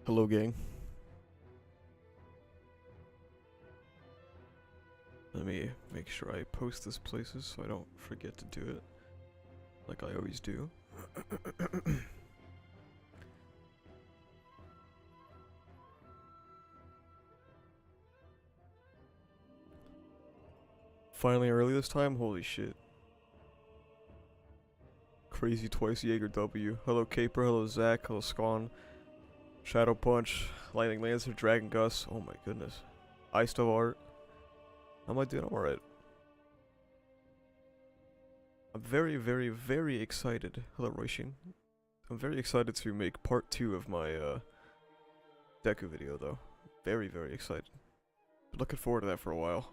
Hello, gang. Let me make sure I post this places so I don't forget to do it, like I always do. Finally early this time? Holy shit. Crazy twice Jaeger W. Hello Caper, hello Zach, hello Scon. Shadow Punch, Lightning Lancer, Dragon Gus. Oh my goodness. Iced of Art. How am I doing? I'm alright. I'm very, very, very excited. Hello Roishin. I'm very excited to make part 2 of my Deku video though. Very, very excited. Been looking forward to that for a while.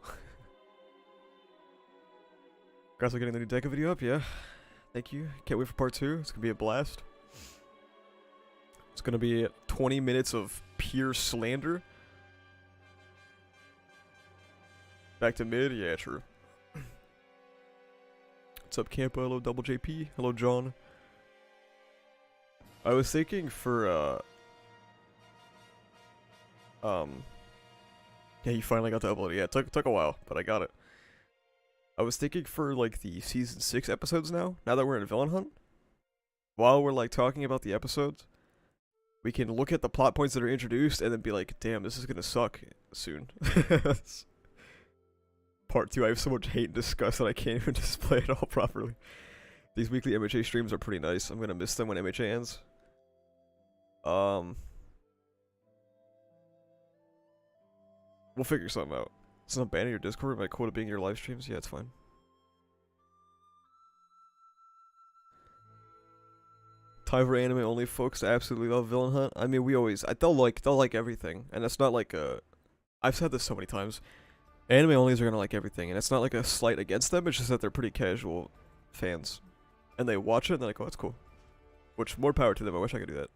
Congrats on getting the new Deku video up, yeah. Thank you. Can't wait for part 2. It's gonna be a blast. It's gonna be 20 minutes of pure slander. Back to mid? Yeah, true. What's up, Campa? Hello, Double JP. Hello, John. I was thinking for, yeah, you finally got to upload it. Yeah, it took a while, but I got it. I was thinking for, like, the Season 6 episodes now that we're in Villain Hunt, while we're, like, talking about the episodes, we can look at the plot points that are introduced and then be like, damn, this is gonna suck soon. Part 2, I have so much hate and disgust that I can't even display it all properly. These weekly MHA streams are pretty nice. I'm gonna miss them when MHA ends. We'll figure something out. It's not banning your Discord, my quota being your live streams? Yeah, it's fine. Time for anime only folks that absolutely love Villain Hunt. I mean, they'll like everything, and it's not like I've said this so many times. Anime onlys are gonna like everything, and it's not like a slight against them. It's just that they're pretty casual fans, and they watch it and they're like, "Oh, that's cool." Which, more power to them. I wish I could do that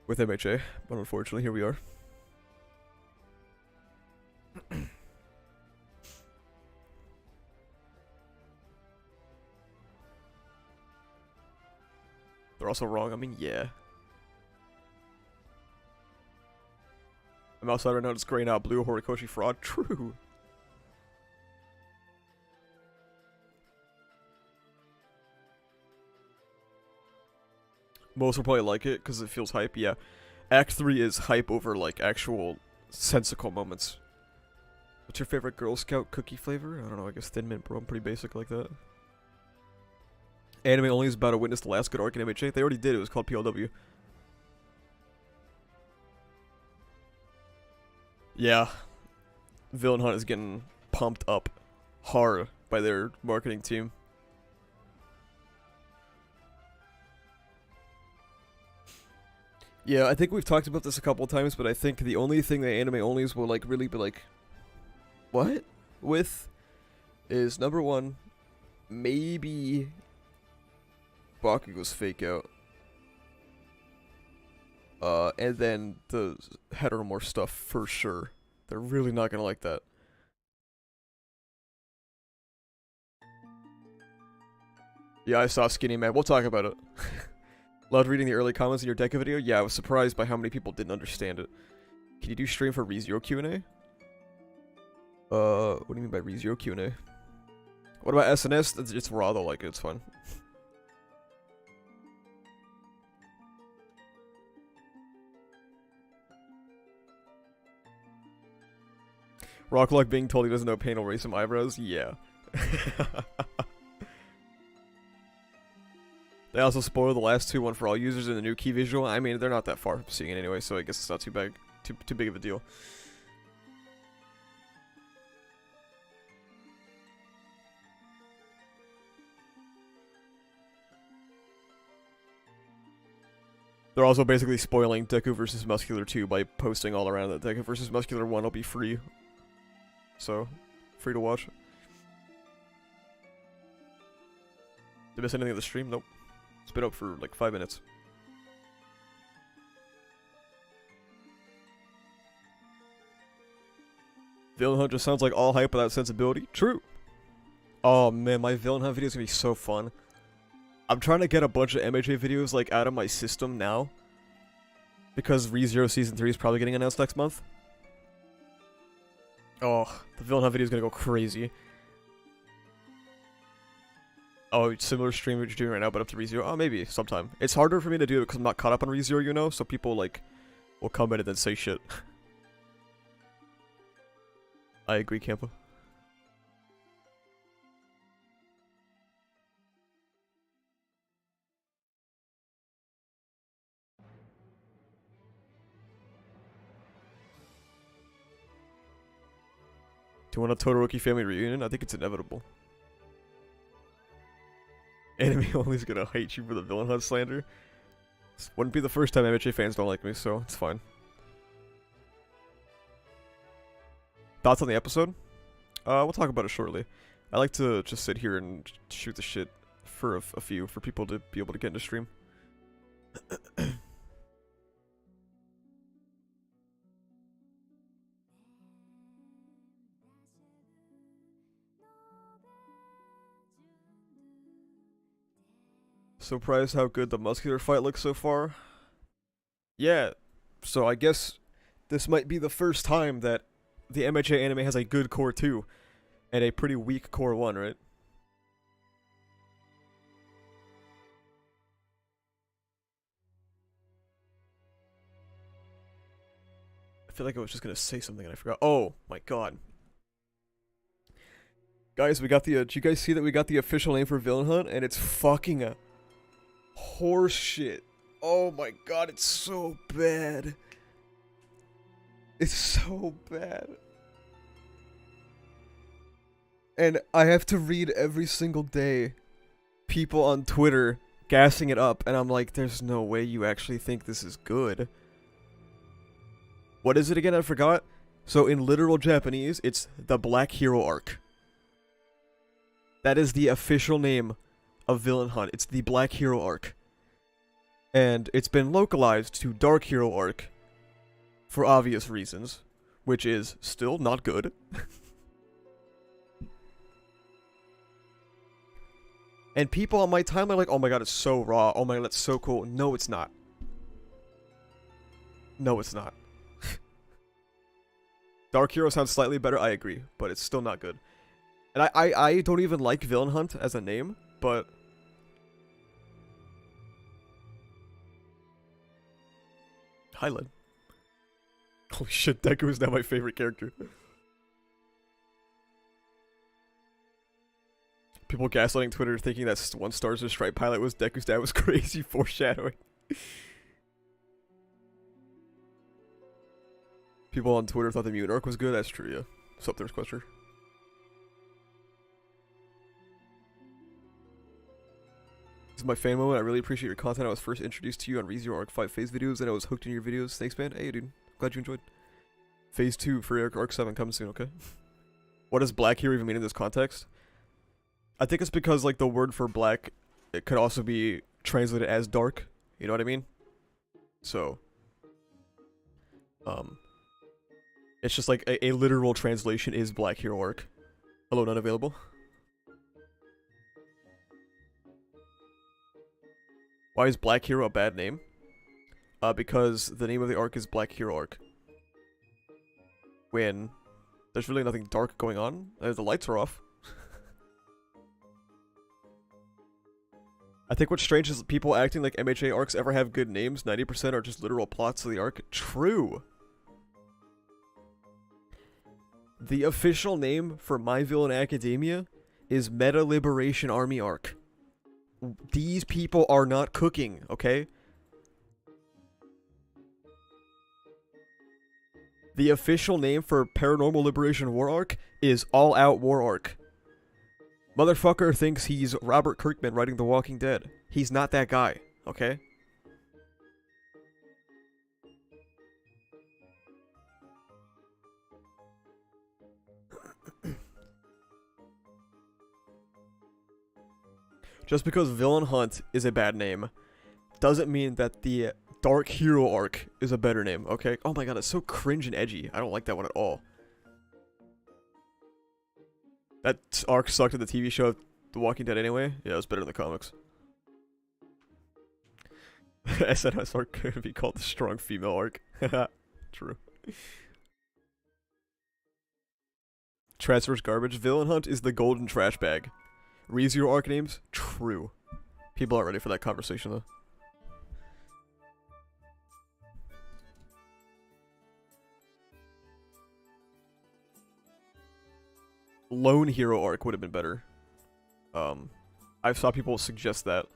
with MHA, but unfortunately, here we are. They're also wrong. I mean, yeah. I'm outside right now, it's graying out blue Horikoshi fraud. True. Most will probably like it because it feels hype. Yeah, Act 3 is hype over like actual sensical moments. What's your favorite Girl Scout cookie flavor? I don't know. I guess Thin Mint, bro. I'm pretty basic like that. Anime only is about to witness the last good arc in MHA. They already did. It was called PLW. Yeah. Villain Hunt is getting pumped up hard by their marketing team. Yeah, I think we've talked about this a couple times, but I think the only thing that anime onlys will like really be like, what? With is number 1, maybe Bakugo's fake out. And then the heteromorph stuff for sure. They're really not gonna like that. Yeah, I saw Skinny Man. We'll talk about it. Loved reading the early comments in your Deku video. Yeah, I was surprised by how many people didn't understand it. Can you do stream for ReZero Q&A? What do you mean by ReZero Q&A? What about SNS? It's raw though, like it's fun. Rocklock being told he doesn't know pain will raise some eyebrows? Yeah. They also spoiled the last 2, one for all users in the new key visual. I mean, they're not that far from seeing it anyway, so I guess it's not too big of a deal. They're also basically spoiling Deku vs. Muscular 2 by posting all around that Deku vs. Muscular 1 will be free. So, free to watch. Did I miss anything of the stream? Nope. It's been up for like 5 minutes. Villain Hunt just sounds like all hype without sensibility. True. Oh man, my Villain Hunt video is gonna be so fun. I'm trying to get a bunch of MHA videos like out of my system now. Because ReZero Season 3 is probably getting announced next month. Oh, the Villain Hunt video is gonna go crazy. Oh, similar stream what you're doing right now, but up to ReZero? Oh, maybe, sometime. It's harder for me to do it because I'm not caught up on ReZero, you know? So people, like, will come in and then say shit. I agree, Campa. Do you want a Todoroki family reunion? I think it's inevitable. Anime only's gonna hate you for the Villain Hunt slander. This wouldn't be the first time MHA fans don't like me, so it's fine. Thoughts on the episode? We'll talk about it shortly. I like to just sit here and shoot the shit for a few, for people to be able to get into stream. Surprised how good the muscular fight looks so far? Yeah, so I guess this might be the first time that the MHA anime has a good core 2 and a pretty weak core 1, right? I feel like I was just gonna say something and I forgot. Oh my god. Guys, we got the, did you guys see that we got the official name for Villain Hunt? And it's fucking horse shit. Oh my god, it's so bad. It's so bad. And I have to read every single day people on Twitter gassing it up, and I'm like, there's no way you actually think this is good. What is it again? I forgot. So in literal Japanese, it's the Black Hero arc. That is the official name of Villain Hunt. It's the Black Hero arc. And it's been localized to Dark Hero arc for obvious reasons, which is still not good. And people on my timeline are like, oh my god, it's so raw. Oh my god, that's so cool. No, it's not. No, it's not. Dark Hero sounds slightly better, I agree, but it's still not good. And I don't even like Villain Hunt as a name, but... Highland. Holy shit, Deku is now my favorite character. People gaslighting Twitter thinking that 1 Stars of Stripe pilot was Deku's dad was crazy foreshadowing. People on Twitter thought the mutant arc was good. That's true, yeah. Sup there, Squester. This is my fan moment. I really appreciate your content. I was first introduced to you on ReZero Arc 5 phase videos, and I was hooked in your videos. Thanks, man. Hey, dude. Glad you enjoyed. Phase 2 for Arc 7 coming soon, okay? What does Black Hero even mean in this context? I think it's because, like, the word for black, it could also be translated as dark. You know what I mean? So, it's just like a literal translation is Black Hero arc. Hello, not available. Why is Black Hero a bad name? Because the name of the arc is Black Hero arc. When there's really nothing dark going on, the lights are off. I think what's strange is people acting like MHA arcs ever have good names. 90% are just literal plots of the arc. True. The official name for My Villain Academia is Meta Liberation Army Arc. These people are not cooking, okay? The official name for Paranormal Liberation War Arc is All Out War Arc. Motherfucker thinks he's Robert Kirkman writing The Walking Dead. He's not that guy, okay? Just because Villain Hunt is a bad name doesn't mean that the Dark Hero arc is a better name, okay? Oh my god, it's so cringe and edgy. I don't like that one at all. That arc sucked in the TV show The Walking Dead anyway. Yeah, it was better in the comics. SNS arc could be called the strong female arc. True. Transfers garbage. Villain Hunt is the golden trash bag. ReZero arc names? True. People aren't ready for that conversation though. Lone hero arc would have been better. I've saw people suggest that.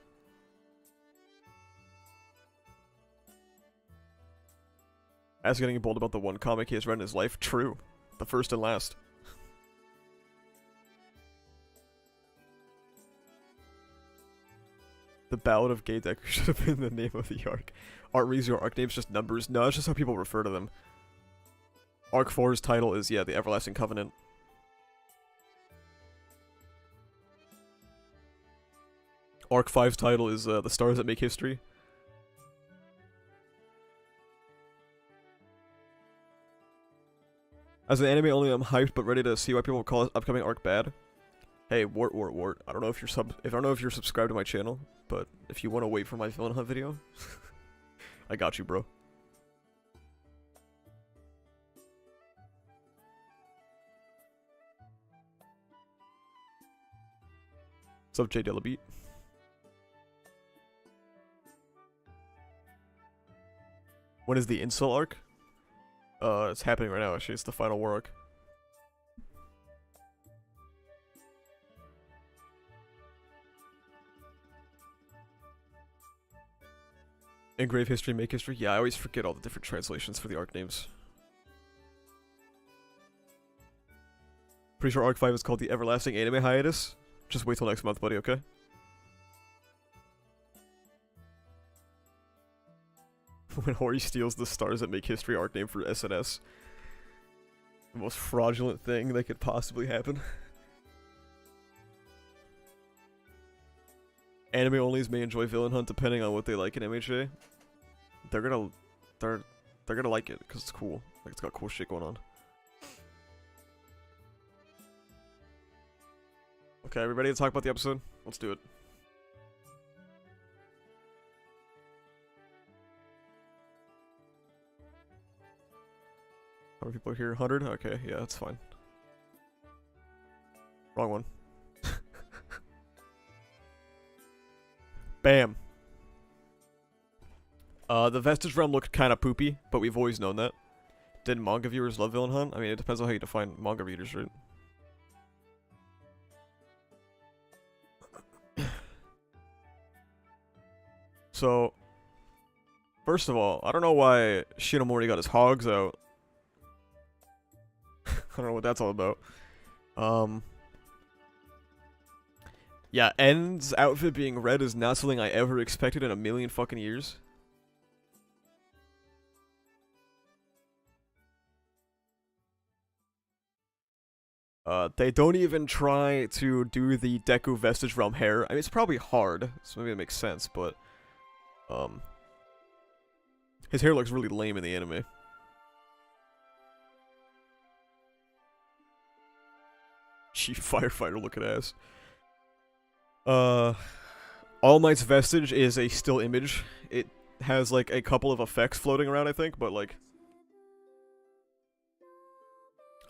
As getting bold about the one comic he has read in his life? True. The first and last. The Ballad of Gay Deku should have been the name of the arc. Aren't ReZero arc names just numbers? No, it's just how people refer to them. Arc 4's title is, yeah, the Everlasting Covenant. Arc 5's title is The Stars That Make History. As an anime only, I'm hyped but ready to see why people call this upcoming arc bad. Hey, wart. I don't know if you're subscribed to my channel, but if you want to wait for my Villain Hunt video, I got you, bro. What's up, J Beat? When is the Incel arc? It's happening right now, actually. It's the final war arc. Engrave history, make history? Yeah, I always forget all the different translations for the arc names. Pretty sure arc 5 is called the Everlasting Anime Hiatus. Just wait till next month, buddy, okay? When Hori steals the Stars That Make History arc name for SNS. The most fraudulent thing that could possibly happen. Anime onlys may enjoy Villain Hunt depending on what they like in MHA. They're gonna like it because it's cool. Like it's got cool shit going on. Okay, are we ready to talk about the episode? Let's do it. How many people are here? 100? Okay, yeah, that's fine. Wrong one. Bam. The Vestige Realm looked kind of poopy, but we've always known that. Did manga viewers love Villain Hunt? I mean, it depends on how you define manga readers, right? So, first of all, I don't know why Shinomori got his hogs out. I don't know what that's all about. Yeah, N's outfit being red is not something I ever expected in a million fucking years. They don't even try to do the Deku Vestige Realm hair. I mean, it's probably hard, so maybe it makes sense, but... his hair looks really lame in the anime. Chief Firefighter looking ass. All Might's Vestige is a still image. It has, like, a couple of effects floating around, I think, but, like...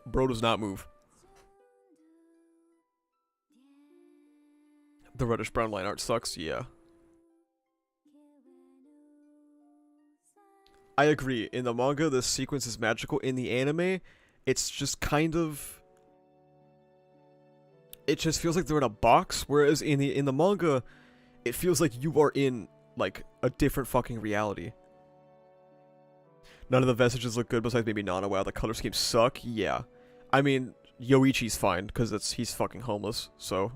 bro does not move. The reddish-brown line art sucks, yeah. I agree. In the manga, this sequence is magical. In the anime, it's just kind of... it just feels like they're in a box, whereas in the manga, it feels like you are in, like, a different fucking reality. None of the vestiges look good besides maybe Nana. Wow, the color schemes suck. Yeah. I mean, Yoichi's fine, because he's fucking homeless, so...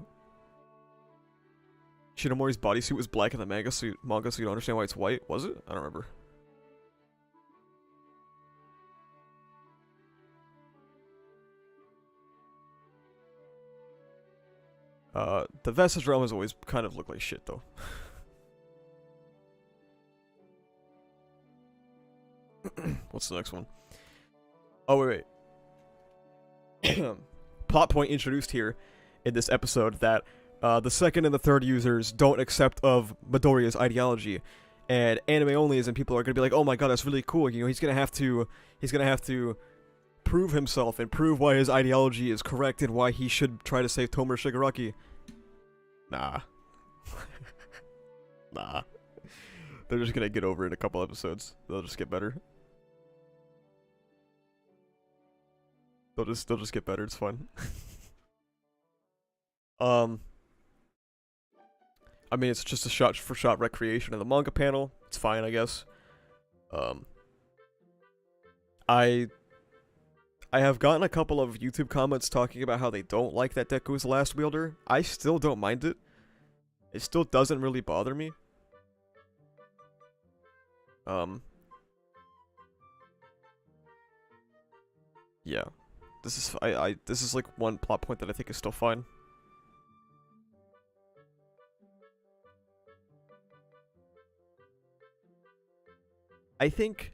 Shinomori's bodysuit was black in the manga, so you don't understand why it's white, was it? I don't remember. The Vestige Realm has always kind of looked like shit, though. What's the next one? Oh, wait. Plot point introduced here in this episode that the second and the third users don't accept of Midoriya's ideology, and anime onlys, and people are gonna be like, oh my god, that's really cool. You know, he's gonna have to prove himself and prove why his ideology is correct and why he should try to save Tomer Shigaraki. Nah. Nah. They're just gonna get over it in a couple episodes. They'll just get better. They'll just get better, it's fine. I mean, it's just a shot-for-shot recreation of the manga panel. It's fine, I guess. I have gotten a couple of YouTube comments talking about how they don't like that Deku is the last wielder. I still don't mind it. It still doesn't really bother me. Yeah. This is like one plot point that I think is still fine. I think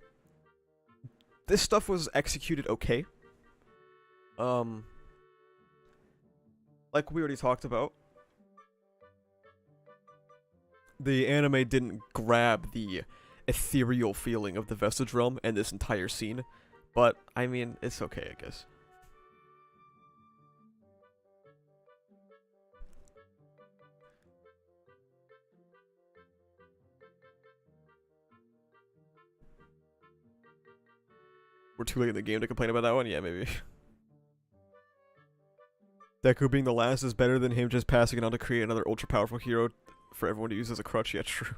this stuff was executed okay. Like we already talked about, the anime didn't grab the ethereal feeling of the Vestige Realm and this entire scene, but I mean, it's okay, I guess. We're too late in the game to complain about that one? Yeah, maybe. Deku being the last is better than him just passing it on to create another ultra-powerful hero for everyone to use as a crutch. Yeah, true.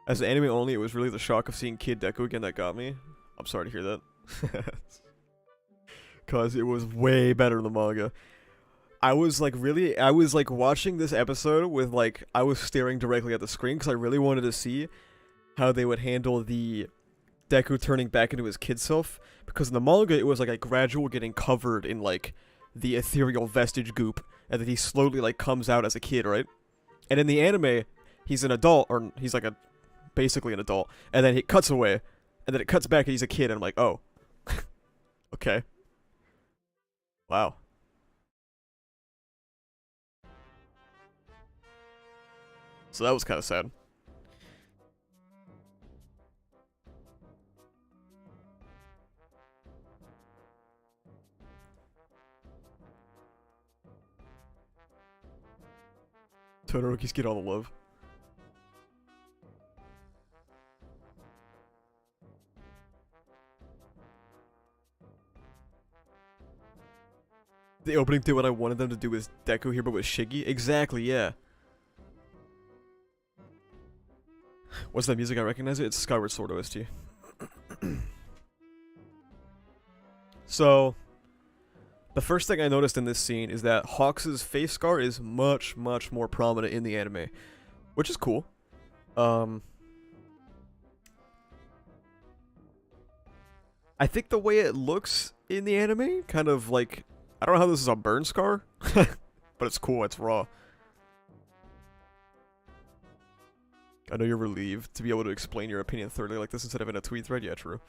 As an anime only, it was really the shock of seeing Kid Deku again that got me. I'm sorry to hear that. Cause it was way better than the manga. I was like watching this episode with like, I was staring directly at the screen because I really wanted to see how they would handle the Deku turning back into his kid self, because in the manga it was like a gradual getting covered in like the ethereal vestige goop, and then he slowly like comes out as a kid, right? And in the anime, he's an adult, or he's like basically an adult, and then it cuts away, and then it cuts back and he's a kid, and I'm like, oh. Okay. Wow. So that was kind of sad. Todoroki's get all the love. The opening did what I wanted them to do with Deku here, but with Shiggy? Exactly, yeah. What's that music? I recognize it. It's Skyward Sword OST. So, the first thing I noticed in this scene is that Hawks' face scar is much, much more prominent in the anime, which is cool. I think the way it looks in the anime, kind of like, I don't know how this is a burn scar, but it's cool, it's raw. I know you're relieved to be able to explain your opinion thoroughly like this instead of in a tweet thread. Yeah, true.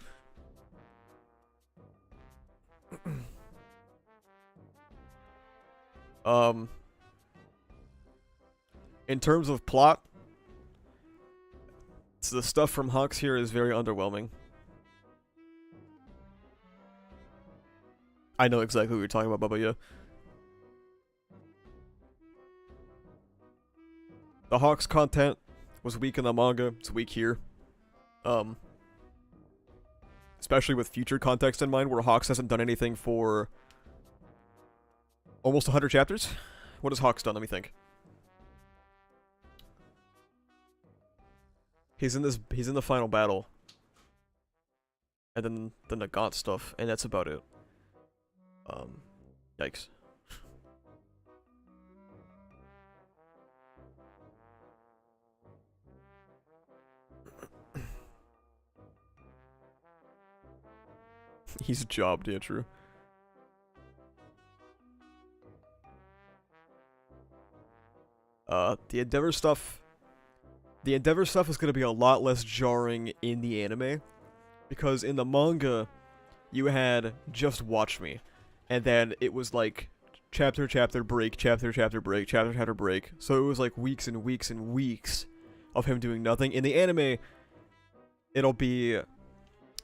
In terms of plot, the stuff from Hawks here is very underwhelming. I know exactly what you're talking about, Bubba, yeah. The Hawks content was weak in the manga, it's weak here. Especially with future context in mind, where Hawks hasn't done anything for almost 100 chapters? What has Hawks done? Let me think. He's in the final battle. And then the Nagant stuff, and that's about it. Yikes. He's jobbed, yeah, true. The Endeavor stuff is gonna be a lot less jarring in the anime, because in the manga, you had Just Watch Me, and then it was like chapter break, chapter break, chapter break, so it was like weeks and weeks and weeks of him doing nothing. In the anime, it'll be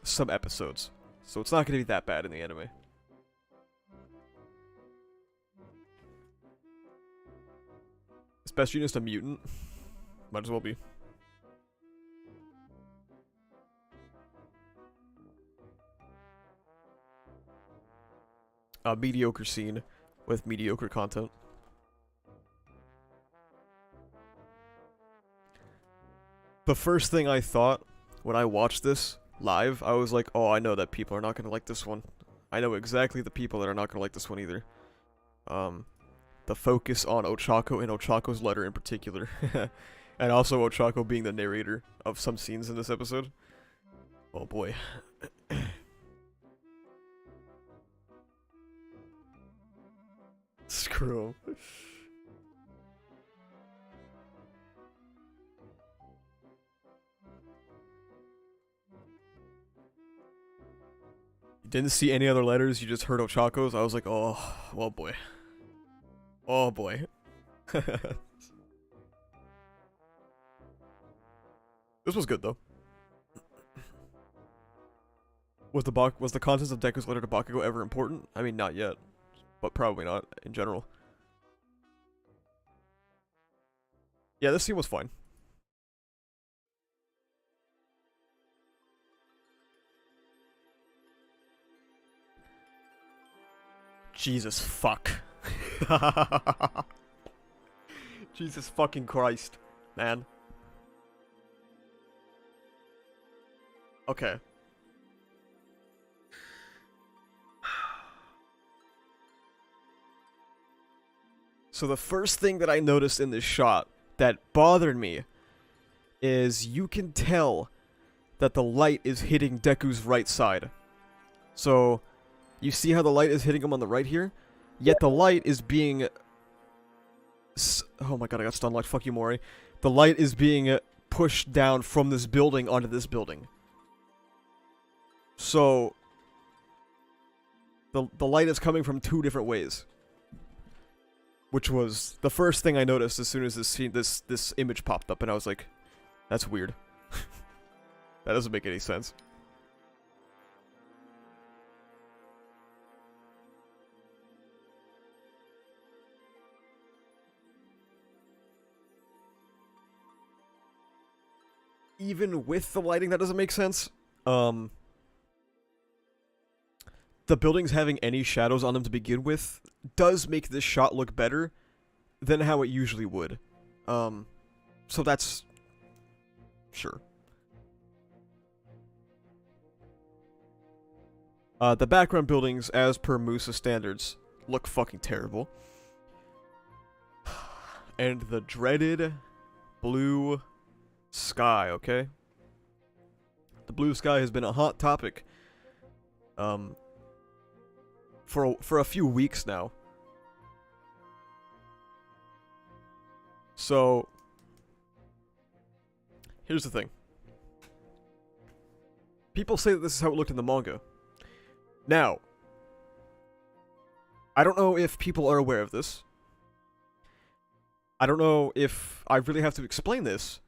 some episodes. So it's not going to be that bad in the anime. Is Best Unist a mutant? Might as well be. A mediocre scene with mediocre content. The first thing I thought when I watched this live, I was like, oh, I know that people are not going to like this one. I know exactly the people that are not going to like this one either. The focus on Ochako and Ochako's letter in particular. And also Ochako being the narrator of some scenes in this episode. Oh boy. Screw him. You didn't see any other letters, you just heard Ochako's. I was like, oh boy. Oh boy. This was good though. Was the contents of Deku's letter to Bakugo ever important? I mean, not yet. But probably not, in general. Yeah, this scene was fine. Jesus fuck. Jesus fucking Christ, man. Okay. So the first thing that I noticed in this shot that bothered me is you can tell that the light is hitting Deku's right side. So, you see how the light is hitting him on the right here? Yet the light is being... Oh my god, I got stun locked. Fuck you, Mori. The light is being pushed down from this building onto this building. So... The light is coming from two different ways. Which was the first thing I noticed as soon as this image popped up, and I was like, that's weird. That doesn't make any sense. Even with the lighting, that doesn't make sense. The buildings having any shadows on them to begin with does make this shot look better than how it usually would. So that's... sure. The background buildings, as per Musa standards, look fucking terrible. And the dreaded blue sky, okay? The blue sky has been a hot topic. For a few weeks now. So, here's the thing. People say that this is how it looked in the manga. Now, I don't know if people are aware of this. I don't know if I really have to explain this.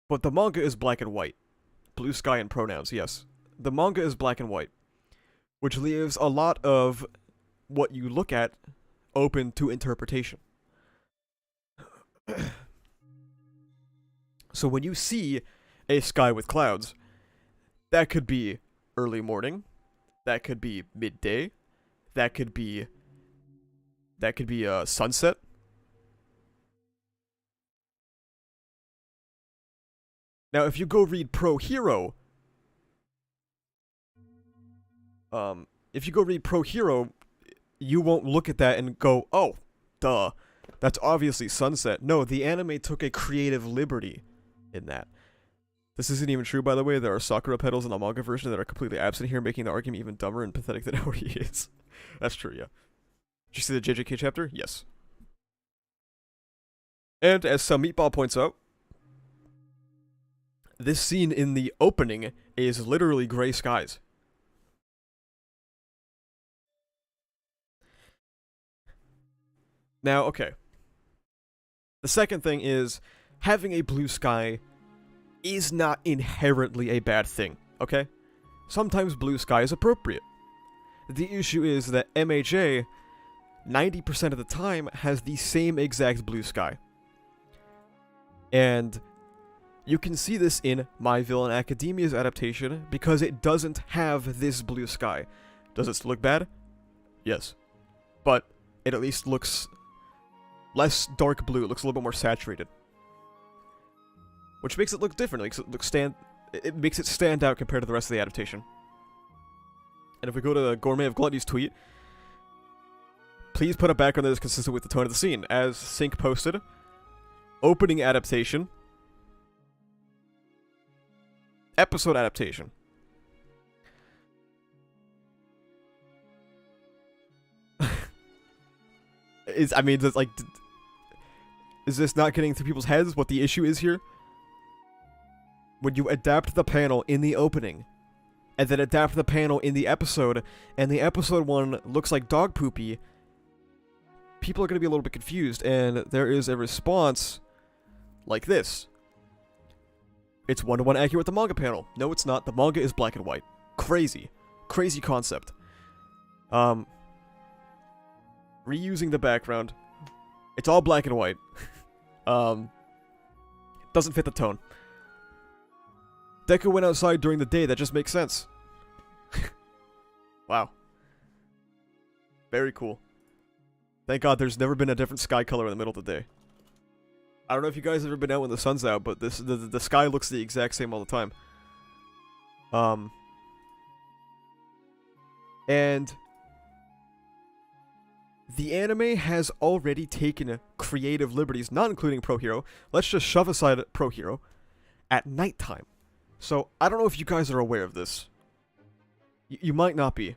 But the manga is black and white. Blue sky and pronouns, yes. The manga is black and white. Which leaves a lot of what you look at open to interpretation. So when you see a sky with clouds, that could be early morning, that could be midday, that could be sunset. Now if you go read Pro Hero, you won't look at that and go, oh, duh, that's obviously sunset. No, the anime took a creative liberty in that. This isn't even true, by the way. There are Sakura petals in the manga version that are completely absent here, making the argument even dumber and pathetic than it already is. That's true, yeah. Did you see the JJK chapter? Yes. And as some meatball points out, this scene in the opening is literally gray skies. Now, okay. The second thing is, having a blue sky is not inherently a bad thing, okay? Sometimes blue sky is appropriate. The issue is that MHA, 90% of the time, has the same exact blue sky. And you can see this in My Villain Academia's adaptation because it doesn't have this blue sky. Does it look bad? Yes. But it at least looks less dark blue. It looks a little bit more saturated. Which makes it look different. It makes it stand out compared to the rest of the adaptation. And if we go to the Gourmet of Gluttony's tweet, please put a background that is consistent with the tone of the scene. As Sync posted, opening adaptation, episode adaptation. Is this not getting through people's heads what the issue is here? When you adapt the panel in the opening, and then adapt the panel in the episode, and the episode one looks like dog poopy, people are going to be a little bit confused, and there is a response like this. It's one-to-one accurate with the manga panel. No, it's not. The manga is black and white. Crazy. Crazy concept. Reusing the background. It's all black and white. Doesn't fit the tone. Deku went outside during the day. That just makes sense. Wow. Very cool. Thank God there's never been a different sky color in the middle of the day. I don't know if you guys have ever been out when the sun's out, but the sky looks the exact same all the time. And the anime has already taken creative liberties, not including Pro Hero. Let's just shove aside Pro Hero at nighttime. So, I don't know if you guys are aware of this. You might not be.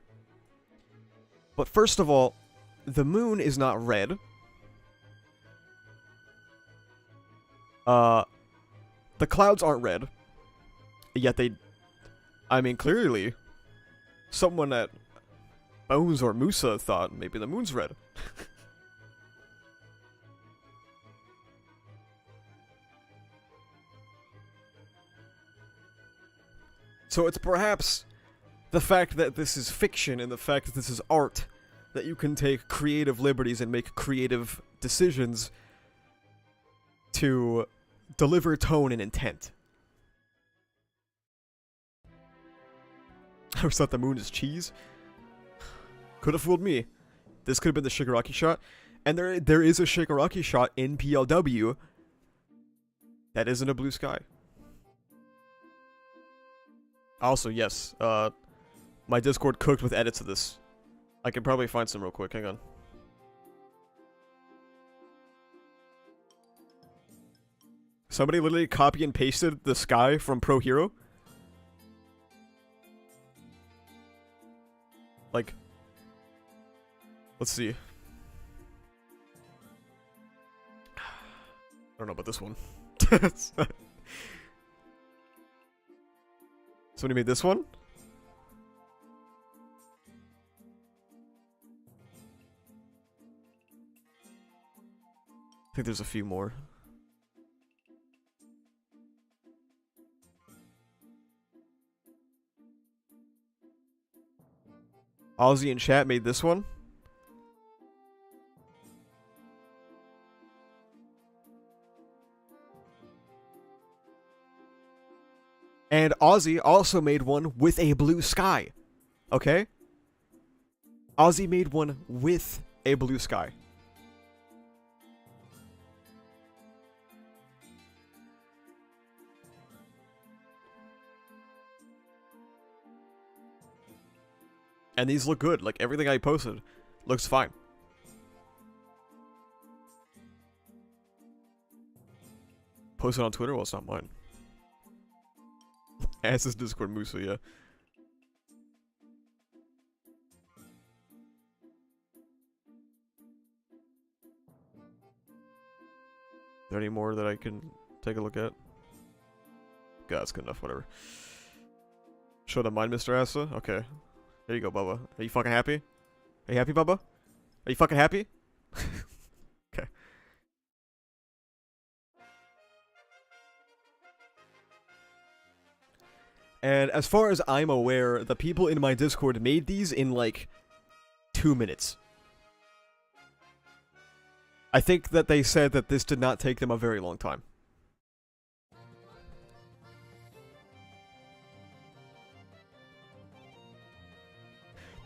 But first of all, the moon is not red. The clouds aren't red. Yet they... I mean, clearly, someone at Bones or Musa thought maybe the moon's red. So it's perhaps the fact that this is fiction and the fact that this is art that you can take creative liberties and make creative decisions to deliver tone and intent. I always thought the moon is cheese. Could have fooled me. This could have been the Shigaraki shot. And there is a Shigaraki shot in PLW that isn't a blue sky. Also, yes, my Discord cooked with edits of this. I can probably find some real quick, hang on. Somebody literally copy and pasted the sky from Pro Hero. Like, let's see. I don't know about this one. Somebody made this one? I think there's a few more. Ozzy in chat made this one. And Ozzy also made one with a blue sky. Okay? Ozzy made one with a blue sky. And these look good. Like, everything I posted looks fine. Posted on Twitter? Well, it's not mine. As is Discord Musa, yeah. There any more that I can take a look at? God, that's good enough, whatever. Show them mine, Mr. Asa? Okay. There you go, Bubba. Are you fucking happy? Are you happy, Bubba? Are you fucking happy? And as far as I'm aware, the people in my Discord made these in like 2 minutes. I think that they said that this did not take them a very long time.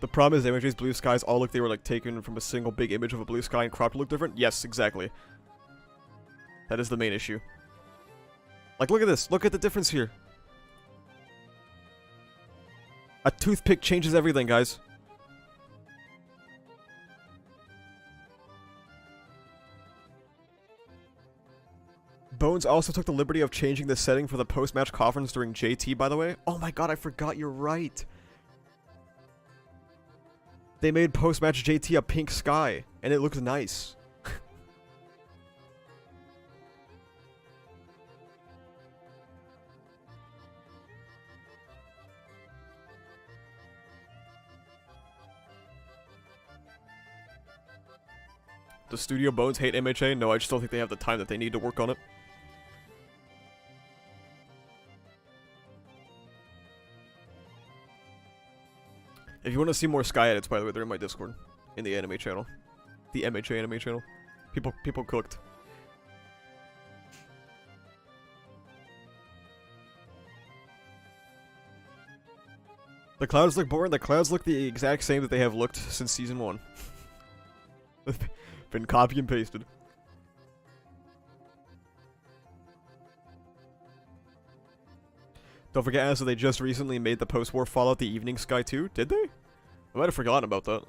The problem is MJ's blue skies all look they were like taken from a single big image of a blue sky and cropped to look different. Yes, exactly. That is the main issue. Like, look at this. Look at the difference here. A toothpick changes everything, guys. Bones also took the liberty of changing the setting for the post-match conference during JT, by the way. Oh my god, I forgot, you're right. They made post-match JT a pink sky, and it looks nice. Does Studio Bones hate MHA? No, I just don't think they have the time that they need to work on it. If you want to see more Sky edits, by the way, they're in my Discord. In the anime channel. The MHA anime channel. People cooked. The clouds look boring. The clouds look the exact same that they have looked since Season 1. Been copy and pasted. Don't forget, also, they just recently made the post-war Fallout the Evening Sky too. Did they? I might have forgotten about that.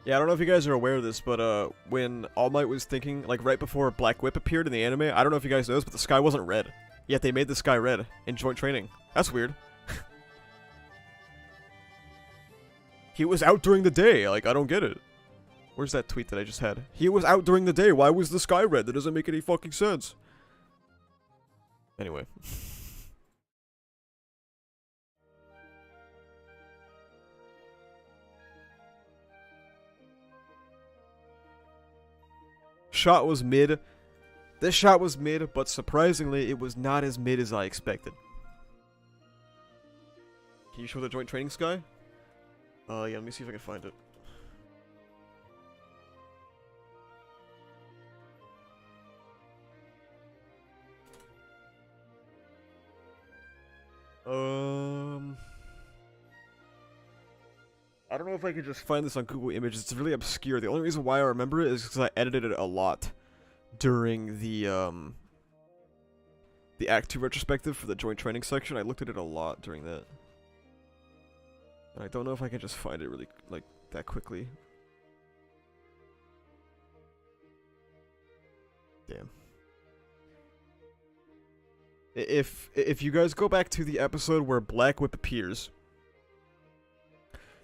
Yeah, I don't know if you guys are aware of this, but when All Might was thinking, like right before Black Whip appeared in the anime, I don't know if you guys know this, but the sky wasn't red. Yet they made the sky red in joint training. That's weird. He was out during the day, like, I don't get it. Where's that tweet that I just had? He was out during the day, why was the sky red? That doesn't make any fucking sense. Anyway. Shot was mid. This shot was mid, but surprisingly, it was not as mid as I expected. Can you show the joint training sky? Yeah, let me see if I can find it. I don't know if I can just find this on Google Images. It's really obscure. The only reason why I remember it is because I edited it a lot during the Act 2 retrospective for the joint training section. I looked at it a lot during that. And I don't know if I can just find it really, like, that quickly. Damn. If you guys go back to the episode where Black Whip appears,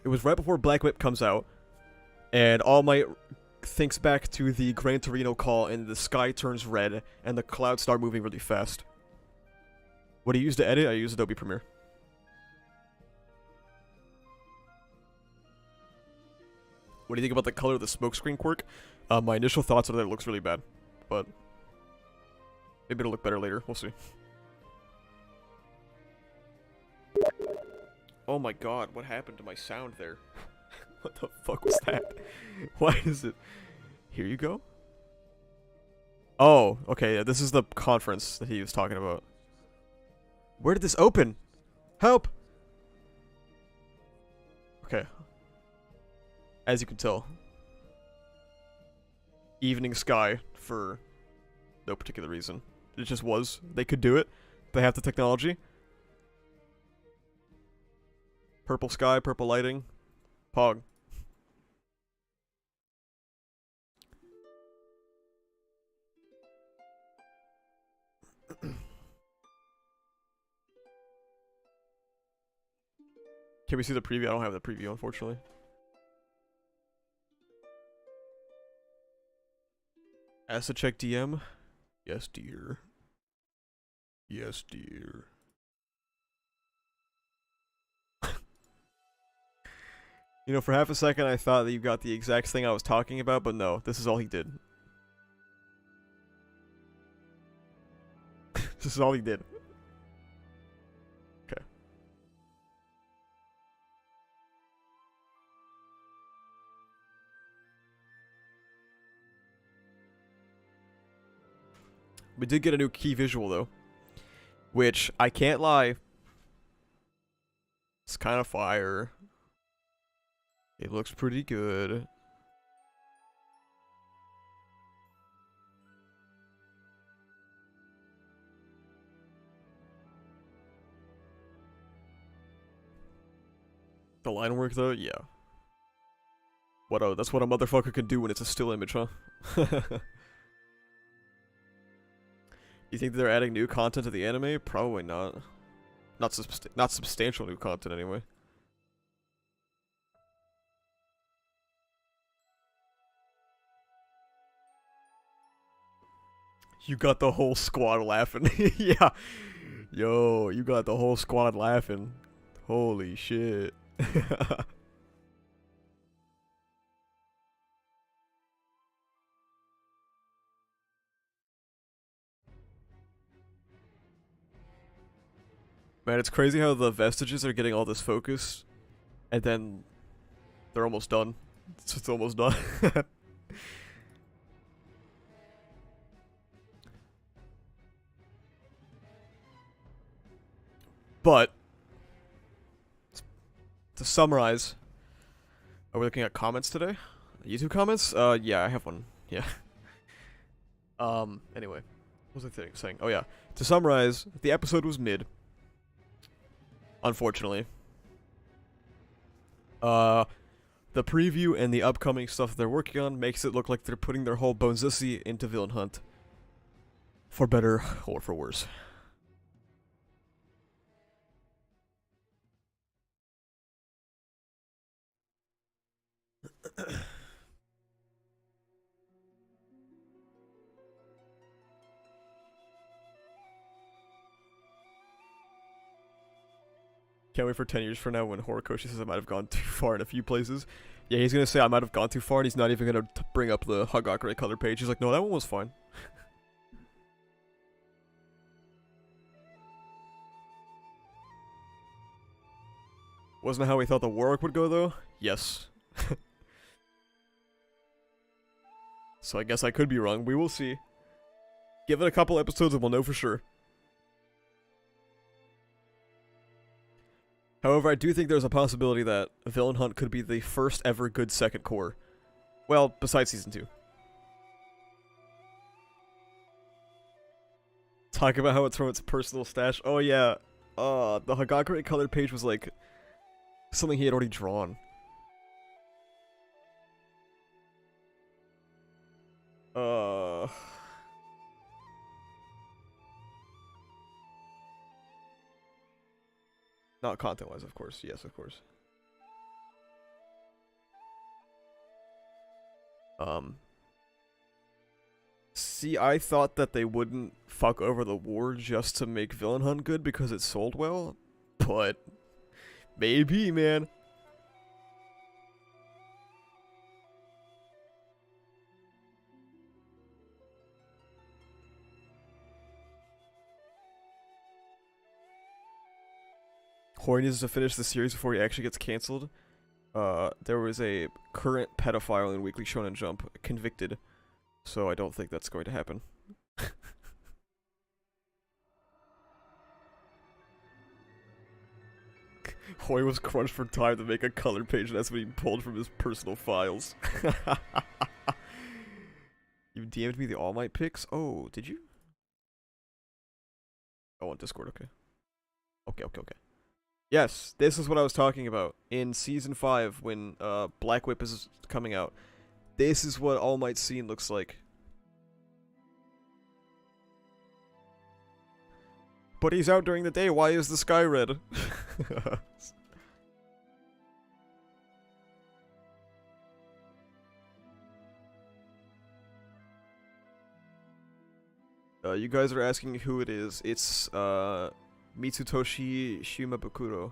it was right before Black Whip comes out, and All Might thinks back to the Gran Torino call, and the sky turns red, and the clouds start moving really fast. What I used to edit, I used Adobe Premiere. What do you think about the color of the smokescreen quirk? My initial thoughts are that it looks really bad, but maybe it'll look better later. We'll see. Oh my god, what happened to my sound there? What the fuck was that? Why is it... Here you go? Oh, okay, yeah, this is the conference that he was talking about. Where did this open? Help! Okay. As you can tell. Evening sky for no particular reason. It just was. They could do it. They have the technology. Purple sky, purple lighting. Pog. Can we see the preview? I don't have the preview, unfortunately. Acid check DM? Yes, dear. Yes, dear. You know, for half a second I thought that you got the exact thing I was talking about, but no, this is all he did. This is all he did. Okay. We did get a new key visual though, which I can't lie, it's kind of fire. It looks pretty good. The line work though, yeah. That's what a motherfucker can do when it's a still image, huh? You think they're adding new content to the anime? Probably not. Not substantial new content anyway. You got the whole squad laughing. Yeah. Yo, you got the whole squad laughing. Holy shit. Man, it's crazy how the vestiges are getting all this focus, and then they're almost done. It's almost done. But, to summarize, are we looking at comments today? YouTube comments? Yeah, I have one. Yeah. Anyway. What was I saying? Oh yeah. To summarize, the episode was mid. Unfortunately. The preview and the upcoming stuff they're working on makes it look like they're putting their whole bonesissy into Villain Hunt. For better or for worse. Can't wait for 10 years from now when Horikoshi says I might have gone too far in a few places. Yeah, he's gonna say I might have gone too far, and he's not even gonna bring up the Hagakure color page. He's like, no, that one was fine. Wasn't how we thought the war arc would go, though? Yes. So I guess I could be wrong. We will see. Give it a couple episodes and we'll know for sure. However, I do think there's a possibility that Villain Hunt could be the first ever good second core. Well, besides Season 2. Talk about how it's from its personal stash. Oh yeah, the Hagakure colored page was like something he had already drawn. Not content-wise, of course. Yes, of course. See, I thought that they wouldn't fuck over the war just to make Villain Hunt good because it sold well, but maybe, man. Hori needs to finish the series before he actually gets cancelled. There was a current pedophile in Weekly Shonen Jump convicted, so I don't think that's going to happen. Hori was crunched for time to make a color page, and that's what he pulled from his personal files. You DM'd me the All Might pics? Oh, did you? Oh, on Discord, okay. Okay. Yes, this is what I was talking about. In Season 5, when Black Whip is coming out, this is what All Might's scene looks like. But he's out during the day, why is the sky red? You guys are asking who it is. It's, Mitsutoshi Shimabukuro.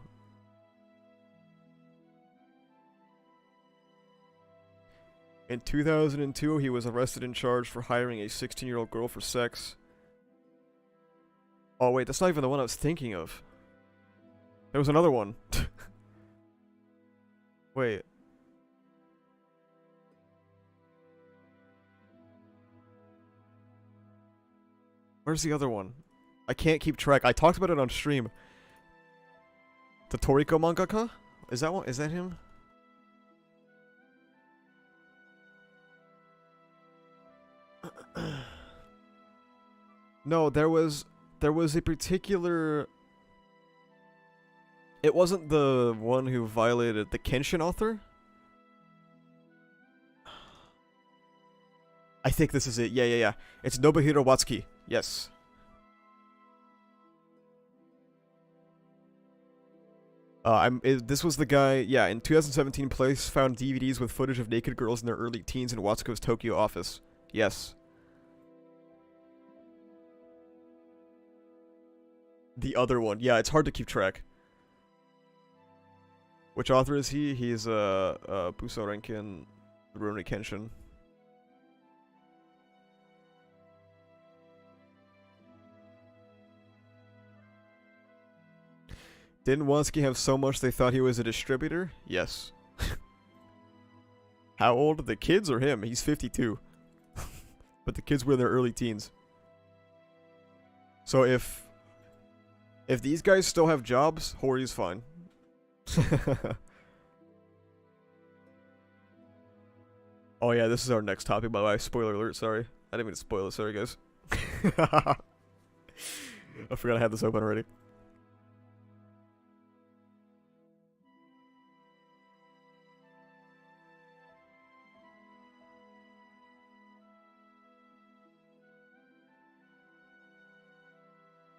In 2002, he was arrested and charged for hiring a 16-year-old girl for sex. Oh wait, that's not even the one I was thinking of. There was another one. Wait. Where's the other one? I can't keep track. I talked about it on stream. The Toriko Mangaka? Is that one? Is that him? No, there was a particular... It wasn't the one who violated the Kenshin author? I think this is it. Yeah. It's Nobuhiro Watsuki. Yes. This was the guy, yeah, in 2017, police found DVDs with footage of naked girls in their early teens in Watsuko's Tokyo office. Yes. The other one. Yeah, it's hard to keep track. Which author is he? He's, Busou Renkin, Rurouni Kenshin. Didn't Watsuki have so much they thought he was a distributor? Yes. How old? The kids or him? He's 52. But the kids were in their early teens. So if these guys still have jobs, Hori's fine. Oh yeah, this is our next topic, by the way. Spoiler alert, sorry. I didn't mean to spoil it, sorry guys. I forgot I had this open already.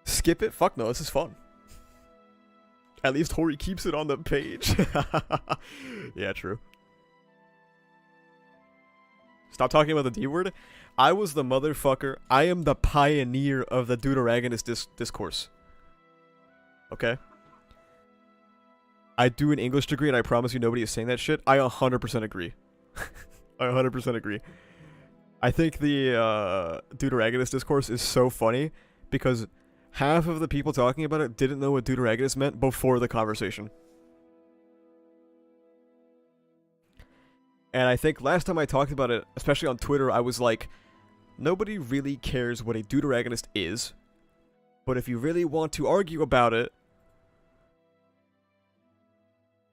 Skip it? Fuck no, this is fun. At least Hori keeps it on the page. Yeah, true. Stop talking about the D word. I was the motherfucker. I am the pioneer of the Deuteragonist discourse. Okay? I do an English degree and I promise you nobody is saying that shit. I 100% agree. I 100% agree. I think the Deuteragonist discourse is so funny because half of the people talking about it didn't know what Deuteragonist meant before the conversation. And I think last time I talked about it, especially on Twitter, I was like, nobody really cares what a Deuteragonist is, but if you really want to argue about it,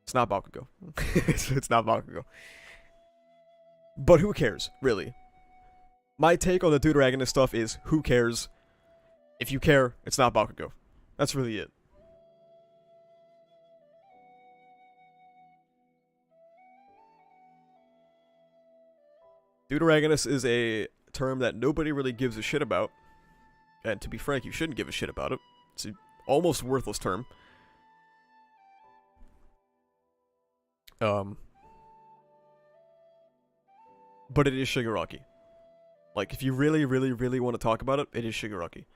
it's not Bakugo. It's not Bakugo. But who cares, really? My take on the Deuteragonist stuff is, who cares? If you care, it's not Bakugo. That's really it. Deuteragonist is a term that nobody really gives a shit about. And to be frank, you shouldn't give a shit about it. It's an almost worthless term. But it is Shigaraki. Like, if you really, really, really want to talk about it, it is Shigaraki.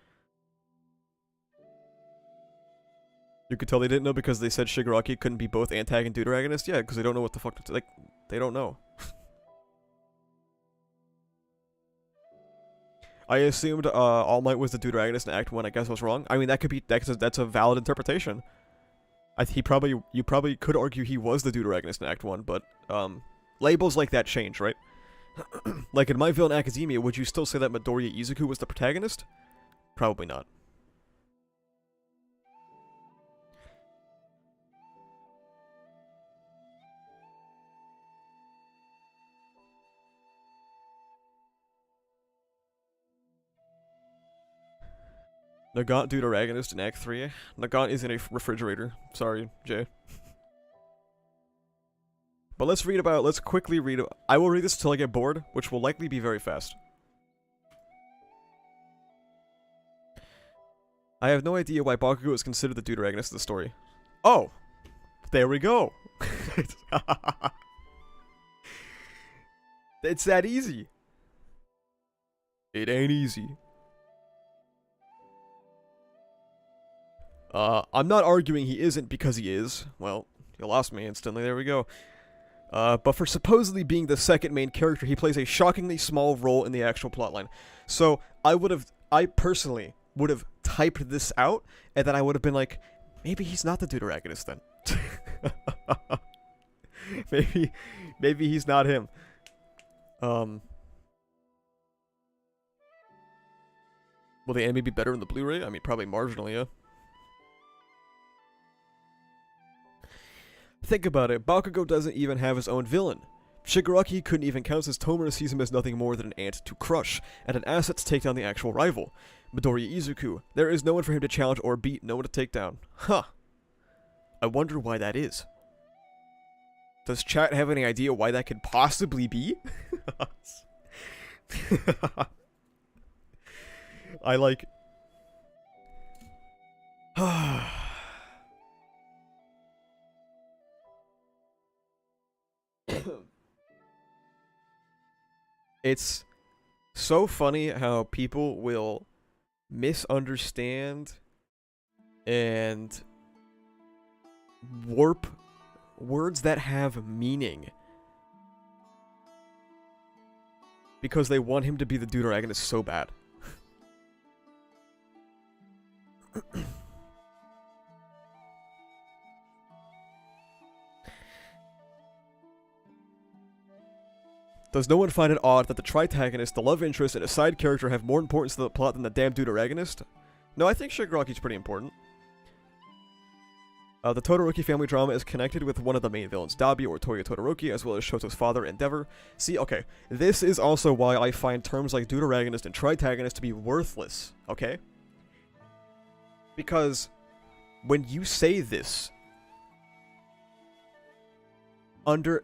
You could tell they didn't know because they said Shigaraki couldn't be both Antag and Deuteragonist? Yeah, because they don't know what the fuck to, like, they don't know. I assumed All Might was the Deuteragonist in Act 1. I guess I was wrong. I mean, that could be that's a valid interpretation. You probably could argue he was the Deuteragonist in Act 1, but labels like that change, right? Like in My Villain Academia, would you still say that Midoriya Izuku was the protagonist? Probably not. Nagant Deuteragonist in Act 3. Nagant is in a refrigerator. Sorry, Jay. But let's quickly read. I will read this until I get bored, which will likely be very fast. I have no idea why Bakugo is considered the Deuteragonist of the story. Oh! There we go! It's that easy. It ain't easy. I'm not arguing he isn't because he is. Well, you lost me instantly, there we go. But for supposedly being the second main character, he plays a shockingly small role in the actual plotline. So, I personally would have typed this out, and then I would have been like, maybe he's not the Deuteragonist then. maybe he's not him. Will the anime be better in the Blu-ray? I mean, probably marginally, yeah. Think about it, Bakugo doesn't even have his own villain. Shigaraki couldn't even count since Tomura sees him as nothing more than an ant to crush, and an asset to take down the actual rival. Midoriya Izuku, there is no one for him to challenge or beat, no one to take down. Huh. I wonder why that is. Does chat have any idea why that could possibly be? I like... It's so funny how people will misunderstand and warp words that have meaning because they want him to be the Deuteragonist so bad. Does no one find it odd that the Tritagonist, the love interest, and a side character have more importance to the plot than the damn Deuteragonist? No, I think Shigaraki's pretty important. The Todoroki family drama is connected with one of the main villains, Dabi or Toya Todoroki, as well as Shoto's father, Endeavor. See, okay, this is also why I find terms like Deuteragonist and Tritagonist to be worthless, okay? Because when you say this,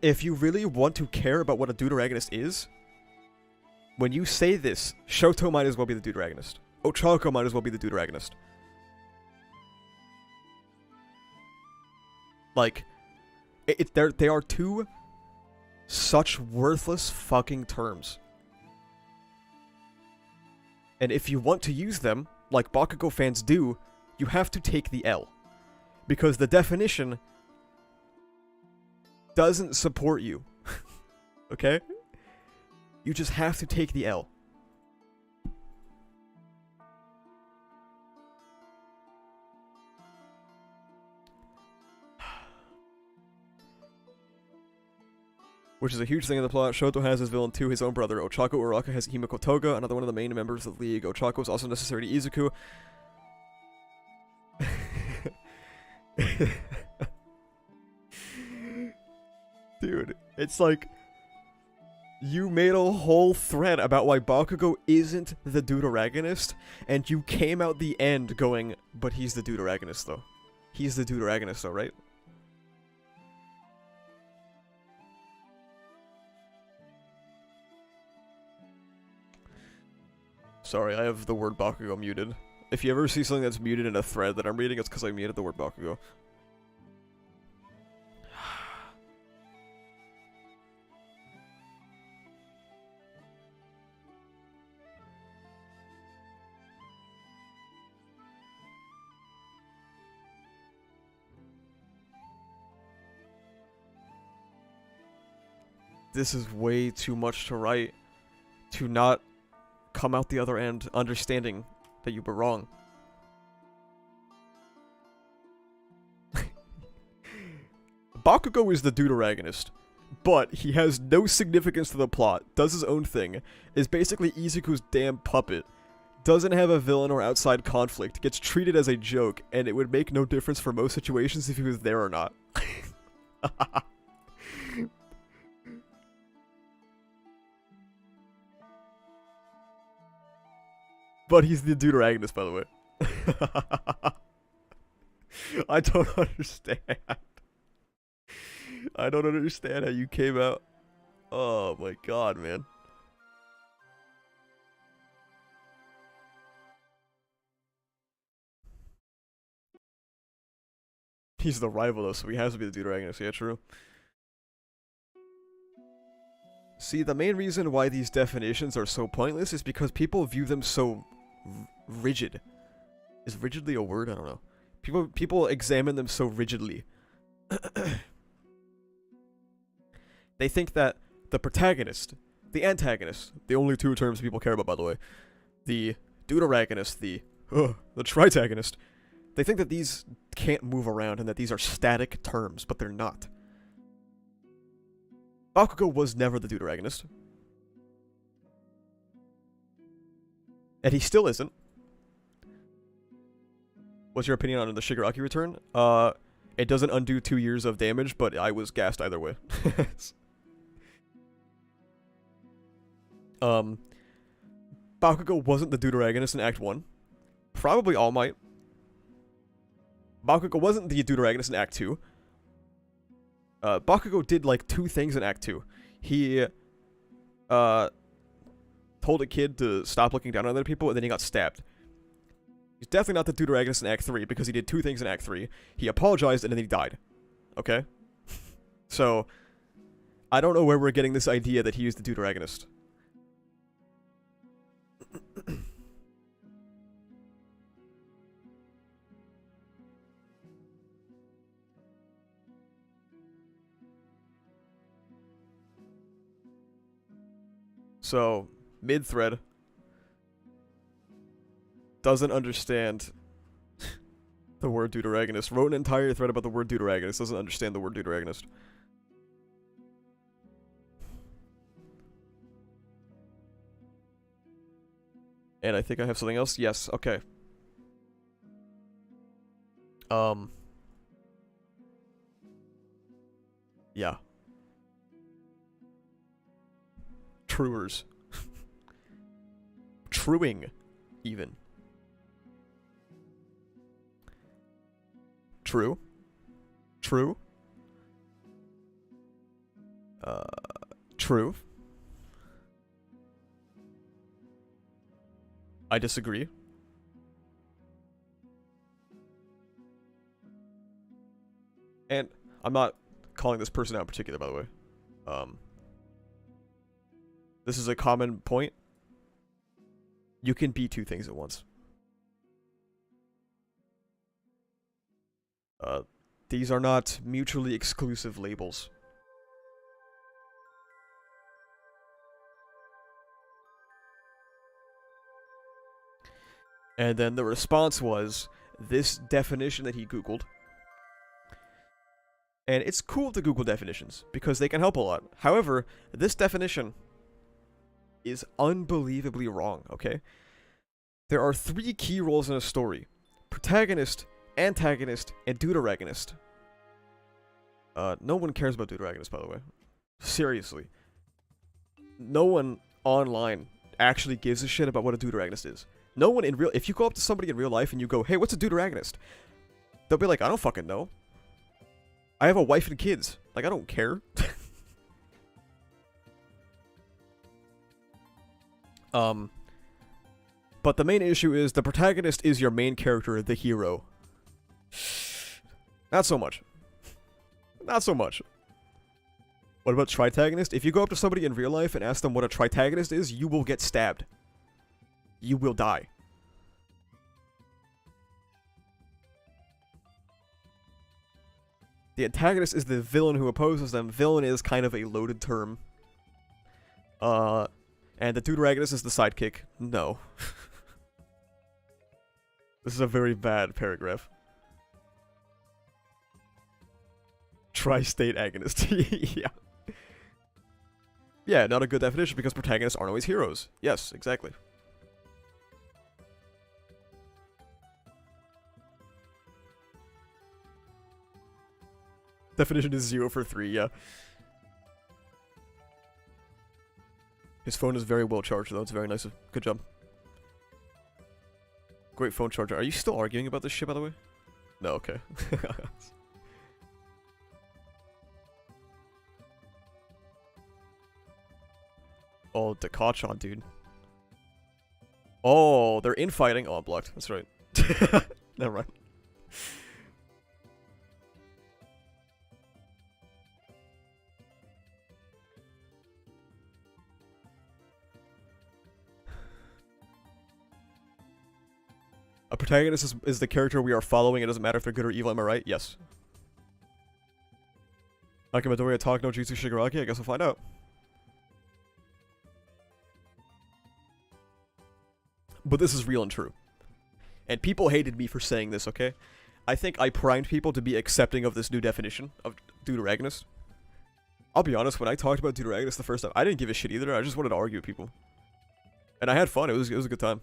if you really want to care about what a Deuteragonist is, when you say this, Shoto might as well be the Deuteragonist. Ochako might as well be the Deuteragonist. Like, they are two such worthless fucking terms. And if you want to use them, like Bakugo fans do, you have to take the L. Because the definition doesn't support you. Okay? You just have to take the L. Which is a huge thing in the plot. Shoto has his villain too, his own brother. Ochako Uraraka has Himiko Toga, another one of the main members of the League. Ochako is also necessary to Izuku. Dude, it's like, you made a whole thread about why Bakugo isn't the Deuteragonist, and you came out the end going, but he's the Deuteragonist though. He's the Deuteragonist though, right? Sorry, I have the word Bakugo muted. If you ever see something that's muted in a thread that I'm reading, it's because I muted the word Bakugo. This is way too much to write to not come out the other end understanding that you were wrong. Bakugo is the Deuteragonist, but he has no significance to the plot, does his own thing, is basically Izuku's damn puppet, doesn't have a villain or outside conflict, gets treated as a joke, and it would make no difference for most situations if he was there or not. But he's the Deuteragonist, by the way. I don't understand. I don't understand how you came out. Oh my god, man. He's the rival though, so he has to be the Deuteragonist. Yeah, true. See, the main reason why these definitions are so pointless is because people view them so rigid. Is rigidly a word? I don't know. People examine them so rigidly. They think that the protagonist, the antagonist, the only two terms people care about, by the way, the Deuteragonist, the Ugh, the Tritagonist. They think that these can't move around and that these are static terms, but they're not. Bakugo was never the Deuteragonist. And he still isn't. What's your opinion on the Shigaraki return? It doesn't undo 2 years of damage, but I was gassed either way. Bakugo wasn't the Deuteragonist in Act 1. Probably All Might. Bakugo wasn't the Deuteragonist in Act 2. Bakugo did like 2 things in Act 2. He told a kid to stop looking down on other people, and then he got stabbed. He's definitely not the Deuteragonist in Act 3, because he did 2 things in Act 3. He apologized, and then he died. Okay? So, I don't know where we're getting this idea that he is the Deuteragonist. So, mid-thread doesn't understand the word Deuteragonist. Wrote an entire thread about the word Deuteragonist. Doesn't understand the word Deuteragonist. And I think I have something else. Yes, okay. Yeah. Truers. Truing, even. True. True. True. I disagree. And I'm not calling this person out in particular, by the way. This is a common point. You can be 2 things at once. These are not mutually exclusive labels. And then the response was this definition that he Googled. And it's cool to Google definitions, because they can help a lot. However, this definition is unbelievably wrong, okay? There are 3 key roles in a story. Protagonist, antagonist, and Deuteragonist. No one cares about Deuteragonist, by the way. Seriously. No one online actually gives a shit about what a Deuteragonist is. No one in real... If you go up to somebody in real life and you go, hey, what's a Deuteragonist? They'll be like, I don't fucking know. I have a wife and kids. Like, I don't care. But the main issue is the protagonist is your main character, the hero. Not so much. Not so much. What about tritagonist? If you go up to somebody in real life and ask them what a tritagonist is, you will get stabbed. You will die. The antagonist is the villain who opposes them. Villain is kind of a loaded term. And the Deuteragonist is the sidekick. No. This is a very bad paragraph. Tri-state agonist. Yeah. Yeah, not a good definition because protagonists aren't always heroes. Yes, exactly. Definition is 0 for 3, yeah. His phone is very well charged, though. It's very nice. Good job. Great phone charger. Are you still arguing about this shit, by the way? No, okay. Oh, Dakachan, dude. Oh, they're infighting. Oh, I'm blocked. That's right. Never mind. A protagonist is the character we are following. It doesn't matter if they're good or evil. Am I right? Yes. Akimadori Talk no Jutsu Shigaraki? I guess we'll find out. But this is real and true. And people hated me for saying this, okay? I think I primed people to be accepting of this new definition of Deuteragonist. I'll be honest, when I talked about Deuteragonist the first time, I didn't give a shit either. I just wanted to argue with people. And I had fun. It was a good time.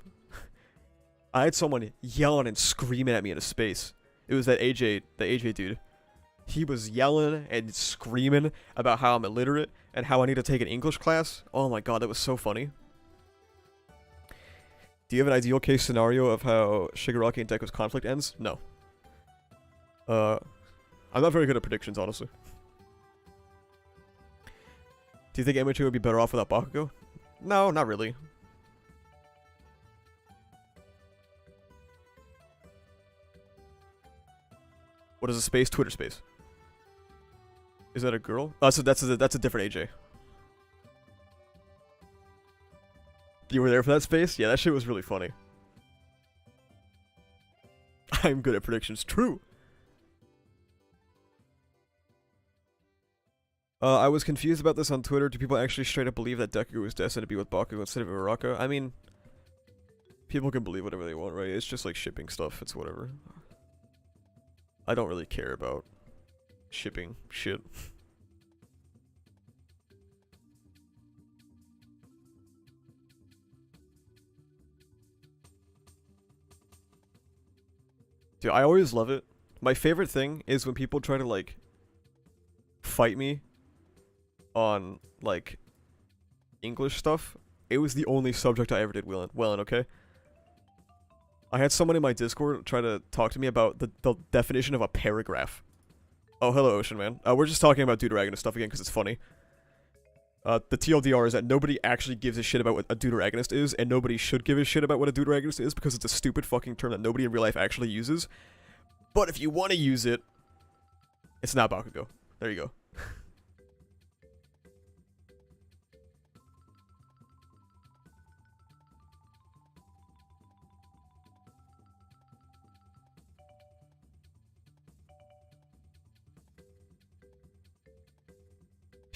I had someone yelling and screaming at me in a space. It was that the AJ dude. He was yelling and screaming about how I'm illiterate and how I need to take an English class. Oh my god, that was so funny. Do you have an ideal case scenario of how Shigaraki and Deku's conflict ends? No. I'm not very good at predictions, honestly. Do you think Emichi would be better off without Bakugo? No, not really. What is a space? Twitter space. Is that a girl? Oh, so that's a different AJ. You were there for that space? Yeah, that shit was really funny. I'm good at predictions. True. I was confused about this on Twitter. Do people actually straight up believe that Deku was destined to be with Bakugo instead of Uraraka? I mean, people can believe whatever they want, right? It's just like shipping stuff. It's whatever. I don't really care about shipping shit. Dude, I always love it. My favorite thing is when people try to, like, fight me on, like, English stuff. It was the only subject I ever did well in, okay? I had someone in my Discord try to talk to me about the definition of a paragraph. Oh, hello, Ocean Man. We're just talking about Deuteragonist stuff again because it's funny. The TLDR is that nobody actually gives a shit about what a Deuteragonist is, and nobody should give a shit about what a Deuteragonist is because it's a stupid fucking term that nobody in real life actually uses. But if you want to use it, it's not Bakugo. There you go.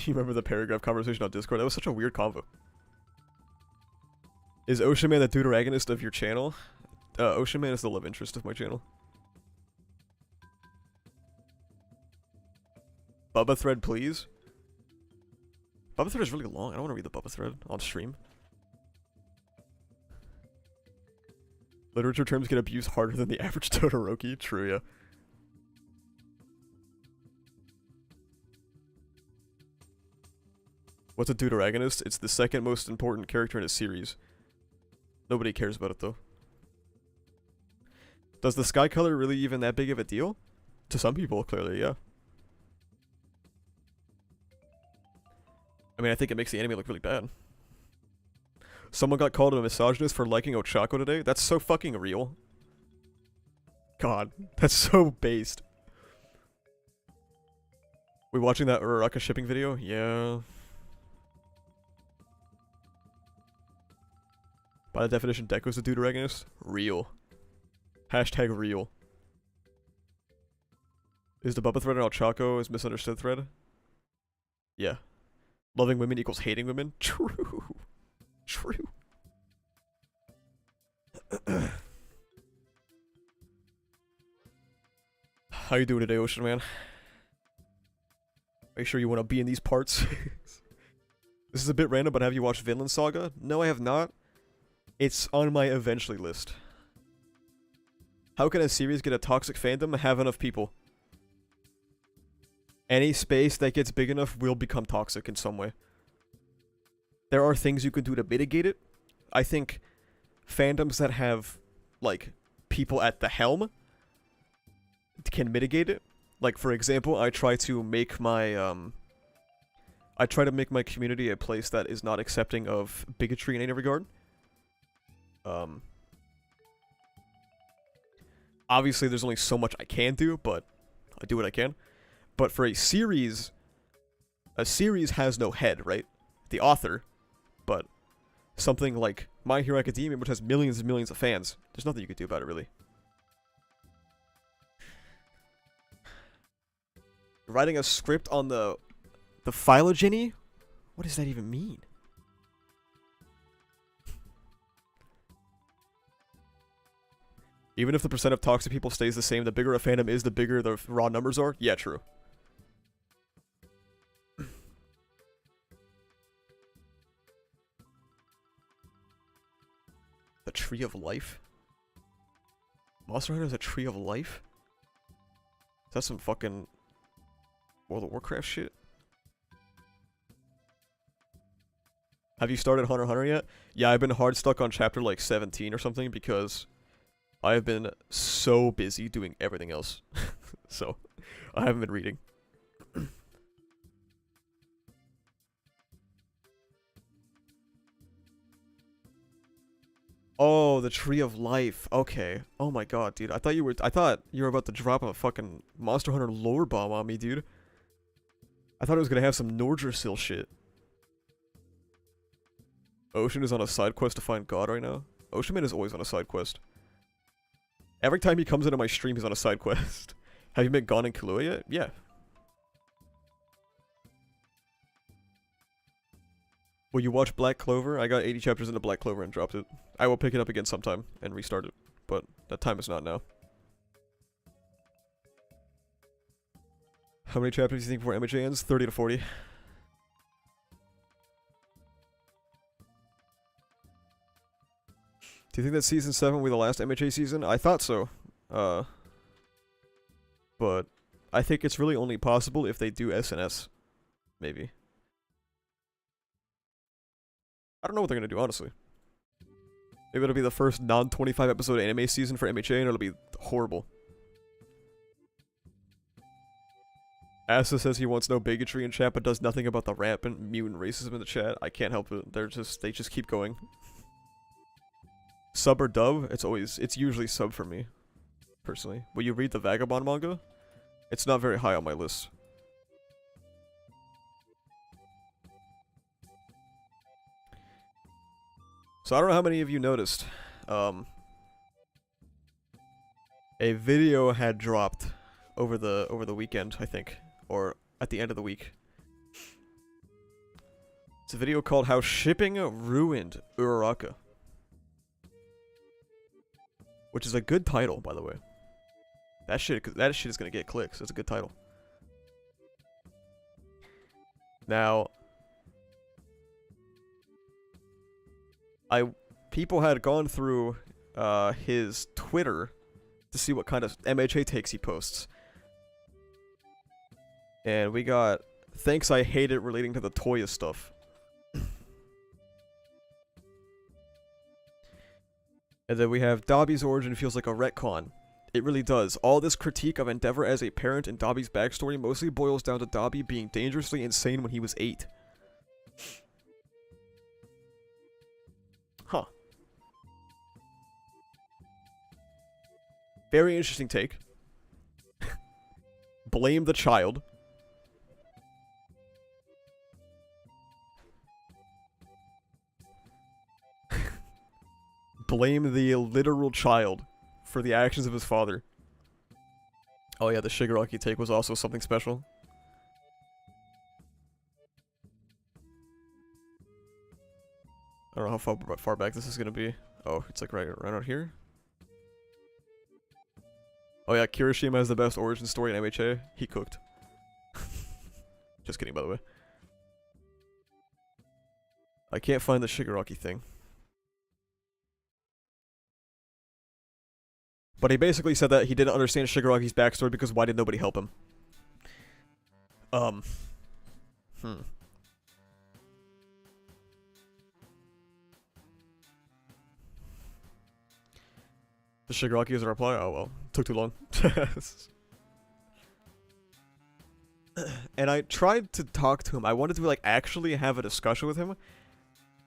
You remember the paragraph conversation on Discord? That was such a weird convo. Is Ocean Man the Deuteragonist of your channel? Ocean Man is the love interest of my channel. Bubba thread, please. Bubba thread is really long. I don't want to read the Bubba thread on stream. Literature terms get abused harder than the average Todoroki. True, yeah. What's a Deuteragonist? It's the second most important character in a series. Nobody cares about it, though. Does the sky color really even that big of a deal? To some people, clearly, yeah. I mean, I think it makes the anime look really bad. Someone got called a misogynist for liking Ochako today? That's so fucking real. God, that's so based. We watching that Uraraka shipping video? Yeah. By the definition, Deku's a Deuteragonist? Real. Hashtag real. Is the Bubba thread on Ochako is misunderstood thread? Yeah. Loving women equals hating women? True. True. How you doing today, Ocean Man? Make sure you want to be in these parts. This is a bit random, but have you watched Vinland Saga? No, I have not. It's on my eventually list. How can a series get a toxic fandom and have enough people? Any space that gets big enough will become toxic in some way. There are things you can do to mitigate it. I think fandoms that have, like, people at the helm can mitigate it. Like, for example, I try to make my community a place that is not accepting of bigotry in any regard. Obviously there's only so much I can do, but I do what I can. But for a series has no head, right? The author. But something like My Hero Academia, which has millions and millions of fans, there's nothing you can do about it, really. Writing a script on the phylogeny? What does that even mean? Even if the percent of toxic people stays the same, the bigger a fandom is, the bigger the raw numbers are. Yeah, true. The Tree of Life? Monster Hunter is a Tree of Life? Is that some fucking World of Warcraft shit? Have you started Hunter x Hunter yet? Yeah, I've been hard stuck on chapter like 17 or something because I have been so busy doing everything else. So, I haven't been reading. Oh, the Tree of Life. Okay. Oh my god, dude. I thought you were about to drop a fucking Monster Hunter lore bomb on me, dude. I thought it was gonna have some Nordrassil shit. Ocean is on a side quest to find God right now. Ocean Man is always on a side quest. Every time he comes into my stream, he's on a side quest. Have you met Gon and Killua yet? Yeah. Will you watch Black Clover? I got 80 chapters into Black Clover and dropped it. I will pick it up again sometime and restart it, but that time is not now. How many chapters do you think before MHA ends? 30 to 40. Do you think that season 7 will be the last MHA season? I thought so. But I think it's really only possible if they do SNS. Maybe. I don't know what they're gonna do, honestly. Maybe it'll be the first non-25 episode anime season for MHA and it'll be horrible. Asa says he wants no bigotry in chat but does nothing about the rampant mutant racism in the chat. I can't help it. They just keep going. Sub or dub? It's usually sub for me. Personally. Will you read the Vagabond manga? It's not very high on my list. So I don't know how many of you noticed. A video had dropped over the weekend, I think, or at the end of the week. It's a video called "How Shipping Ruined Uraraka," which is a good title, by the way. That shit is gonna get clicks. It's a good title. Now, people had gone through his Twitter to see what kind of MHA takes he posts. And we got, "Thanks, I hate it," relating to the Toya stuff. And then we have, "Dobby's origin feels like a retcon. It really does. All this critique of Endeavor as a parent and Dobby's backstory mostly boils down to Dobby being dangerously insane when he was 8. Huh. Very interesting take. Blame the child. Blame the literal child for the actions of his father. Oh yeah, the Shigaraki take was also something special. I don't know how far back this is gonna be. Oh, it's like right out here. Oh yeah, Kirishima has the best origin story in MHA. He cooked. Just kidding, by the way. I can't find the Shigaraki thing. But he basically said that he didn't understand Shigaraki's backstory because why did nobody help him? The Shigaraki is a reply? Oh well, took too long. And I tried to talk to him. I wanted to like actually have a discussion with him.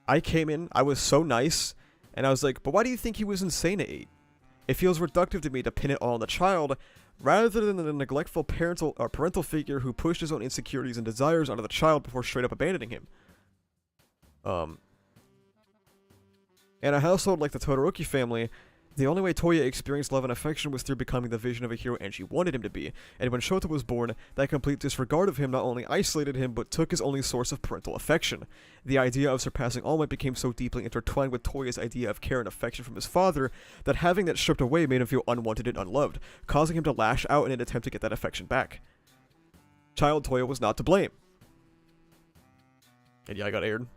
I came in, I was so nice, and I was like, "But why do you think he was insane at 8? It feels reductive to me to pin it all on the child, rather than the neglectful parental figure who pushed his own insecurities and desires onto the child before straight up abandoning him." In a household like the Todoroki family, The only way Toya experienced love and affection was through becoming the vision of a hero and she wanted him to be, and when Shota was born, that complete disregard of him not only isolated him, but took his only source of parental affection. The idea of surpassing All Might became so deeply intertwined with Toya's idea of care and affection from his father, that having that stripped away made him feel unwanted and unloved, causing him to lash out in an attempt to get that affection back. Child Toya was not to blame. And yeah, I got aired.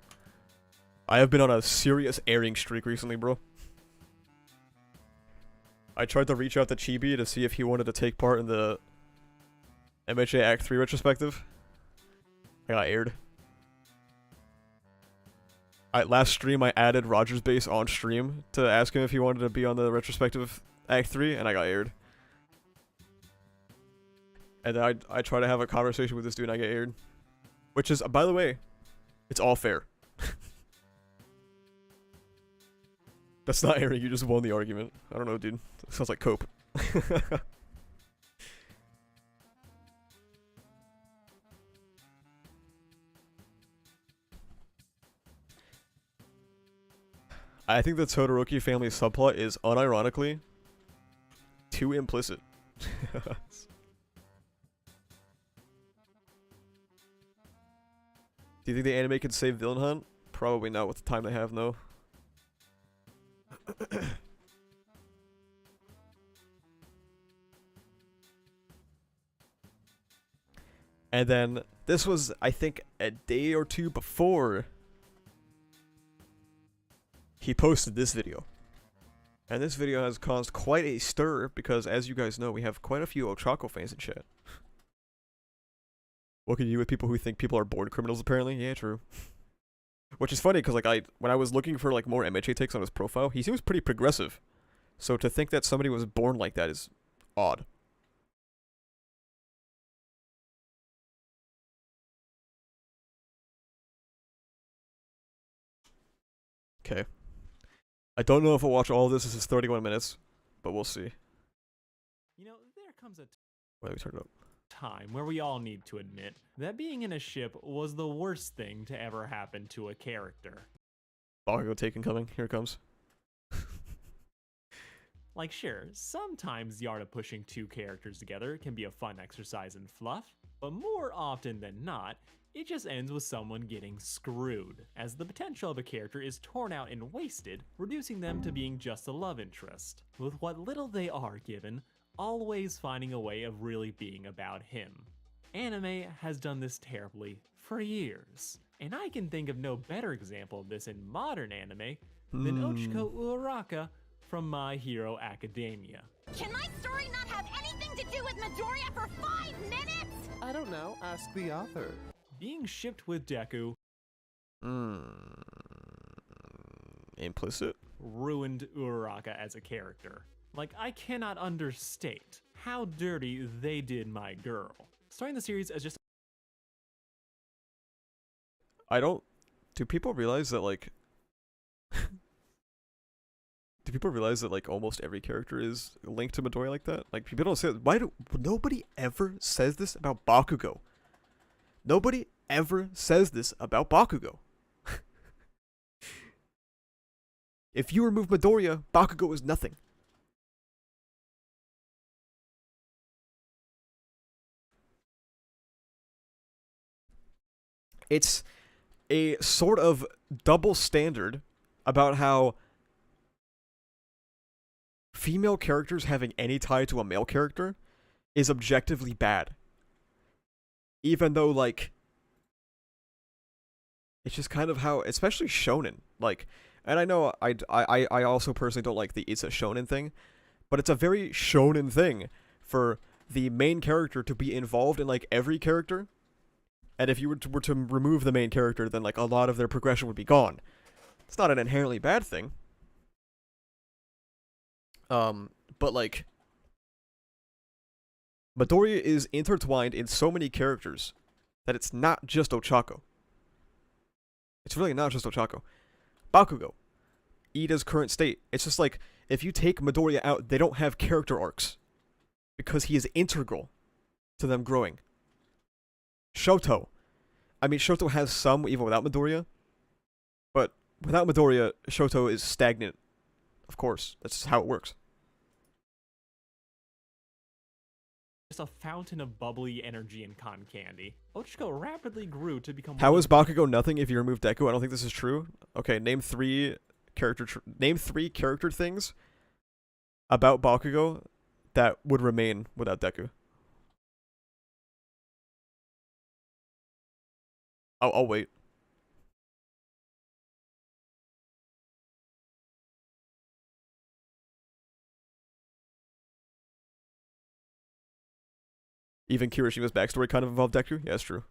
I have been on a serious airing streak recently, bro. I tried to reach out to Chibi to see if he wanted to take part in the MHA Act 3 retrospective. I got aired. Last stream, I added Roger's Base on stream to ask him if he wanted to be on the retrospective Act 3, and I got aired. And then I try to have a conversation with this dude and I get aired. Which is, by the way, it's all fair. That's not airing, you just won the argument. I don't know, dude. That sounds like cope. I think the Todoroki family subplot is, unironically, too implicit. Do you think the anime can save Villain Hunt? Probably not with the time they have, no. And then, this was, I think, a day or two before he posted this video. And this video has caused quite a stir, because as you guys know, we have quite a few Ochako fans in chat. What can you do with people who think people are born criminals, apparently? Yeah, true. Which is funny, because like when I was looking for like more MHA takes on his profile, he seems pretty progressive. So to think that somebody was born like that is odd. Okay. I don't know if I'll watch all of this. This is 31 minutes, but we'll see. You know, there comes a Wait, we turn it up. time where we all need to admit that being in a ship was the worst thing to ever happen to a character. Bakugo taken coming. Here it comes. Like, sure, sometimes the art of pushing two characters together can be a fun exercise in fluff, but more often than not, it just ends with someone getting screwed, as the potential of a character is torn out and wasted, reducing them to being just a love interest, with what little they are given, always finding a way of really being about him. Anime has done this terribly for years, and I can think of no better example of this in modern anime than Ochiko Uraraka from My Hero Academia. Can my story not have anything to do with Midoriya for 5 minutes? I don't know. Ask the author. Being shipped with Deku Implicit? ruined Uraraka as a character. Like, I cannot understate how dirty they did my girl. Starting the series as just Do people realize that like do people realize that like almost every character is linked to Midoriya like that? Like people don't say it. Why do nobody ever says this about Bakugo? Nobody ever says this about Bakugo. If you remove Midoriya, Bakugo is nothing. It's a sort of double standard about how female characters having any tie to a male character is objectively bad. Even though, like, it's just kind of how, especially shonen, like, and I know I also personally don't like the it's a shonen thing, but it's a very shonen thing for the main character to be involved in, like, every character. And if you were to remove the main character, then, like, a lot of their progression would be gone. It's not an inherently bad thing. But, like, Midoriya is intertwined in so many characters that it's not just Ochako. It's really not just Ochako. Bakugo. Ida's current state. It's just like, if you take Midoriya out, they don't have character arcs. Because he is integral to them growing. Shoto. I mean, Shoto has some even without Midoriya. But without Midoriya, Shoto is stagnant Of course. That's just how it works. Just a fountain of bubbly energy and cotton candy. Ochako rapidly grew to become. How is Bakugo nothing if you remove Deku? I don't think this is true. Okay, name three character things about Bakugo that would remain without Deku. I'll wait. Even Kirishima's backstory kind of involved Deku? Yeah, that's true.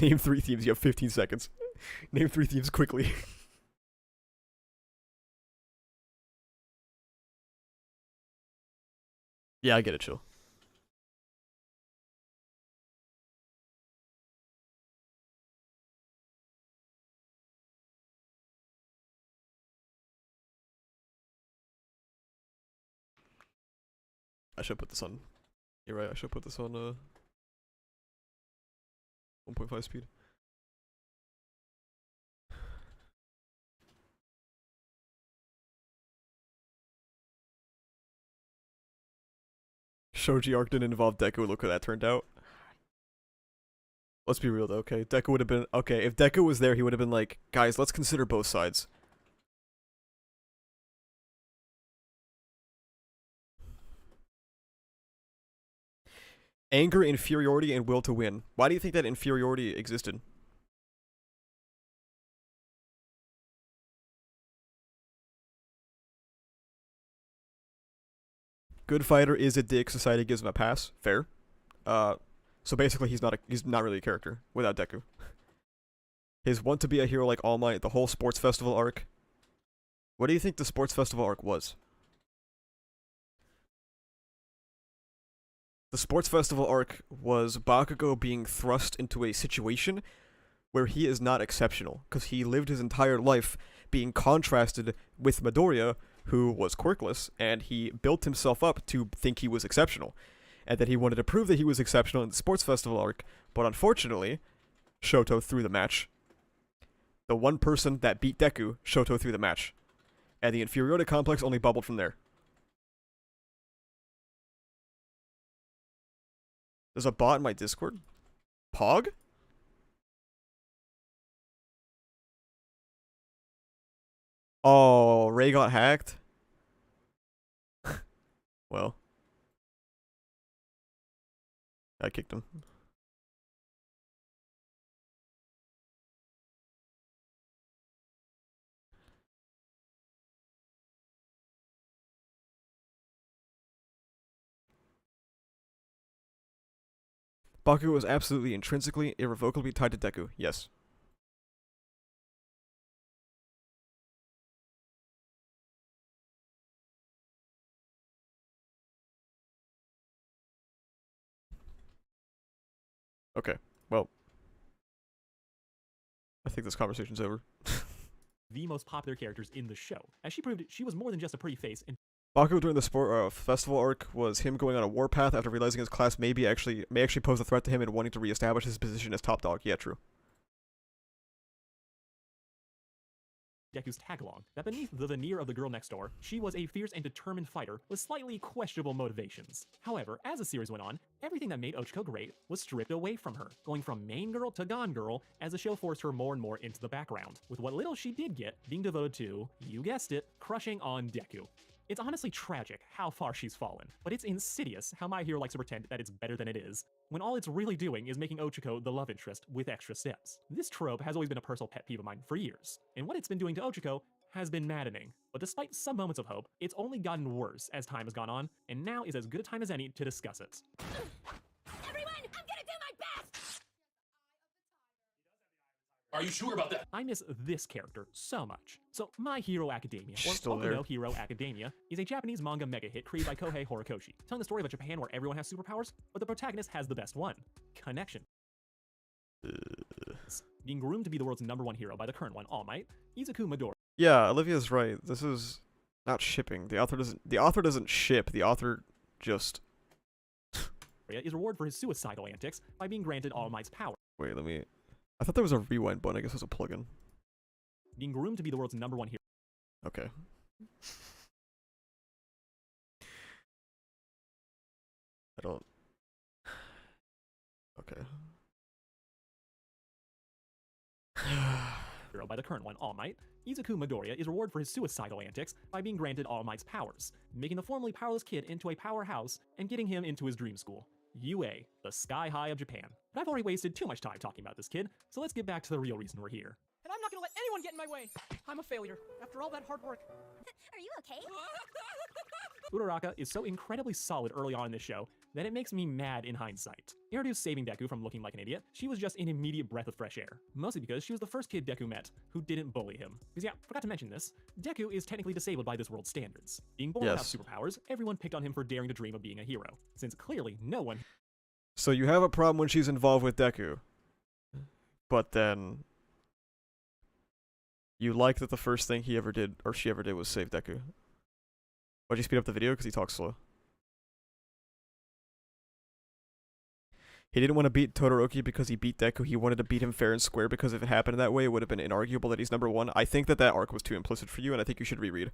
Name 3 themes, you have 15 seconds. Name 3 themes quickly. Yeah, I get it, chill. I should put this on. You're right, I should put this on 1.5 speed. Shoji arc didn't involve Deku, look how that turned out. Let's be real though, okay? Deku would have been, okay, if Deku was there, he would have been like, guys, let's consider both sides. Anger, inferiority, and will to win. Why do you think that inferiority existed? Good fighter is a dick, society gives him a pass. Fair. So basically he's not really a character without Deku. His want to be a hero like All Might, the whole sports festival arc. What do you think the sports festival arc was? The sports festival arc was Bakugo being thrust into a situation where he is not exceptional, because he lived his entire life being contrasted with Midoriya, who was quirkless, and he built himself up to think he was exceptional, and that he wanted to prove that he was exceptional in the sports festival arc, but unfortunately, Shoto threw the match. The one person that beat Deku, Shoto threw the match, and the inferiority complex only bubbled from there. There's a bot in my Discord? Pog? Oh, Ray got hacked? Well. I kicked him. Bakugo was absolutely intrinsically, irrevocably tied to Deku, yes. Okay, well. I think this conversation's over. The most popular characters in the show. As she proved, she was more than just a pretty face, and Bakugo during the sport festival arc was him going on a warpath after realizing his class may actually pose a threat to him and wanting to reestablish his position as top dog. Yeah, true. Deku's tag-along, that beneath the veneer of the girl next door, she was a fierce and determined fighter with slightly questionable motivations. However, as the series went on, everything that made Ochako great was stripped away from her, going from main girl to gone girl as the show forced her more and more into the background, with what little she did get being devoted to, you guessed it, crushing on Deku. It's honestly tragic how far she's fallen, but it's insidious how My Hero likes to pretend that it's better than it is, when all it's really doing is making Ochako the love interest with extra steps. This trope has always been a personal pet peeve of mine for years, and what it's been doing to Ochako has been maddening. But despite some moments of hope, it's only gotten worse as time has gone on, and now is as good a time as any to discuss it. Everyone, I'm gonna do my best! Are you sure about that? I miss this character so much. So, My Hero Academia, or Still Boku there. no Hero Academia, is a Japanese manga mega hit created by Kohei Horikoshi, telling the story of a Japan where everyone has superpowers, but the protagonist has the best one: connection. Being groomed to be the world's #1 hero by the current one, All Might, Izuku Midoriya Yeah, Olivia's right. This is not shipping. The author doesn't ship. The author just is rewarded for his suicidal antics by being granted All Might's power. wait, let me I thought there was a rewind button. I guess it was a plugin. Being groomed to be the world's #1 hero. Okay. I don't. Okay. Hero by the current one, All Might, Izuku Midoriya is rewarded for his suicidal antics by being granted All Might's powers, making the formerly powerless kid into a powerhouse and getting him into his dream school, UA, the Sky High of Japan. But I've already wasted too much time talking about this kid, so let's get back to the real reason we're here. And I'm not gonna let anyone get in my way. I'm a failure after all that hard work. Are you okay? Uraraka is so incredibly solid early on in this show that it makes me mad in hindsight. Introduced saving Deku from looking like an idiot, she was just an immediate breath of fresh air. Mostly because she was the first kid Deku met who didn't bully him. Because yeah, forgot to mention this, Deku is technically disabled by this world's standards. Being born without superpowers, everyone picked on him for daring to dream of being a hero, since clearly no one... So you have a problem when she's involved with Deku, but then you like that the first thing he ever did, or she ever did, was save Deku. Why'd you speed up the video? Because he talks slow. He didn't want to beat Todoroki because he beat Deku. He wanted to beat him fair and square because if it happened that way, it would have been inarguable that he's #1. I think that arc was too implicit for you, and I think you should reread.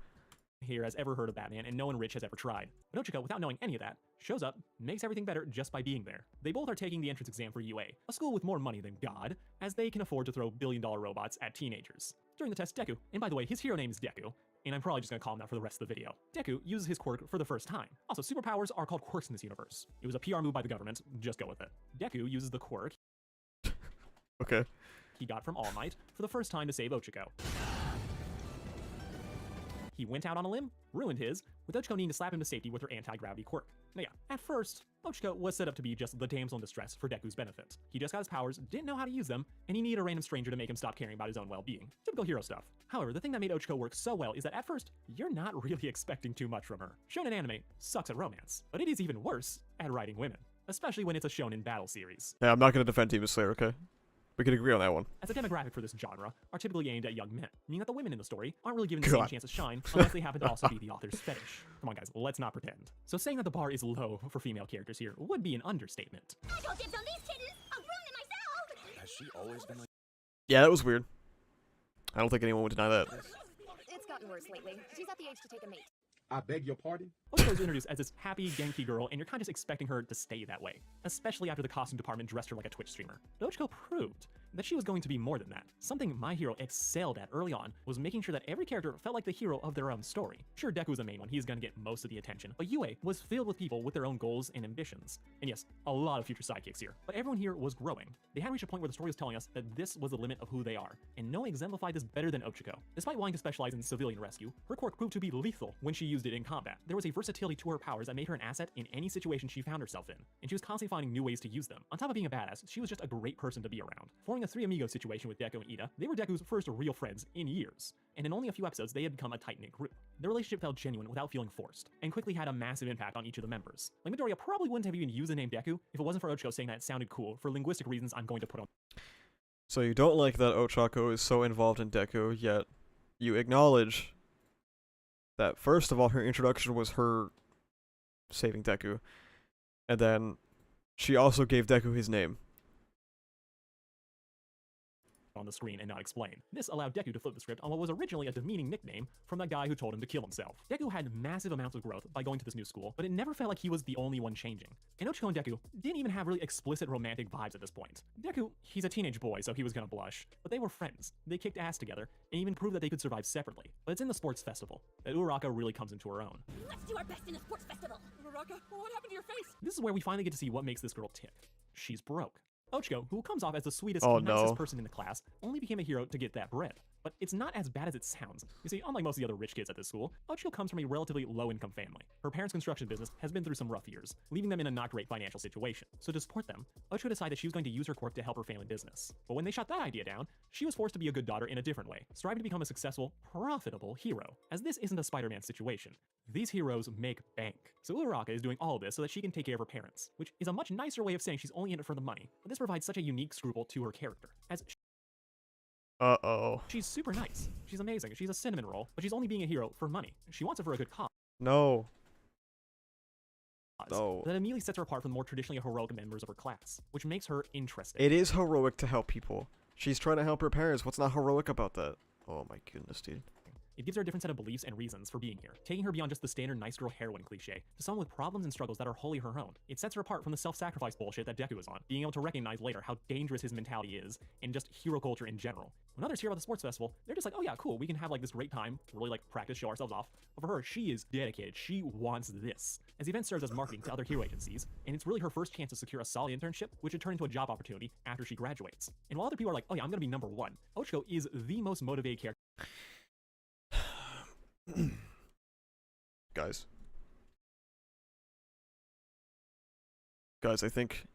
Here has ever heard of Batman, and no one rich has ever tried. But Ochako, without knowing any of that, shows up, makes everything better just by being there. They both are taking the entrance exam for UA, a school with more money than God, as they can afford to throw billion-dollar robots at teenagers. During the test, Deku, and by the way, his hero name is Deku, and I'm probably just gonna call him that for the rest of the video. Deku uses his quirk for the first time. Also, superpowers are called quirks in this universe. It was a PR move by the government, just go with it. Deku uses the quirk Okay. he got from All Might for the first time to save Ochako. He went out on a limb, ruined his, with Ochako needing to slap him to safety with her anti-gravity quirk. Now yeah, at first, Ochako was set up to be just the damsel in distress for Deku's benefit. He just got his powers, didn't know how to use them, and he needed a random stranger to make him stop caring about his own well-being. Typical hero stuff. However, the thing that made Ochako work so well is that at first, you're not really expecting too much from her. Shonen anime sucks at romance, but it is even worse at writing women, especially when it's a shonen battle series. Yeah, I'm not gonna defend Demon Slayer, okay? We can agree on that one. As a demographic for this genre, are typically aimed at young men, meaning that the women in the story aren't really given the same chance to shine unless they happen to also be the author's fetish. Come on guys, let's not pretend. So saying that the bar is low for female characters here would be an understatement. I got dibs on these kittens. I'll ruin it myself. Has she always been like Yeah, that was weird. I don't think anyone would deny that. It's gotten worse lately. She's at the age to take a mate. I beg your pardon? Ochako is introduced as this happy, Genki girl, and you're kind of just expecting her to stay that way, especially after the costume department dressed her like a Twitch streamer. But Ochako proved that she was going to be more than that. Something my hero excelled at early on was making sure that every character felt like the hero of their own story. Sure, Deku was the main one, he's gonna get most of the attention, but UA was filled with people with their own goals and ambitions. And yes, a lot of future sidekicks here, but everyone here was growing. They had reached a point where the story was telling us that this was the limit of who they are, and no one exemplified this better than Ochako. Despite wanting to specialize in civilian rescue, her quirk proved to be lethal when she used it in combat. There was a versatility to her powers that made her an asset in any situation she found herself in, and she was constantly finding new ways to use them. On top of being a badass, she was just a great person to be around. Forming a three amigos situation with Deku and Ida, they were Deku's first real friends in years, and in only a few episodes they had become a tight-knit group. Their relationship felt genuine without feeling forced, and quickly had a massive impact on each of the members. Like Midoriya probably wouldn't have even used the name Deku if it wasn't for Ochako saying that it sounded cool for linguistic reasons I'm going to put on. So you don't like that Ochako is so involved in Deku, yet you acknowledge that first of all her introduction was her saving Deku, and then she also gave Deku his name. On the screen and not explain. This allowed Deku to flip the script on what was originally a demeaning nickname from that guy who told him to kill himself. Deku had massive amounts of growth by going to this new school, but it never felt like he was the only one changing. And Ochako and Deku didn't even have really explicit romantic vibes at this point. Deku, he's a teenage boy, so he was gonna blush, but they were friends. They kicked ass together, and even proved that they could survive separately. But it's in the sports festival that Uraraka really comes into her own. Let's do our best in a sports festival. Uraraka, what happened to your face? This is where we finally get to see what makes this girl tick. She's broke. Ochako, who comes off as the sweetest, Oh, nicest no. person in the class, only became a hero to get that bread. But it's not as bad as it sounds. You see, unlike most of the other rich kids at this school, Ochako comes from a relatively low-income family. Her parents' construction business has been through some rough years, leaving them in a not great financial situation. So to support them, Ochako decided she was going to use her quirk to help her family business. But when they shot that idea down, she was forced to be a good daughter in a different way, striving to become a successful, profitable hero. As this isn't a Spider-Man situation. These heroes make bank. So Uraraka is doing all of this so that she can take care of her parents, which is a much nicer way of saying she's only in it for the money. But this provides such a unique scruple to her character, as Uh-oh. she's super nice. She's amazing. She's a cinnamon roll, but she's only being a hero for money. She wants it for a good cause. No. No. That immediately sets her apart from the more traditionally heroic members of her class, which makes her interesting. It is heroic to help people. She's trying to help her parents. What's not heroic about that? Oh my goodness, dude. It gives her a different set of beliefs and reasons for being here, taking her beyond just the standard nice girl heroine cliche to someone with problems and struggles that are wholly her own. It sets her apart from the self-sacrifice bullshit that Deku is on, being able to recognize later how dangerous his mentality is, and just hero culture in general. When others hear about the sports festival, they're just like, oh yeah, cool, we can have like this great time, really like practice, show ourselves off. But for her, she is dedicated, she wants this. As the event serves as marketing to other hero agencies, and it's really her first chance to secure a solid internship, which would turn into a job opportunity after she graduates. And while other people are like, oh yeah, I'm gonna be number one, Ochako is the most motivated character. Guys, I think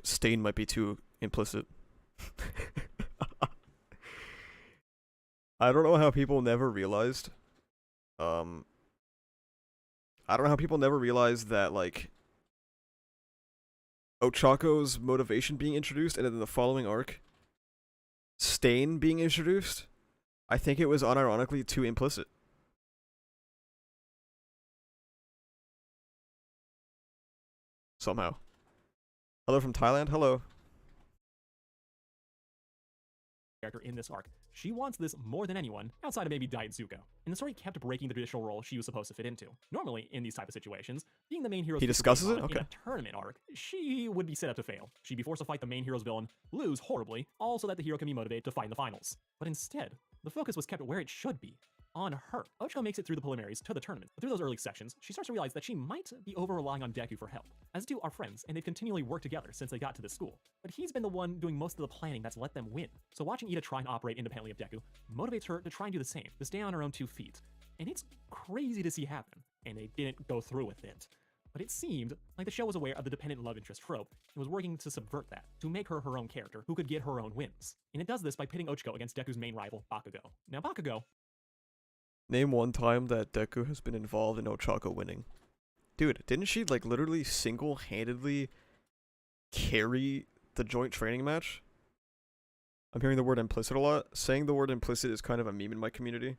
Stain might be too implicit. I don't know how people never realized. I don't know how people never realized that, like, Ochako's motivation being introduced, and then in the following arc, Stain being introduced, I think it was unironically too implicit. Somehow. Hello from Thailand? Hello. Character in this arc. She wants this more than anyone, outside of maybe Diet Zuko. And the story kept breaking the traditional role she was supposed to fit into. Normally, in these type of situations, being the main hero's He discusses it? in Okay. a tournament arc, she would be set up to fail. She'd be forced to fight the main hero's villain, lose horribly, all so that the hero can be motivated to fight in the finals. But instead, the focus was kept where it should be, on her. Ochako makes it through the preliminaries to the tournament, but through those early sections, she starts to realize that she might be over-relying on Deku for help. As the two are friends, and they've continually worked together since they got to this school. But he's been the one doing most of the planning that's let them win. So watching Ida try and operate independently of Deku motivates her to try and do the same, to stay on her own 2 feet. And it's crazy to see happen, and they didn't go through with it. But it seemed like the show was aware of the dependent love interest trope and was working to subvert that, to make her her own character who could get her own wins. And it does this by pitting Ochako against Deku's main rival, Bakugo. Now Bakugo... Name one time that Deku has been involved in Ochako winning. Dude, didn't she, like, literally single-handedly carry the joint training match? I'm hearing the word implicit a lot. Saying the word implicit is kind of a meme in my community.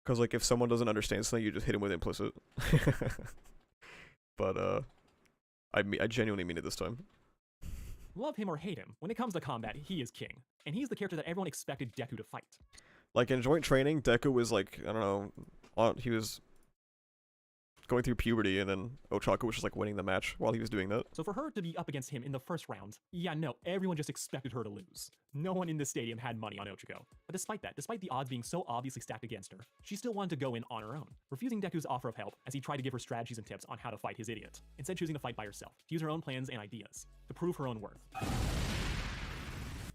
Because, like, if someone doesn't understand something, you just hit him with implicit. But, I genuinely mean it this time. Love him or hate him, when it comes to combat, he is king. And he's the character that everyone expected Deku to fight. Like, in joint training, Deku was, like, I don't know, he was going through puberty, and then Ochako was just, like, winning the match while he was doing that. So for her to be up against him in the first round, yeah, no, everyone just expected her to lose. No one in the stadium had money on Ochako. But despite that, despite the odds being so obviously stacked against her, she still wanted to go in on her own, refusing Deku's offer of help as he tried to give her strategies and tips on how to fight his idiot, instead choosing to fight by herself, to use her own plans and ideas, to prove her own worth.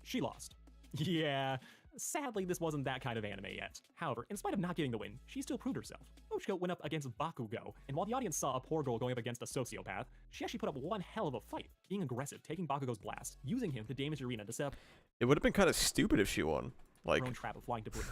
She lost. Yeah, sadly this wasn't that kind of anime yet. However, in spite of not getting the win, she still proved herself. Ochako went up against Bakugo, and while the audience saw a poor girl going up against a sociopath, she actually put up one hell of a fight, being aggressive, taking Bakugo's blast, using him to damage the arena to set up It would have been kind of stupid if she won. Like, her own trap of flying debris.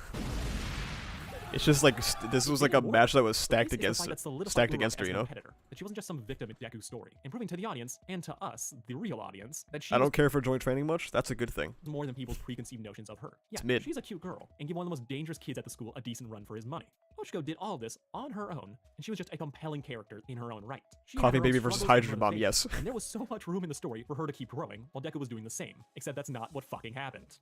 it's just like, this was like a match that was stacked But this is against the fight that solidified stacked Uraraka against her, as you a know? competitor, that she wasn't just some victim in Deku's story, and proving to the audience, and to us, the real audience, that she I was don't care for joint training much. That's a good thing. more than people's preconceived notions of her. Yeah, It's mid. she's a cute girl, and give one of the most dangerous kids at the school a decent run for his money. Ochako did all of this on her own, and she was just a compelling character in her own right. She had Coffee her own baby versus struggles and hydrogen bomb, motivations, yes. And there was so much room in the story for her to keep growing, while Deku was doing the same. Except that's not what fucking happened.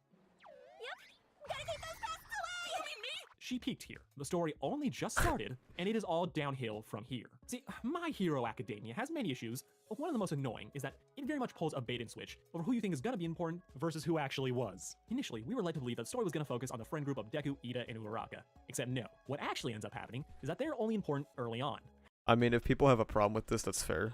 Gotta keep those pests away! You mean me? She peaked here. The story only just started, and it is all downhill from here. See, My Hero Academia has many issues, but one of the most annoying is that it very much pulls a bait and switch over who you think is gonna be important versus who actually was. Initially, we were led to believe that the story was gonna focus on the friend group of Deku, Ida, and Uraraka. Except no, what actually ends up happening is that they're only important early on. I mean, if people have a problem with this, that's fair.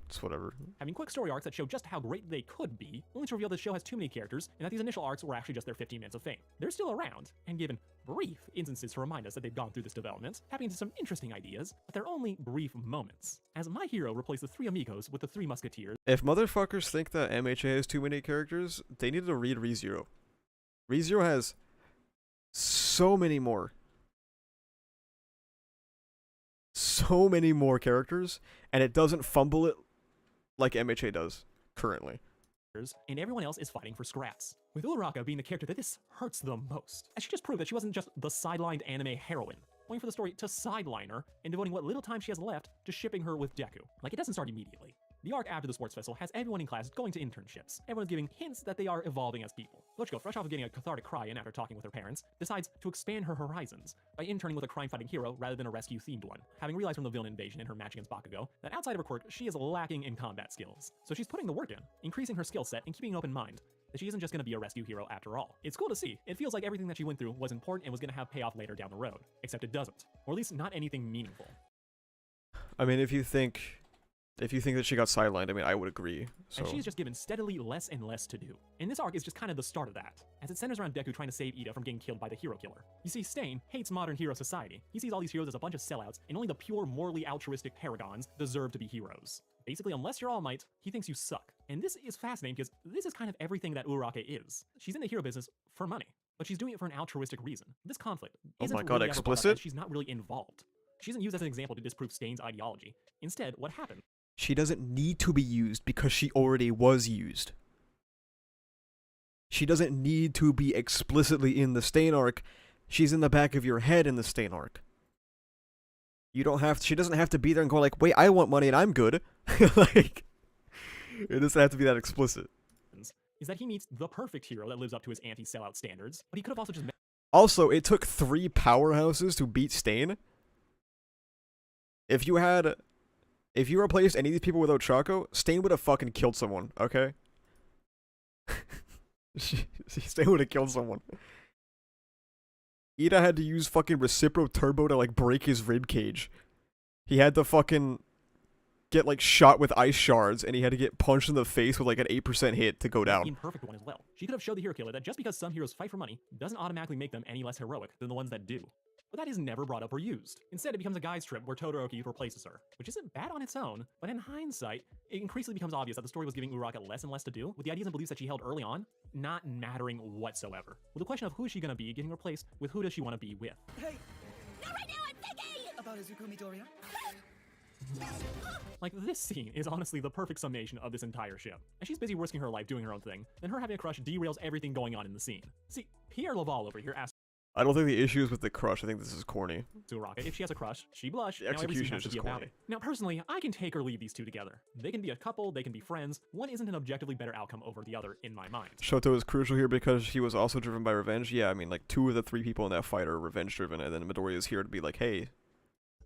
It's whatever. Having quick story arcs that show just how great they could be, only to reveal the show has too many characters, and that these initial arcs were actually just their 15 minutes of fame. They're still around, and given brief instances to remind us that they've gone through this development, tapping into some interesting ideas, but they're only brief moments. As My Hero replaced the 3 amigos with the 3 musketeers, If motherfuckers think that MHA has too many characters, they need to read ReZero. ReZero has so many more. So many more characters, and it doesn't fumble it like MHA does currently. and everyone else is fighting for scraps. With Uraraka being the character that this hurts the most, as she just proved that she wasn't just the sidelined anime heroine, waiting for the story to sideline her and devoting what little time she has left to shipping her with Deku. Like, it doesn't start immediately. The arc after the sports festival has everyone in class going to internships. Everyone's giving hints that they are evolving as people. Yoshiko, fresh off of getting a cathartic cry in after talking with her parents, decides to expand her horizons by interning with a crime-fighting hero rather than a rescue-themed one, having realized from the villain invasion in her match against Bakugo that outside of her quirk, she is lacking in combat skills. So she's putting the work in, increasing her skill set and keeping an open mind that she isn't just going to be a rescue hero after all. It's cool to see. It feels like everything that she went through was important and was going to have payoff later down the road, except it doesn't. Or at least not anything meaningful. I mean, if you think that she got sidelined, I mean, I would agree. So. And she's just given steadily less and less to do. And this arc is just kind of the start of that, as it centers around Deku trying to save Ida from getting killed by the hero killer. You see, Stain hates modern hero society. He sees all these heroes as a bunch of sellouts, and only the pure, morally altruistic paragons deserve to be heroes. Basically, unless you're All Might, he thinks you suck. And this is fascinating because this is kind of everything that Uraraka is. She's in the hero business for money, but she's doing it for an altruistic reason. This conflict isn't my God, really ever brought up explicit? as she's not really involved. She isn't used as an example to disprove Stain's ideology. Instead, what happened? She doesn't need to be used because she already was used. She doesn't need to be explicitly in the Stain arc. She's in the back of your head in the Stain arc. You don't have to, she doesn't have to be there and go like, wait, I want money and I'm good. Like, it doesn't have to be that explicit. Is that he meets the perfect hero that lives up to his anti-sellout standards, but he could have also just met Also, it took 3 powerhouses to beat Stain. If you replaced any of these people with Ochako, Stain would have fucking killed someone, okay? Stain would have killed someone. Ida had to use fucking Recipro Turbo to like break his rib cage. He had to fucking get like shot with ice shards, and he had to get punched in the face with like an 8% hit to go the down. imperfect one as well. She could have showed the hero killer that just because some heroes fight for money doesn't automatically make them any less heroic than the ones that do. But that is never brought up or used. Instead, it becomes a guy's trip where Todoroki replaces her, which isn't bad on its own, but in hindsight, it increasingly becomes obvious that the story was giving Uraraka less and less to do, with the ideas and beliefs that she held early on not mattering whatsoever. With the question of who is she gonna be getting replaced with who does she want to be with. Not right now, I'm thinking! About Izuku Midoriya? Like, this scene is honestly the perfect summation of this entire ship. And she's busy risking her life doing her own thing, then her having a crush derails everything going on in the scene. See, Pierre Laval over here asks I don't think the issue is with the crush. I think this is corny. Uraraka if she has a crush, she blush, The now every scene execution has is to be just about corny. it. Now personally, I can take or leave these two together. They can be a couple, they can be friends, one isn't an objectively better outcome over the other in my mind. Shoto is crucial here because he was also driven by revenge. Yeah, I mean, like, 2 of the 3 people in that fight are revenge-driven, and then Midoriya is here to be like, hey,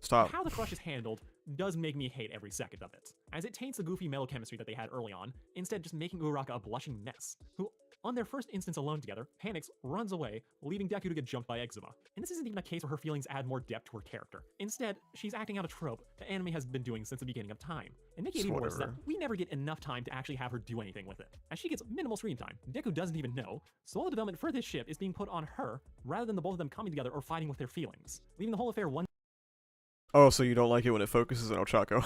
stop. How the crush is handled does make me hate every second of it, as it taints the goofy mellow chemistry that they had early on, instead just making Uraraka a blushing mess, who, on their first instance alone together, panics, runs away, leaving Deku to get jumped by eczema. And this isn't even a case where her feelings add more depth to her character. Instead, she's acting out a trope that anime has been doing since the beginning of time. And making it even worse is that we never get enough time to actually have her do anything with it, as she gets minimal screen time. Deku doesn't even know, so all the development for this ship is being put on her, rather than the both of them coming together or fighting with their feelings, leaving the whole affair one. Oh, so you don't like it when it focuses on Ochako.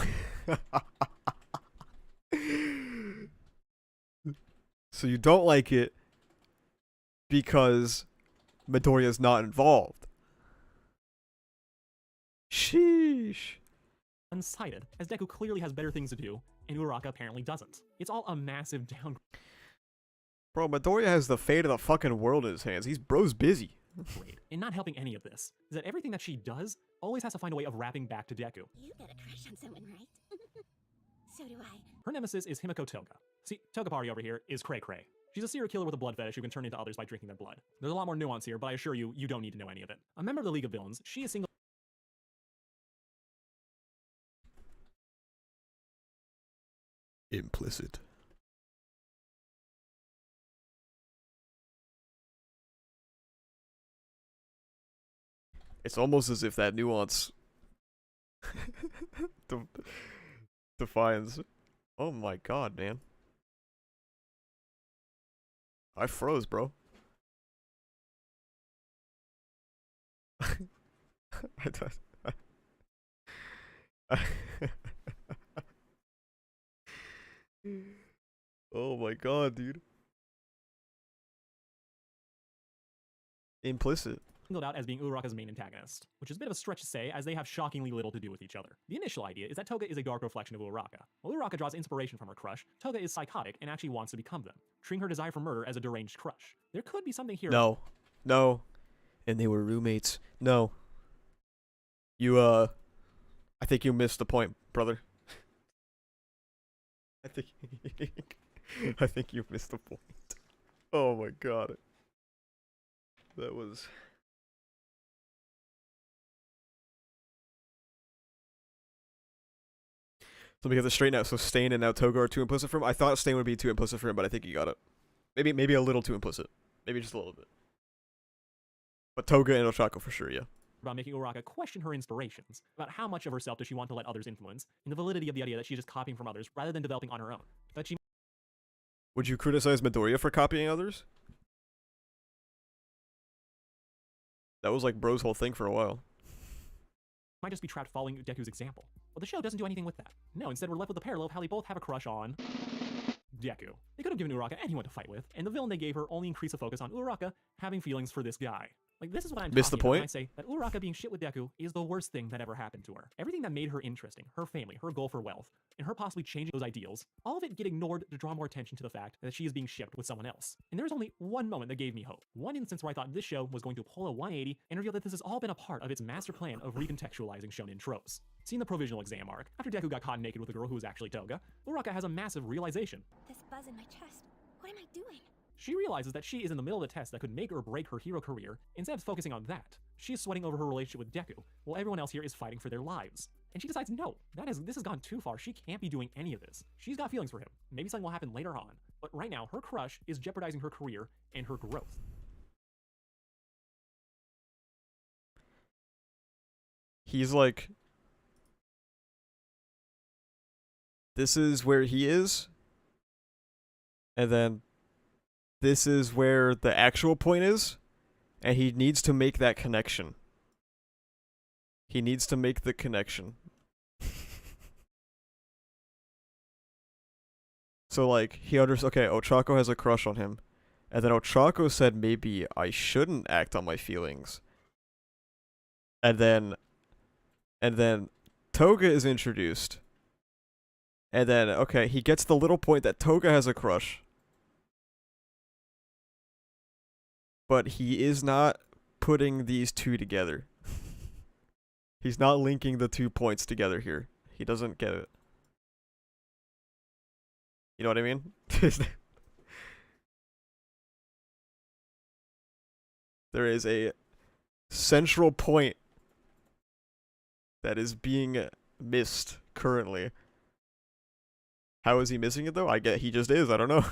So you don't like it because Midoriya's not involved. Sheesh. Unsighted, as Deku clearly has better things to do, and Uraraka apparently doesn't. It's all a massive downgrade Bro, Midoriya has the fate of the fucking world in his hands. He's bro's busy. and not helping any of this is that everything that she does always has to find a way of wrapping back to Deku. You got a crush on someone, right? So do I. Her nemesis is Himiko Toga. See, Toga Party over here is Cray Cray. She's a serial killer with a blood fetish who can turn into others by drinking their blood. There's a lot more nuance here, but I assure you, you don't need to know any of it. A member of the League of Villains, she is single Implicit. It's almost as if that nuance defines. Oh my god, man. I froze, bro. I don't. Oh my god, dude. Implicit. singled out as being Uraraka's main antagonist, which is a bit of a stretch to say as they have shockingly little to do with each other. The initial idea is that Toga is a dark reflection of Uraraka. While Uraraka draws inspiration from her crush, Toga is psychotic and actually wants to become them, treating her desire for murder as a deranged crush. There could be something here. No. No. And they were roommates. No. You, I think you missed the point, brother. I think I think you missed the point. Oh my god. That was So let me get this straight now. So Stain and now Toga are too implicit for him. I thought Stain would be too implicit for him, but I think he got it. Maybe a little too implicit. Maybe just a little bit. But Toga and Ochako for sure, yeah. About making Uraraka question her inspirations, about how much of herself does she want to let others influence, and the validity of the idea that she's just copying from others rather than developing on her own. That she Would you criticize Midoriya for copying others? That was like Bro's whole thing for a while. might just be trapped following Deku's example. But the show doesn't do anything with that. No, instead we're left with the parallel of how they both have a crush on Deku. They could have given Uraraka anyone to fight with, and the villain they gave her only increased the focus on Uraraka having feelings for this guy. Like, this is what I'm Missed the talking about when point? I say that Uraraka being shit with Deku is the worst thing that ever happened to her. Everything that made her interesting, her family, her goal for wealth, and her possibly changing those ideals, all of it get ignored to draw more attention to the fact that she is being shipped with someone else. And there's only one moment that gave me hope. One instance where I thought this show was going to pull a 180 and reveal that this has all been a part of its master plan of recontextualizing shonen tropes. Seeing the provisional exam arc, after Deku got caught naked with a girl who was actually Toga, Uraraka has a massive realization. This buzz in my chest. What am I doing? She realizes that she is in the middle of a test that could make or break her hero career. Instead of focusing on that, she is sweating over her relationship with Deku, while everyone else here is fighting for their lives. And she decides, no, this has gone too far. She can't be doing any of this. She's got feelings for him. Maybe something will happen later on. But right now, her crush is jeopardizing her career and her growth. He's like, this is where he is, and then this is where the actual point is, and he needs to make that connection. He needs to make the connection. So like, okay, Ochako has a crush on him, and then Ochako said maybe I shouldn't act on my feelings. And then Toga is introduced. And then, okay, he gets the little point that Toga has a crush. But he is not putting these two together. He's not linking the 2 points together here. He doesn't get it. You know what I mean? There is a central point that is being missed currently. How is he missing it though? He just is, I don't know.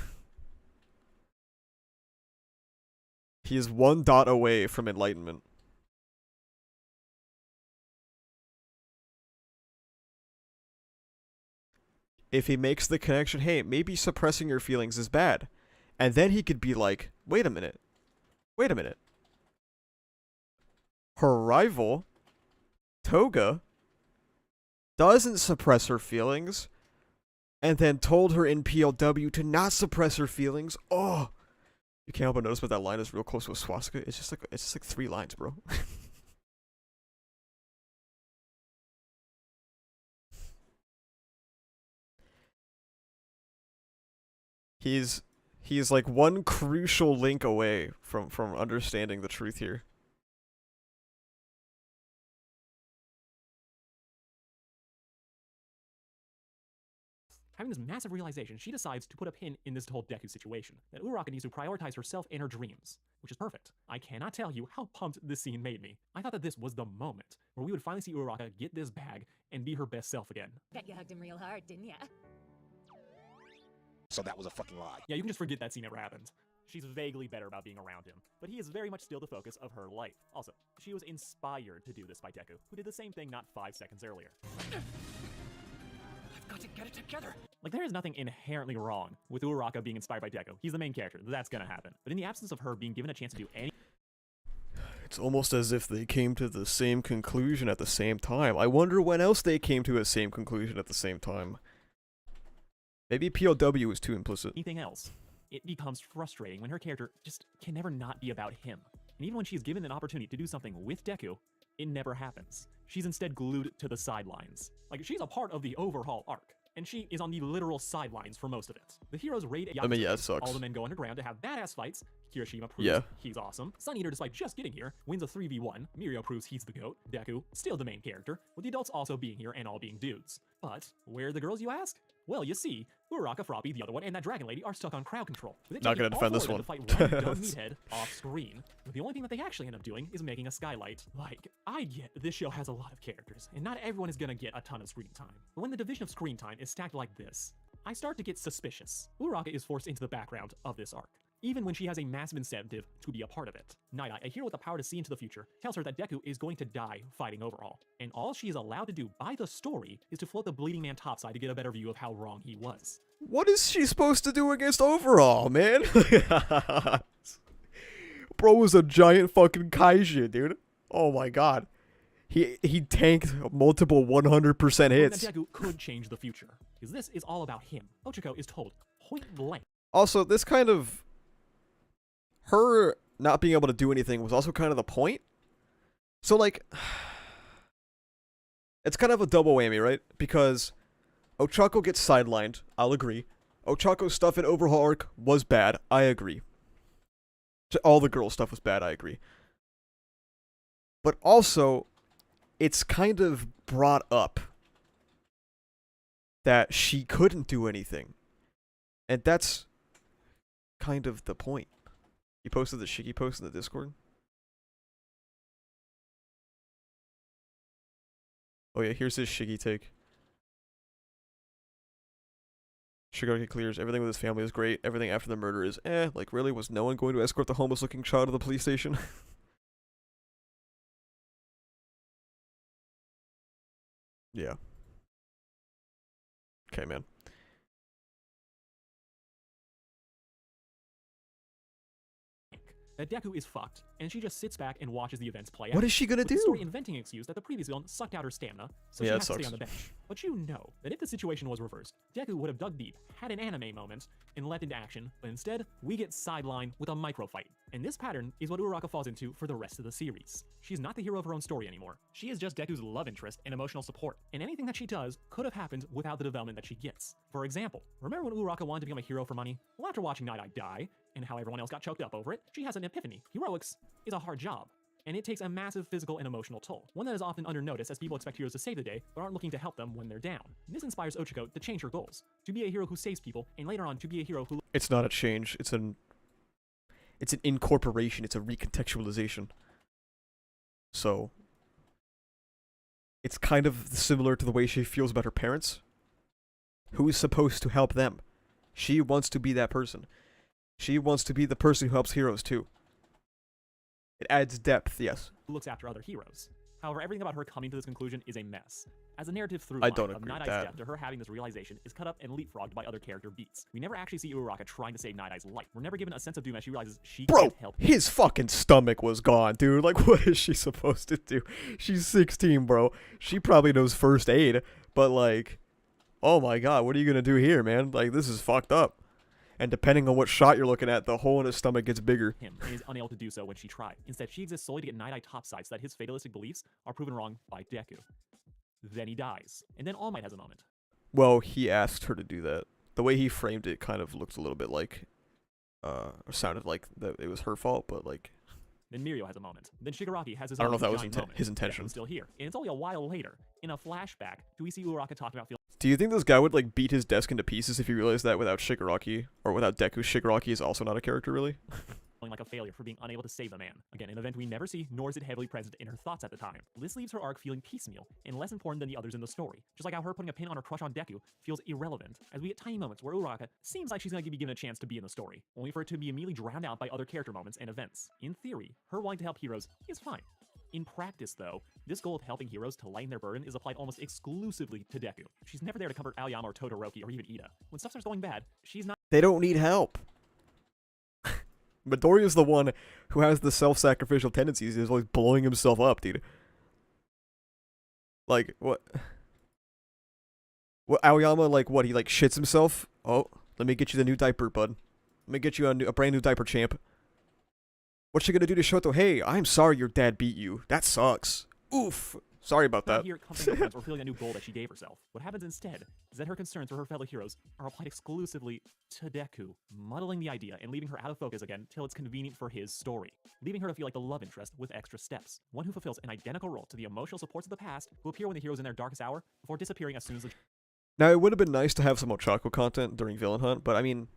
He is 1 dot away from enlightenment. If he makes the connection, hey, maybe suppressing your feelings is bad. And then he could be like, wait a minute. Her rival, Toga, doesn't suppress her feelings, and then told her in PLW to not suppress her feelings. Oh, you can't help but notice, but that line is real close to a swastika. It's just like 3 lines, bro. He's like 1 crucial link away from understanding the truth here. Having this massive realization, she decides to put a pin in this whole Deku situation, that Uraraka needs to prioritize herself and her dreams, which is perfect. I cannot tell you how pumped this scene made me. I thought that this was the moment where we would finally see Uraraka get this bag and be her best self again. Bet you hugged him real hard, didn't ya? So that was a fucking lie. Yeah, you can just forget that scene ever happened. She's vaguely better about being around him, but he is very much still the focus of her life. Also, she was inspired to do this by Deku, who did the same thing not 5 seconds earlier. I've got to get it together. Like, there is nothing inherently wrong with Uraraka being inspired by Deku. He's the main character. That's gonna happen. But in the absence of her being given a chance to do any... It's almost as if they came to the same conclusion at the same time. I wonder when else they came to the same conclusion at the same time. Maybe POW was too implicit. anything else. It becomes frustrating when her character just can never not be about him. And even when she is given an opportunity to do something with Deku, it never happens. She's instead glued to the sidelines. Like, she's a part of the overhaul arc, and she is on the literal sidelines for most of it. The heroes raid a yacht. I mean, yeah, it sucks. All the men go underground to have badass fights, Kirishima proves Yeah. he's awesome. Sun Eater, despite just getting here, wins a 3v1. Mirio proves he's the GOAT. Deku, still the main character, with the adults also being here and all being dudes. But where are the girls, you ask? Well, you see, Uraraka, Froppy, the other one, and that dragon lady are stuck on crowd control. With it Not taking gonna all defend four this of them one. to fight one dumb meathead off screen. But the only thing that they actually end up doing is making a skylight. Like, I get this show has a lot of characters, and not everyone is gonna get a ton of screen time. But when the division of screen time is stacked like this, I start to get suspicious. Uraraka is forced into the background of this arc, even when she has a massive incentive to be a part of it. Night Eye, a hero with the power to see into the future, tells her that Deku is going to die fighting Overhaul, and all she is allowed to do by the story is to float the bleeding man topside to get a better view of how wrong he was. What is she supposed to do against Overhaul, man? Bro was a giant fucking kaiju, dude. Oh my god. He tanked multiple 100% hits. That Deku could change the future, because this is all about him. Ochako is told point blank. Also, this kind of... her not being able to do anything was also kind of the point. So, like... it's kind of a double whammy, right? Because Ochako gets sidelined. I'll agree. Ochako's stuff in Overhaul arc was bad. I agree. All the girl stuff was bad. I agree. But also, it's kind of brought up that she couldn't do anything. And that's kind of the point. He posted the Shiki post in the Discord. Oh yeah, here's his Shiki take. Shigaraki clears. Everything with his family is great. Everything after the murder is like really? Was no one going to escort the homeless looking child to the police station? Yeah. Okay, man. That Deku is fucked, and she just sits back and watches the events play out. What is she gonna with the story do? inventing an excuse that the previous villain sucked out her stamina, so Yeah, she that has to stay sucks. on the bench. But you know that if the situation was reversed, Deku would have dug deep, had an anime moment, and leapt into action, but instead, we get sidelined with a micro fight. And this pattern is what Uraraka falls into for the rest of the series. She's not the hero of her own story anymore. She is just Deku's love interest and emotional support, and anything that she does could have happened without the development that she gets. For example, remember when Uraraka wanted to become a hero for money? Well, after watching Night Eye die, and how everyone else got choked up over it, she has an epiphany. Heroics is a hard job, and it takes a massive physical and emotional toll, one that is often under notice as people expect heroes to save the day, but aren't looking to help them when they're down. This inspires Ochako to change her goals, to be a hero who saves people, and later on to be a hero who... It's not a change. It's an incorporation. It's a recontextualization. So, it's kind of similar to the way she feels about her parents. Who is supposed to help them? She wants to be that person. She wants to be the person who helps heroes too. It adds depth, yes. looks after other heroes. However, everything about her coming to this conclusion is a mess. As a narrative through I line don't of agree Night with Eye's that. death to her having this realization is cut up and leapfrogged by other character beats. We never actually see Uraraka trying to save Night Eye's life. We're never given a sense of doom as she realizes she Bro, can't help. his fucking stomach was gone, dude. Like, what is she supposed to do? She's 16, bro. She probably knows first aid, but like, oh my god, what are you gonna do here, man? Like, this is fucked up. And depending on what shot you're looking at, the hole in his stomach gets bigger. Him and is unable to do so when she tried. Instead, she exists solely to get Night Eye topside so that his fatalistic beliefs are proven wrong by Deku. Then he dies, and then All Might has a moment. Well, he asked her to do that. The way he framed it kind of looked a little bit like, or sounded like that it was her fault, but like, Then Mirio has a moment. Then Shigaraki has his I don't own know if that was giant moment. his intention. Deku's still here, and it's only a while later, in a flashback, do we see Uraraka talking about feeling do you think this guy would like beat his desk into pieces if he realized that without Shigaraki or without Deku? Shigaraki is also not a character, really. like a failure for being unable to save the man. Again, an event we never see, nor is it heavily present in her thoughts at the time. This leaves her arc feeling piecemeal and less important than the others in the story. Just like how her putting a pin on her crush on Deku feels irrelevant, as we get tiny moments where Uraraka seems like she's going to be given a chance to be in the story, only for it to be immediately drowned out by other character moments and events. In theory, her wanting to help heroes is fine. In practice, though, this goal of helping heroes to lighten their burden is applied almost exclusively to Deku. She's never there to comfort Aoyama or Todoroki or even Ida. When stuff starts going bad, she's not They don't need help. Midoriya's the one who has the self-sacrificial tendencies. He's always blowing himself up, dude. Like, what? What, Aoyama, like, what? He, like, shits himself? Oh, let me get you the new diaper, bud. Let me get you a brand new diaper, champ. What's she gonna do to Shoto? Hey, I'm sorry your dad beat you. That sucks. Oof. Sorry about Not that. here comforting her friends or feeling that new goal that she gave herself. What happens instead is that her concerns for her fellow heroes are applied exclusively to Deku, muddling the idea and leaving her out of focus again till it's convenient for his story, leaving her to feel like the love interest with extra steps, one who fulfills an identical role to the emotional supports of the past who appear when the hero's in their darkest hour before disappearing as soon as the Now, it would have been nice to have some Ochako content during Villain Hunt, but I mean...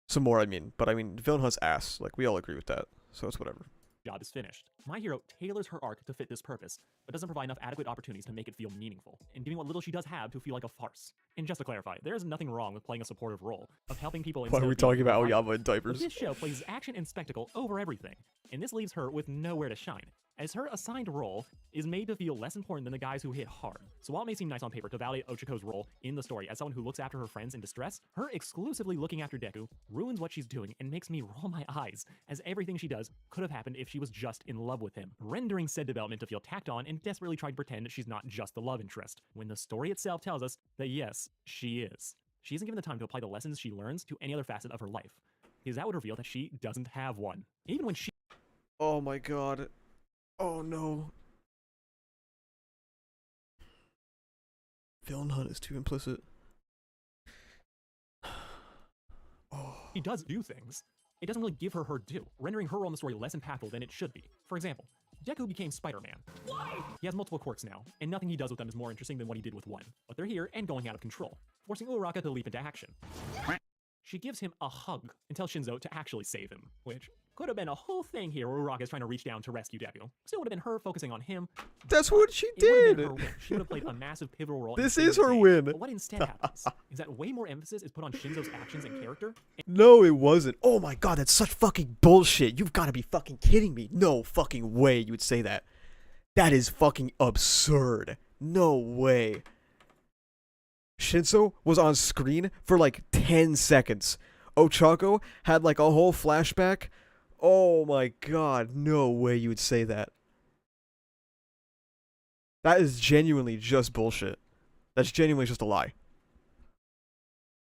Some more, I mean. But I mean, Villain Hunt's ass. Like, we all agree with that. So it's whatever. job is finished. My hero tailors her arc to fit this purpose, but doesn't provide enough adequate opportunities to make it feel meaningful, and giving what little she does have to feel like a farce. And just to clarify, there is nothing wrong with playing a supportive role, of helping people Why instead are we of being talking about violent. Aoyama in But diapers? this show plays action and spectacle over everything, and this leaves her with nowhere to shine, as her assigned role is made to feel less important than the guys who hit hard. So while it may seem nice on paper to validate Ochiko's role in the story as someone who looks after her friends in distress, her exclusively looking after Deku ruins what she's doing and makes me roll my eyes, as everything she does could have happened if she was just in love with him, rendering said development to feel tacked on and desperately trying to pretend she's not just the love interest, when the story itself tells us that yes, she is. She isn't given the time to apply the lessons she learns to any other facet of her life, because that would reveal that she doesn't have one. Even when she Oh my god. Oh no. Villain Hunt is too implicit. Oh. does do things, it doesn't really give her her due, rendering her role in the story less impactful than it should be. For example, Deku became Spider-Man. Why? He has multiple quirks now, and nothing he does with them is more interesting than what he did with one. But they're here and going out of control, forcing Uraraka to leap into action. She gives him a hug and tells Shinzo to actually save him, which could have been a whole thing here where Uraraka is trying to reach down to rescue Deku. Still would have been her focusing on him. That's what she It would have did! been her win. She would have played a massive pivotal role. This in is her saving the win. day. But what instead happens is that way more emphasis is put on Shinzo's actions and character. No, it wasn't. Oh my god, that's such fucking bullshit. You've got to be fucking kidding me. No fucking way you would say that. That is fucking absurd. No way. Shinzo was on screen for like 10 seconds. Ochako had like a whole flashback. Oh my god, no way you would say that. That is genuinely just bullshit. That's genuinely just a lie.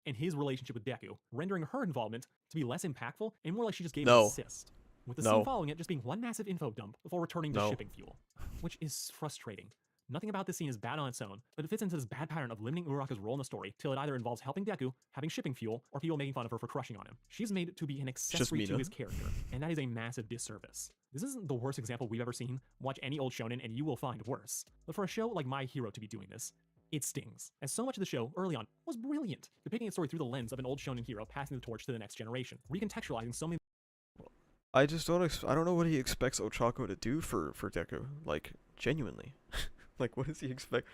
And his relationship with Deku, rendering her involvement to be less impactful and more like she just gave No. an assist. With the No. scene following it just being one massive info dump before returning to No. shipping fuel, which is frustrating. Nothing about this scene is bad on its own, but it fits into this bad pattern of limiting Uraraka's role in the story till it either involves helping Deku, having shipping fuel, or people making fun of her for crushing on him. She's made to be an accessory to Mina. his character, and that is a massive disservice. This isn't the worst example we've ever seen. Watch any old shonen and you will find worse. But for a show like My Hero to be doing this, it stings, as so much of the show, early on, was brilliant, depicting its story through the lens of an old shonen hero passing the torch to the next generation, recontextualizing so many I just don't I don't know what he expects Ochako to do for Deku. Like, genuinely. Like, what does he expect?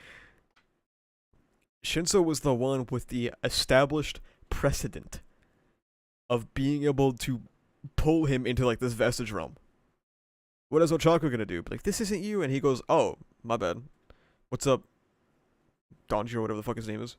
Shinzo was the one with the established precedent of being able to pull him into, like, this vestige realm. What is Ochako gonna do? Like, this isn't you, and he goes, oh, my bad. What's up, Donjiro, whatever the fuck his name is.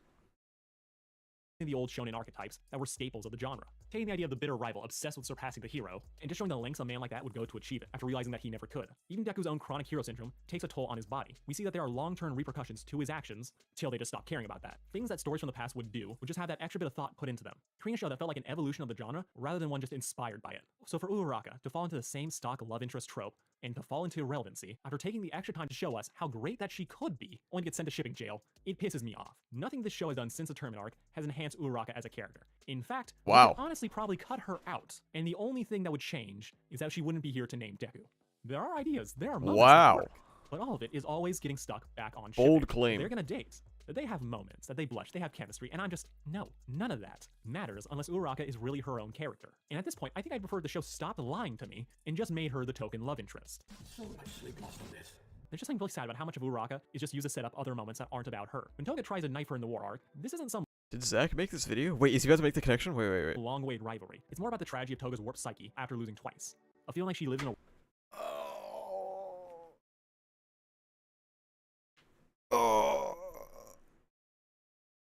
the old shonen archetypes that were staples of the genre. Taking the idea of the bitter rival obsessed with surpassing the hero, and just showing the lengths a man like that would go to achieve it, after realizing that he never could. Even Deku's own chronic hero syndrome takes a toll on his body. We see that there are long-term repercussions to his actions, till they just stop caring about that. Things that stories from the past would do would just have that extra bit of thought put into them, creating a show that felt like an evolution of the genre, rather than one just inspired by it. So for Uraraka to fall into the same stock love interest trope, and to fall into irrelevancy, after taking the extra time to show us how great that she could be, only to get sent to shipping jail, it pisses me off. Nothing this show has done since the tournament arc has enhanced Uraraka as a character. In fact, we Wow. could honestly probably cut her out, and the only thing that would change is that she wouldn't be here to name Deku. There are ideas, there are moments that Wow. work, but all of it is always getting stuck back on Bold shipping. claim. They're gonna date. They have moments, that they blush, they have chemistry, and I'm just, no, none of that matters unless Uraraka is really her own character. And at this point, I think I'd prefer the show stopped lying to me and just made her the token love interest. There's just something really sad about how much of Uraraka is just used to set up other moments that aren't about her. When Toga tries to knife her in the war arc, this isn't some Did Zach make this video? Wait, is he about to make the connection? Wait. long-awaited rivalry. It's more about the tragedy of Toga's warped psyche after losing twice. A feeling like she lives in a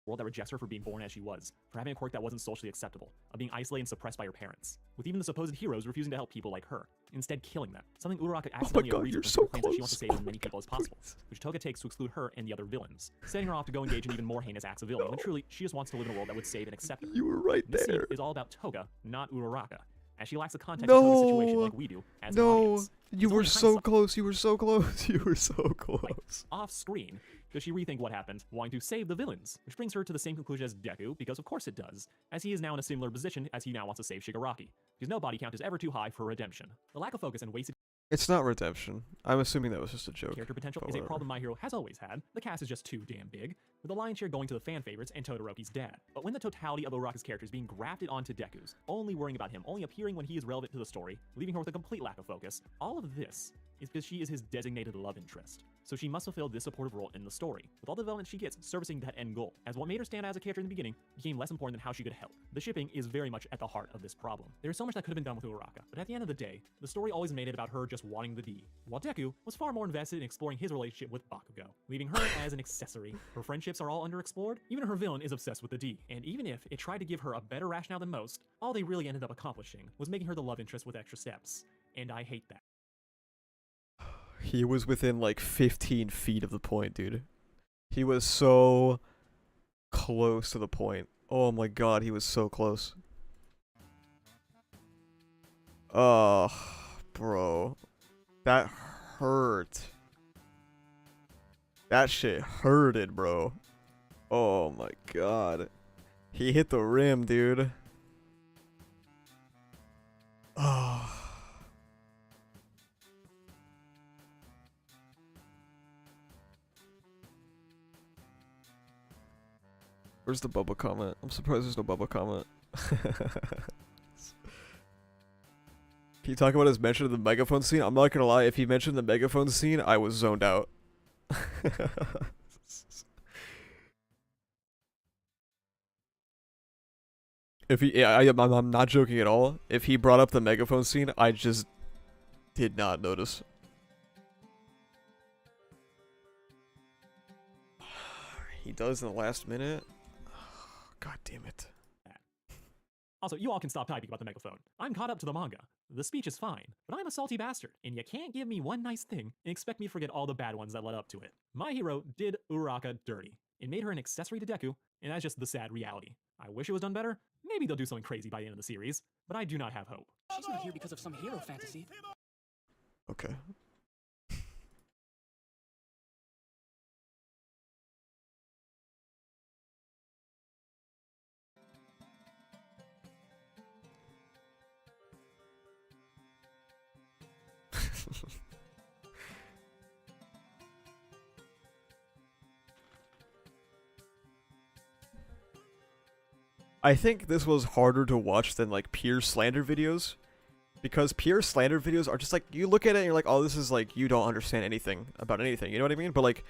world that rejects her for being born as she was, for having a quirk that wasn't socially acceptable, of being isolated and suppressed by her parents, with even the supposed heroes refusing to help people like her, instead killing them. Something Uraraka accidentally God, agrees you're with so and claims that she wants to close. save as Oh many my people as God, possible, please. which Toga takes to exclude her and the other villains, setting her off to go engage in even more heinous acts of villainy, when truly she just wants to live in a world that would save and accept her. You were right This scene there. is all about Toga, not Uraraka, as she lacks the context to the situation No. like we do as an No, audience. you It's were only so hindsight- close. You were so close. You were so close. Off screen, does she rethink what happened, wanting to save the villains, which brings her to the same conclusion as Deku, because of course it does, as he is now in a similar position as he now wants to save Shigaraki, because no body count is ever too high for redemption. The lack of focus and wasted It's not redemption. I'm assuming that was just a joke. character potential but is a whatever. problem My Hero has always had. The cast is just too damn big, with the lion's share going to the fan favorites and Todoroki's dad. But when the totality of Uraraka's characters being grafted onto Deku's, only worrying about him, only appearing when he is relevant to the story, leaving her with a complete lack of focus, all of this is because she is his designated love interest. So she must fulfill this supportive role in the story, with all the development she gets servicing that end goal, as what made her stand out as a character in the beginning became less important than how she could help. The shipping is very much at the heart of this problem. There's so much that could have been done with Uraraka, but at the end of the day, the story always made it about her just wanting the D, while Deku was far more invested in exploring his relationship with Bakugo, leaving her as an accessory. Her friendships are all underexplored, even her villain is obsessed with the D, and even if it tried to give her a better rationale than most, all they really ended up accomplishing was making her the love interest with extra steps, and I hate that. He was within like 15 feet of the point, dude. He was so close to the point. Oh my god, he was so close. Oh, bro. That hurt. That shit hurted, bro. Oh my god. He hit the rim, dude. Oh. Where's the Bubba comment? I'm surprised there's no Bubba comment. Can you talk about his mention of the megaphone scene? I'm not gonna lie, if he mentioned the megaphone scene, I was zoned out. If he, yeah, I'm not joking at all. If he brought up the megaphone scene, I just did not notice. He does in the last minute. God damn it. Also, you all can stop typing about the megaphone. I'm caught up to the manga. The speech is fine, but I'm a salty bastard, and you can't give me one nice thing and expect me to forget all the bad ones that led up to it. My hero did Uraraka dirty. It made her an accessory to Deku, and that's just the sad reality. I wish it was done better. Maybe they'll do something crazy by the end of the series, but I do not have hope. She's not here because of some hero fantasy. Okay. I think this was harder to watch than like pure slander videos, because pure slander videos are just like, you look at it and you're like, oh, this is like, you don't understand anything about anything, you know what I mean? But like,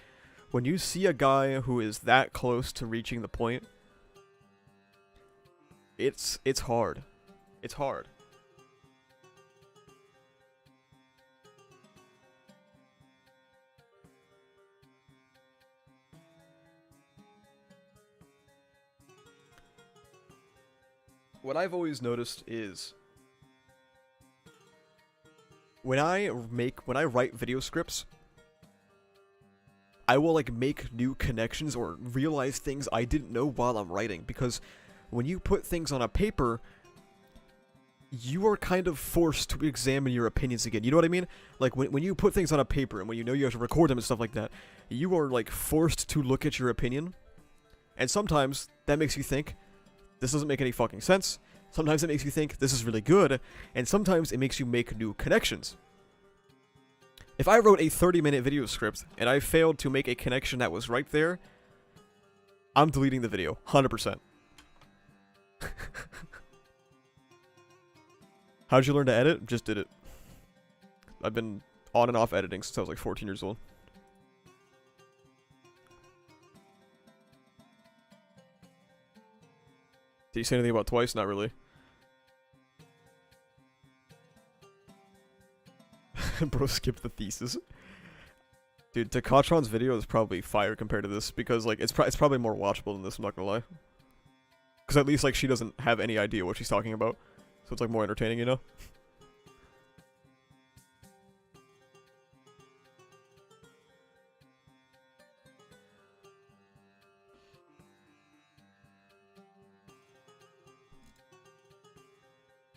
when you see a guy who is that close to reaching the point, it's hard. It's hard. What I've always noticed is when I write video scripts, I will like make new connections or realize things I didn't know while I'm writing, because when you put things on a paper, you are kind of forced to examine your opinions again. You know what I mean? Like when you put things on a paper and when you know you have to record them and stuff like that, you are like forced to look at your opinion. And sometimes that makes you think, this doesn't make any fucking sense. Sometimes it makes you think, this is really good. And sometimes it makes you make new connections. If I wrote a 30-minute video script and I failed to make a connection that was right there, I'm deleting the video, 100%. How'd you learn to edit? Just did it. I've been on and off editing since I was like 14 years old. Did you say anything about twice? Not really. Bro, skip the thesis. Dude, Takatron's video is probably fire compared to this, because like it's probably more watchable than this, I'm not gonna lie. Because at least like she doesn't have any idea what she's talking about. So it's like more entertaining, you know?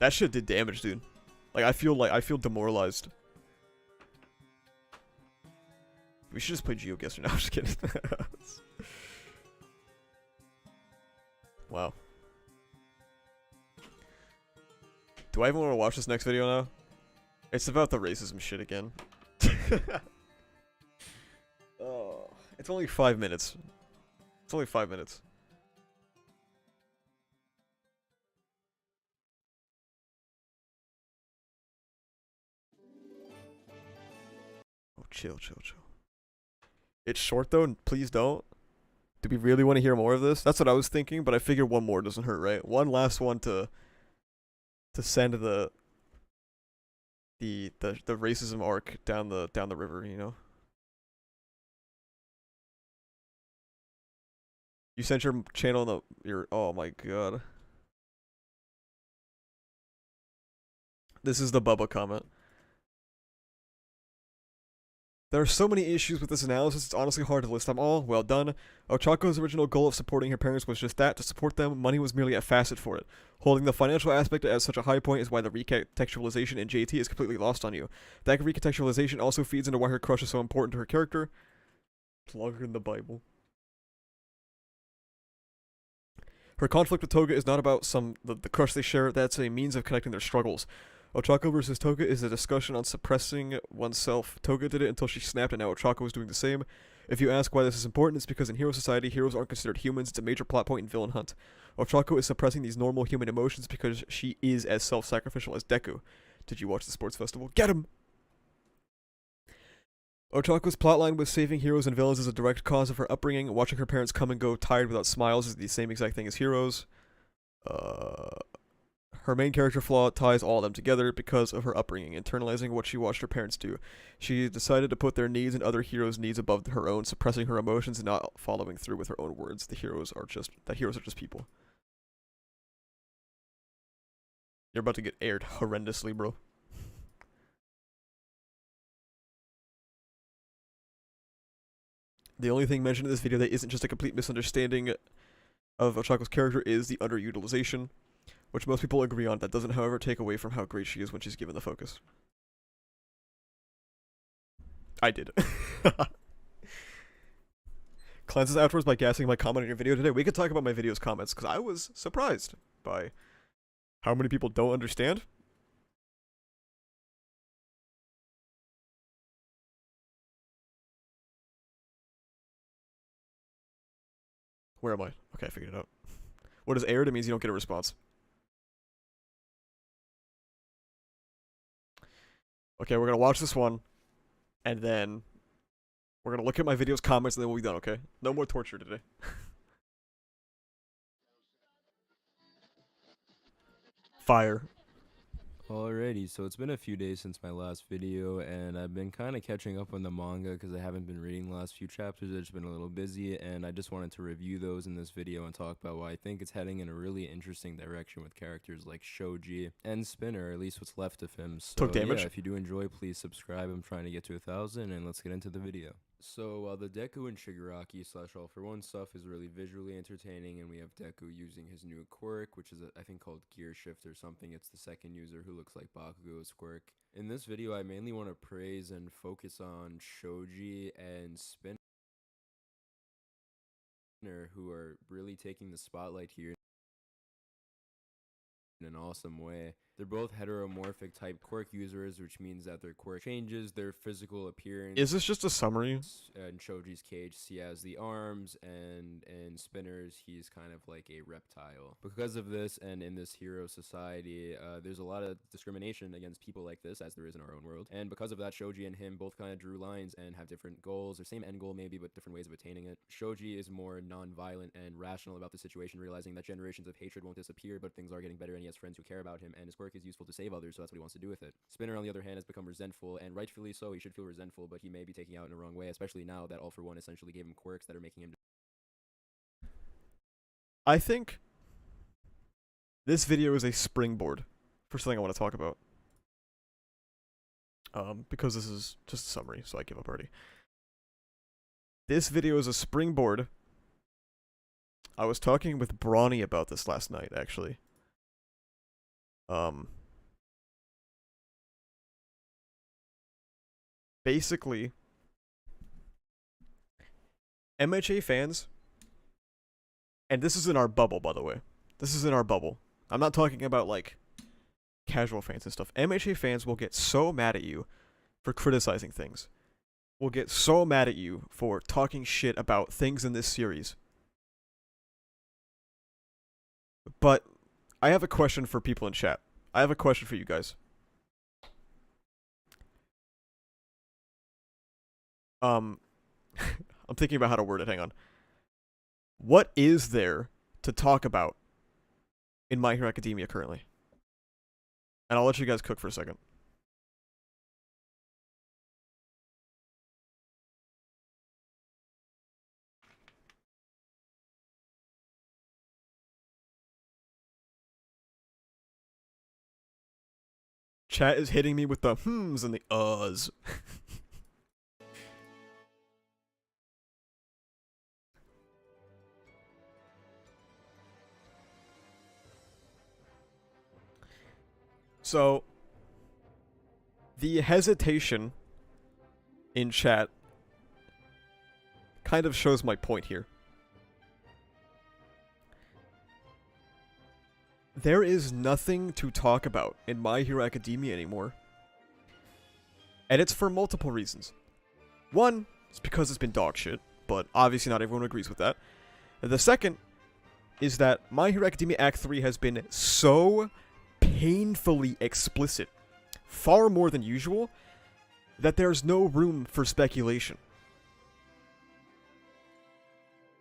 That shit did damage, dude. Like I feel demoralized. We should just play GeoGuessr now. I'm just kidding. Wow. Do I even want to watch this next video now? It's about the racism shit again. Oh, it's only 5 minutes. It's only 5 minutes. Oh, chill. It's short though, and please don't. Do we really want to hear more of this? That's what I was thinking, but I figured one more doesn't hurt, right? One last one to send the racism arc down the river, you know? You sent your channel in your oh my god. This is the Bubba comment. There are so many issues with this analysis, it's honestly hard to list them all. Well done. Ochako's original goal of supporting her parents was just that, to support them. Money was merely a facet for it. Holding the financial aspect as such a high point is why the recontextualization in JT is completely lost on you. That recontextualization also feeds into why her crush is so important to her character. Plug in the Bible. Her conflict with Toga is not about the crush they share, that's a means of connecting their struggles. Ochako versus Toga is a discussion on suppressing oneself. Toga did it until she snapped, and now Ochako is doing the same. If you ask why this is important, it's because in Hero Society, heroes aren't considered humans. It's a major plot point in Villain Hunt. Ochako is suppressing these normal human emotions because she is as self-sacrificial as Deku. Did you watch the sports festival? Get him! Ochako's plotline with saving heroes and villains is a direct cause of her upbringing. Watching her parents come and go tired without smiles is the same exact thing as heroes. Her main character flaw ties all of them together because of her upbringing, internalizing what she watched her parents do. She decided to put their needs and other heroes' needs above her own, suppressing her emotions and not following through with her own words. Heroes are just people. You're about to get aired horrendously, bro. The only thing mentioned in this video that isn't just a complete misunderstanding of Ochako's character is the underutilization, which most people agree on. That doesn't, however, take away from how great she is when she's given the focus. I did. Cleanses afterwards by gassing my comment on your video today. We could talk about my video's comments, because I was surprised by how many people don't understand. Where am I? Okay, I figured it out. What is aired? It means you don't get a response. Okay, we're gonna watch this one, and then we're gonna look at my video's comments, and then we'll be done, okay? No more torture today. Fire. Alrighty, so it's been a few days since my last video, and I've been kind of catching up on the manga because I haven't been reading the last few chapters. I've just been a little busy, and I just wanted to review those in this video and talk about why I think it's heading in a really interesting direction with characters like Shoji and Spinner, or at least what's left of him. So Took damage. yeah, if you do enjoy, please subscribe. I'm trying to get to 1,000, and let's get into the video. So the Deku and Shigaraki / All For One stuff is really visually entertaining, and we have Deku using his new quirk, which is I think called Gear Shift or something. It's the second user who looks like Bakugo's quirk. In this video, I mainly want to praise and focus on Shoji and Spinner, who are really taking the spotlight here in an awesome way. They're both heteromorphic type quirk users, which means that their quirk changes their physical appearance. Is this just a summary? In Shoji's cage, he has the arms, and in Spinner's, he's kind of like a reptile. Because of this, and in this hero society, there's a lot of discrimination against people like this, as there is in our own world. And because of that, Shoji and him both kind of drew lines and have different goals, or same end goal maybe, but different ways of attaining it. Shoji is more non-violent and rational about the situation, realizing that generations of hatred won't disappear, but things are getting better, and he has friends who care about him, and his quirk is useful to save others, so that's what he wants to do with it. Spinner, on the other hand, has become resentful, and rightfully so. He should feel resentful, but he may be taking out in a wrong way, especially now that All For One essentially gave him quirks that are making him... I think this video is a springboard for something I want to talk about. Because this is just a summary, so I give up already. This video is a springboard. I was talking with Brawny about this last night, actually. Basically, MHA fans, and this is in our bubble, by the way. This is in our bubble. I'm not talking about, like, casual fans and stuff. MHA fans will get so mad at you for criticizing things. Will get so mad at you for talking shit about things in this series. But I have a question for people in chat. I have a question for you guys. I'm thinking about how to word it. Hang on. What is there to talk about in My Hero Academia currently? And I'll let you guys cook for a second. Chat is hitting me with the hmms and the uhs. So, the hesitation in chat kind of shows my point here. There is nothing to talk about in My Hero Academia anymore. And it's for multiple reasons. One, it's because it's been dog shit, but obviously not everyone agrees with that. And the second is that My Hero Academia Act 3 has been so painfully explicit, far more than usual, that there's no room for speculation.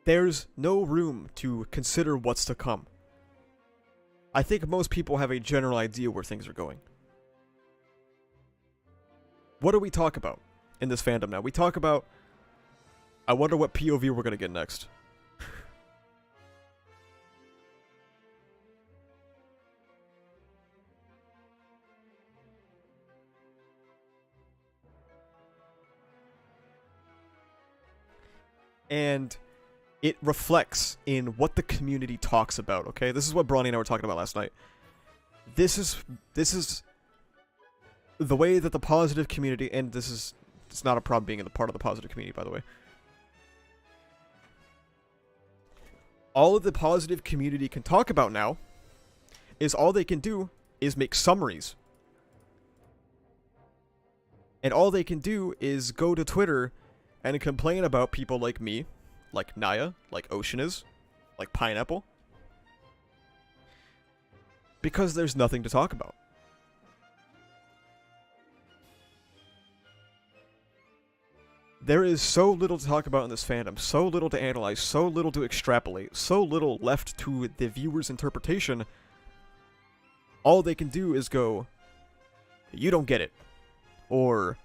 There's no room to consider what's to come. I think most people have a general idea where things are going. What do we talk about in this fandom now? We talk about, I wonder what POV we're gonna get next. And it reflects in what the community talks about, okay? This is what Bronny and I were talking about last night. This is the way that the positive community, and it's not a problem being in the part of the positive community, by the way. All of the positive community can talk about now is all they can do is make summaries. And all they can do is go to Twitter and complain about people like me, like Naya, like Ocean is, like Pineapple. Because there's nothing to talk about. There is so little to talk about in this fandom, so little to analyze, so little to extrapolate, so little left to the viewer's interpretation. All they can do is go, you don't get it. Or,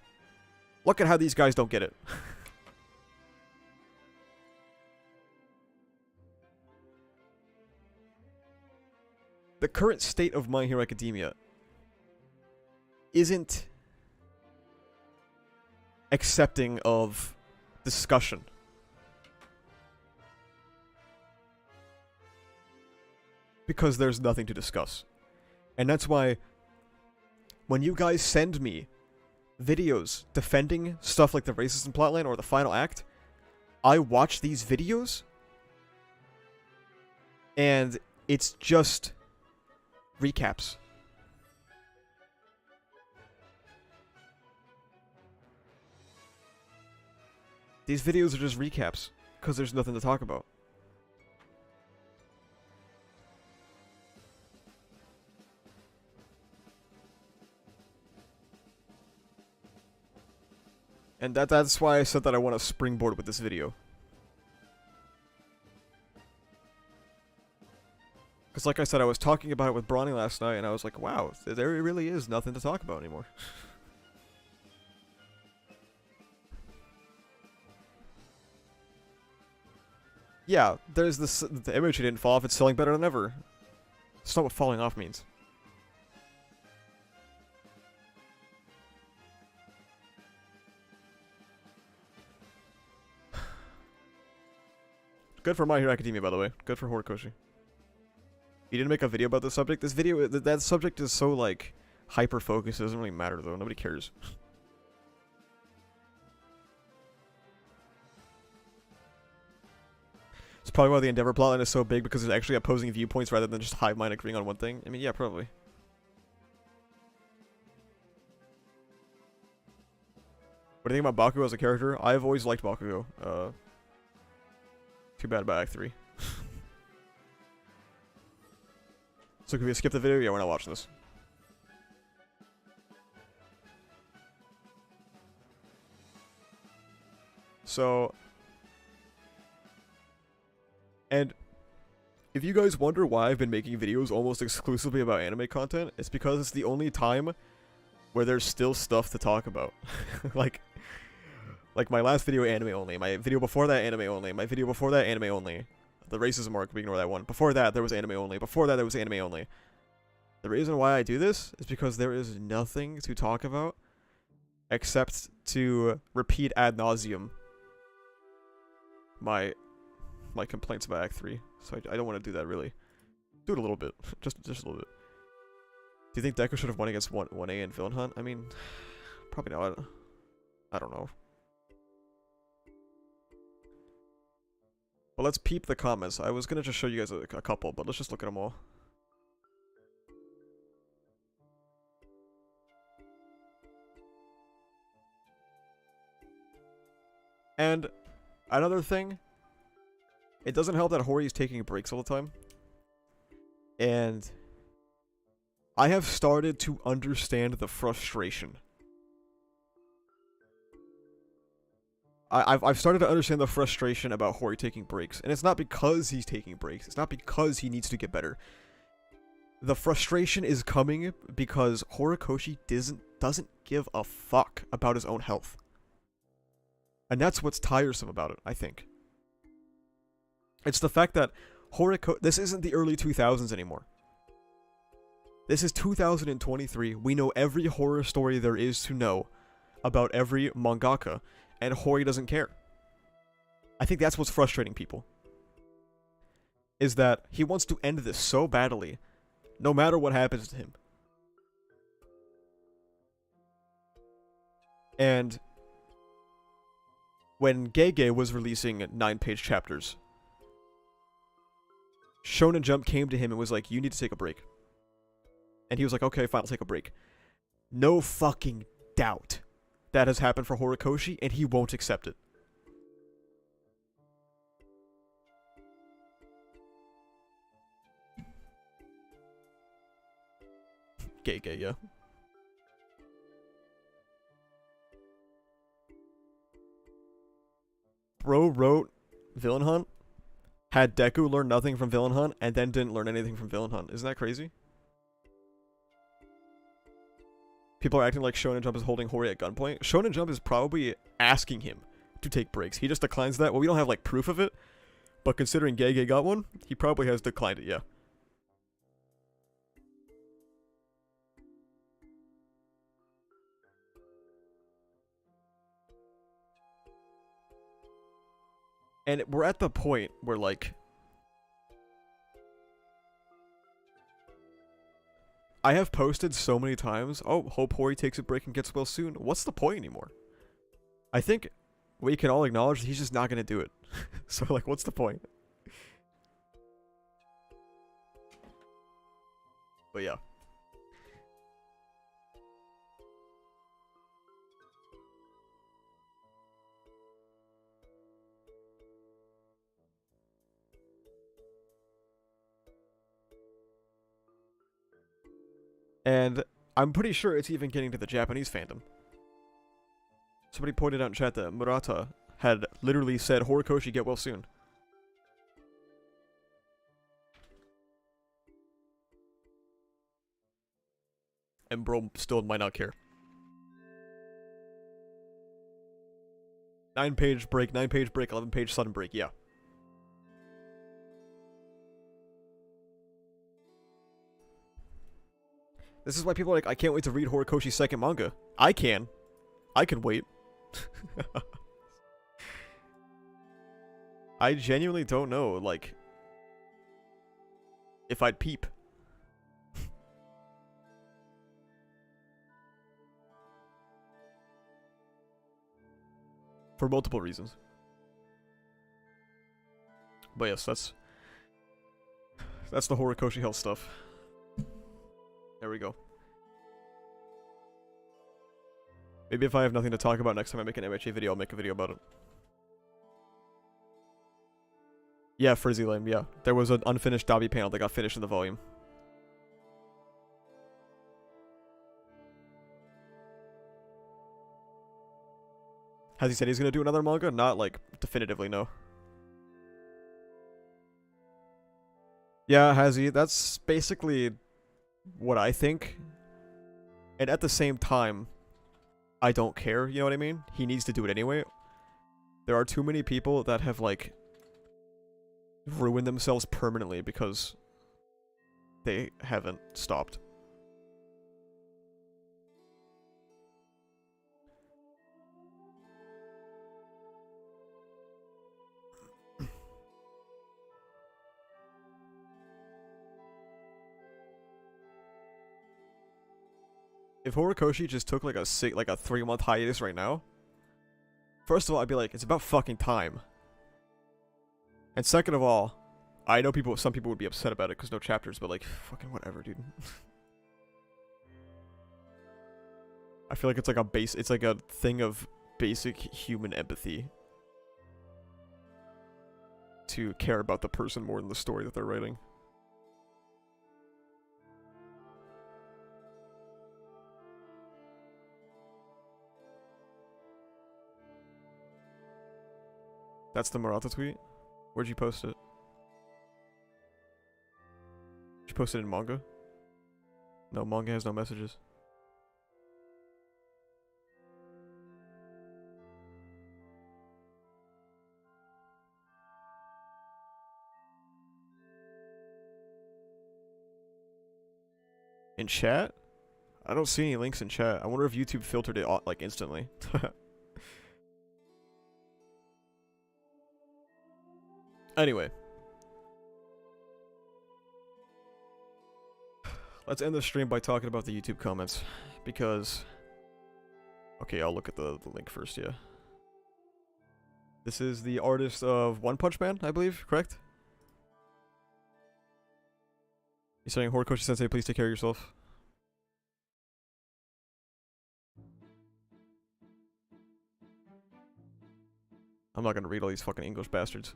look at how these guys don't get it. The current state of My Hero Academia isn't accepting of discussion. Because there's nothing to discuss. And that's why when you guys send me videos defending stuff like the racism plotline or the final act, I watch these videos and it's just recaps. These videos are just recaps because there's nothing to talk about. And that's why I said that I want to springboard with this video. Because like I said, I was talking about it with Bronny last night, and I was like, wow, there really is nothing to talk about anymore. Yeah, there's this, the image didn't fall off, it's selling better than ever. That's not what falling off means. Good for My Hero Academia, by the way. Good for Horikoshi. You didn't make a video about the subject? This video, that subject is so, like, hyper-focused, it doesn't really matter, though. Nobody cares. It's probably why the Endeavor plotline is so big, because there's actually opposing viewpoints rather than just hive mind agreeing on one thing. I mean, yeah, probably. What do you think about Bakugo as a character? I've always liked Bakugo. Too bad about Act 3. So can we skip the video? Yeah, we're not watching this. So... And if you guys wonder why I've been making videos almost exclusively about anime content, it's because it's the only time where there's still stuff to talk about. like my last video, anime only. My video before that, anime only. My video before that, anime only. The racism arc, we ignore that one. Before that, there was anime only. Before that, there was anime only. The reason why I do this is because there is nothing to talk about except to repeat ad nauseum my complaints about Act 3. So I don't want to do that, really. Do it a little bit. just a little bit. Do you think Deku should have won against 1A in Villain Hunt? I mean, probably not. I don't know. Well, let's peep the comments. I was gonna just show you guys a couple, but let's just look at them all. And another thing, it doesn't help that Hori's taking breaks all the time. And I have started to understand the frustration. I've started to understand the frustration about Hori taking breaks, and it's not because he's taking breaks. It's not because he needs to get better. The frustration is coming because Horikoshi doesn't give a fuck about his own health. And that's what's tiresome about it, I think. It's the fact that this isn't the early 2000s anymore. This is 2023. We know every horror story there is to know about every mangaka, and Hori doesn't care. I think that's what's frustrating people. Is that he wants to end this so badly, no matter what happens to him. And when Gege was releasing 9-page chapters, Shonen Jump came to him and was like, you need to take a break. And he was like, okay, fine, I'll take a break. No fucking doubt that has happened for Horikoshi, and he won't accept it. Gay, yeah. Bro wrote Villain Hunt, had Deku learn nothing from Villain Hunt, and then didn't learn anything from Villain Hunt. Isn't that crazy? People are acting like Shonen Jump is holding Hori at gunpoint. Shonen Jump is probably asking him to take breaks. He just declines that. Well, we don't have, like, proof of it. But considering Gege got one, he probably has declined it, yeah. And we're at the point where, like, I have posted so many times, oh, hope Hori takes a break and gets well soon. What's the point anymore? I think we can all acknowledge that he's just not going to do it. So, like, what's the point? But yeah. And I'm pretty sure it's even getting to the Japanese fandom. Somebody pointed out in chat that Murata had literally said, Horikoshi, get well soon. And bro still might not care. 9-page break, 9-page break, 11-page sudden break, yeah. This is why people are like, I can't wait to read Horikoshi's second manga. I can. I can wait. I genuinely don't know, like... If I'd peep. For multiple reasons. But yes, that's the Horikoshi health stuff. There we go. Maybe if I have nothing to talk about next time I make an MHA video, I'll make a video about it. Yeah, Frizzy Lame, yeah. There was an unfinished Dabi panel that got finished in the volume. Has he said he's gonna do another manga? Not, like, definitively, no. Yeah, has he? That's basically what I think. And at the same time, I don't care, you know what I mean? He needs to do it anyway. There are too many people that have, like, ruined themselves permanently because they haven't stopped. If Horikoshi just took like a 3-month hiatus right now, first of all, I'd be like, it's about fucking time. And second of all, I know some people would be upset about it because no chapters, but like, fucking whatever, dude. I feel like it's like a thing of basic human empathy to care about the person more than the story that they're writing. That's the Murata tweet? Where'd you post it? Did you post it in manga? No, manga has no messages. In chat? I don't see any links in chat. I wonder if YouTube filtered it like instantly. Anyway. Let's end the stream by talking about the YouTube comments. Because... Okay, I'll look at the link first, yeah. This is the artist of One Punch Man, I believe, correct? He's saying, Horikoshi Sensei, please take care of yourself. I'm not gonna read all these fucking English bastards.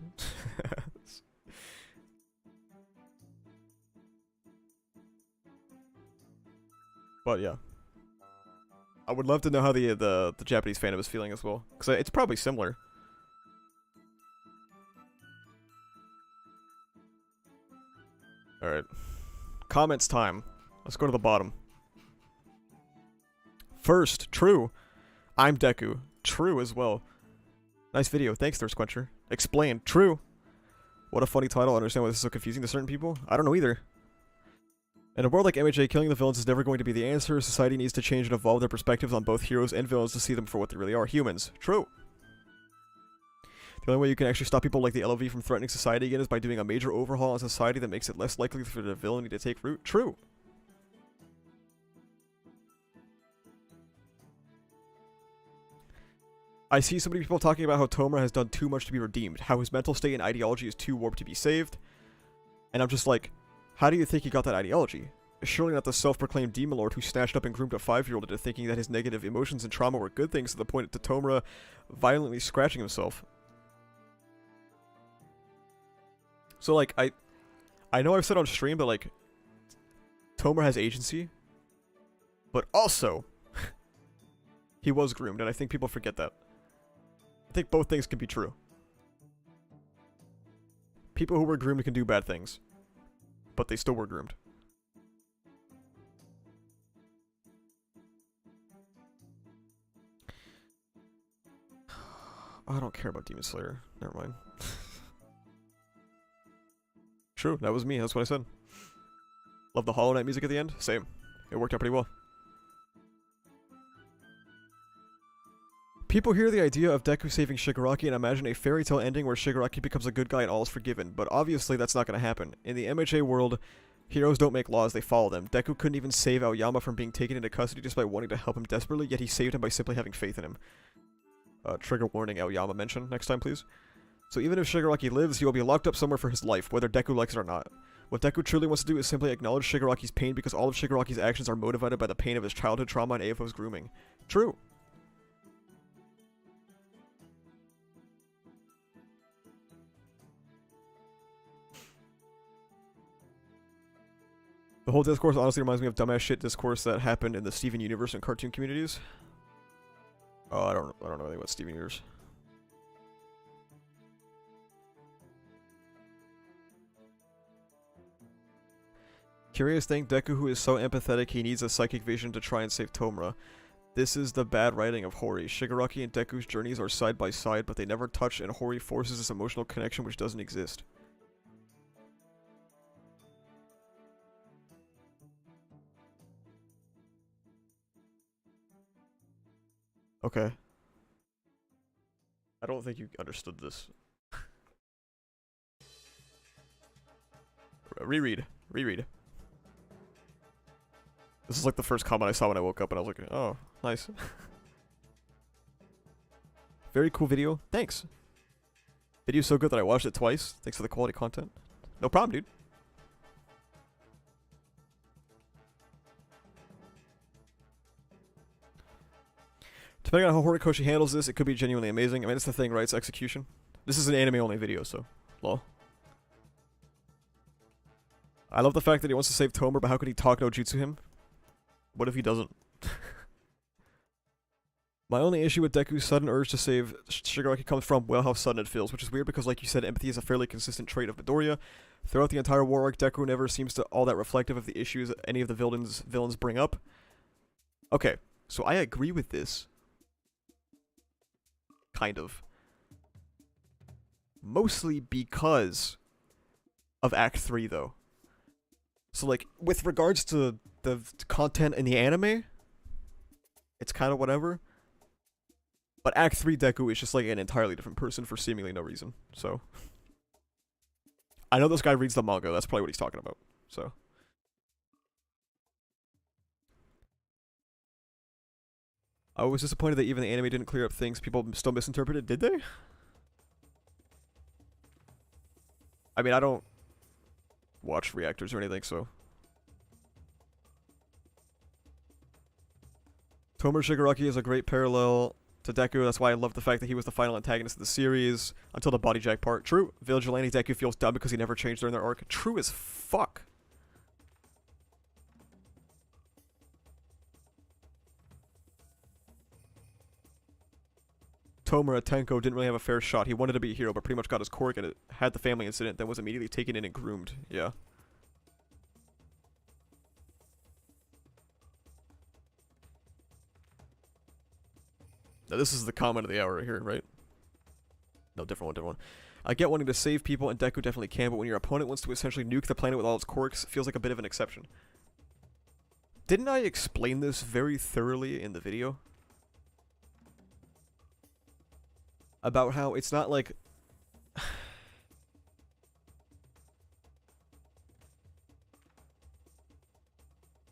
But yeah. I would love to know how the Japanese fandom is feeling as well. Because it's probably similar. Alright. Comments time. Let's go to the bottom. First, true. I'm Deku. True as well. Nice video. Thanks, Thirst Quencher. Explain. True. What a funny title. I understand why this is so confusing to certain people. I don't know either. In a world like MHA, killing the villains is never going to be the answer. Society needs to change and evolve their perspectives on both heroes and villains to see them for what they really are. Humans. True. The only way you can actually stop people like the LOV from threatening society again is by doing a major overhaul on society that makes it less likely for the villainy to take root. True. I see so many people talking about how Tomura has done too much to be redeemed, how his mental state and ideology is too warped to be saved. And I'm just like, how do you think he got that ideology? Surely not the self-proclaimed demon lord who snatched up and groomed a 5-year-old into thinking that his negative emotions and trauma were good things to the point of Tomura violently scratching himself. So like, I know I've said on stream that like, Tomura has agency, but also, he was groomed, and I think people forget that. I think both things can be true. People who were groomed can do bad things, but they still were groomed. I don't care about Demon Slayer. Never mind. True, that was me. That's what I said. Love the Hollow Knight music at the end. Same. It worked out pretty well. People hear the idea of Deku saving Shigaraki and imagine a fairy tale ending where Shigaraki becomes a good guy and all is forgiven, but obviously that's not going to happen. In the MHA world, heroes don't make laws, they follow them. Deku couldn't even save Aoyama from being taken into custody just by wanting to help him desperately, yet he saved him by simply having faith in him. Trigger warning Aoyama mention next time, please. So even if Shigaraki lives, he will be locked up somewhere for his life, whether Deku likes it or not. What Deku truly wants to do is simply acknowledge Shigaraki's pain because all of Shigaraki's actions are motivated by the pain of his childhood trauma and AFO's grooming. True. The whole discourse honestly reminds me of dumbass shit discourse that happened in the Steven Universe and cartoon communities. Oh, I don't know anything about Steven Universe. Curious thing, Deku, who is so empathetic he needs a psychic vision to try and save Tomura. This is the bad writing of Hori. Shigaraki and Deku's journeys are side by side, but they never touch, and Hori forces this emotional connection which doesn't exist. Okay. I don't think you understood this. Reread. Reread. This is like the first comment I saw when I woke up and I was like, oh, nice. Very cool video. Thanks. Video's so good that I watched it twice. Thanks for the quality content. No problem, dude. Depending on how Horikoshi handles this, it could be genuinely amazing. I mean, it's the thing, right? It's execution. This is an anime-only video, so... lol. I love the fact that he wants to save Tomer, but how could he talk no jutsu him? What if he doesn't? My only issue with Deku's sudden urge to save Shigaraki comes from, well, how sudden it feels, which is weird because, like you said, empathy is a fairly consistent trait of Midoriya. Throughout the entire war arc, Deku never seems to all that reflective of the issues any of the villains bring up. Okay, so I agree with this. Kind of. Mostly because of Act 3, though. So, like, with regards to the content in the anime, it's kind of whatever. But Act 3 Deku is just, like, an entirely different person for seemingly no reason, so. I know this guy reads the manga, that's probably what he's talking about, so. I was disappointed that even the anime didn't clear up things people still misinterpreted. Did they? I mean, I don't watch reactors or anything, so. Tomer Shigaraki is a great parallel to Deku. That's why I love the fact that he was the final antagonist of the series until the body jack part. True. Vigilante Deku feels dumb because he never changed during their arc. True as fuck. Tomura Tenko didn't really have a fair shot. He wanted to be a hero, but pretty much got his quirk and it had the family incident, then was immediately taken in and groomed. Yeah. Now this is the comment of the hour here, right? No, different one. I get wanting to save people, and Deku definitely can, but when your opponent wants to essentially nuke the planet with all its quirks, it feels like a bit of an exception. Didn't I explain this very thoroughly in the video? About how it's not like...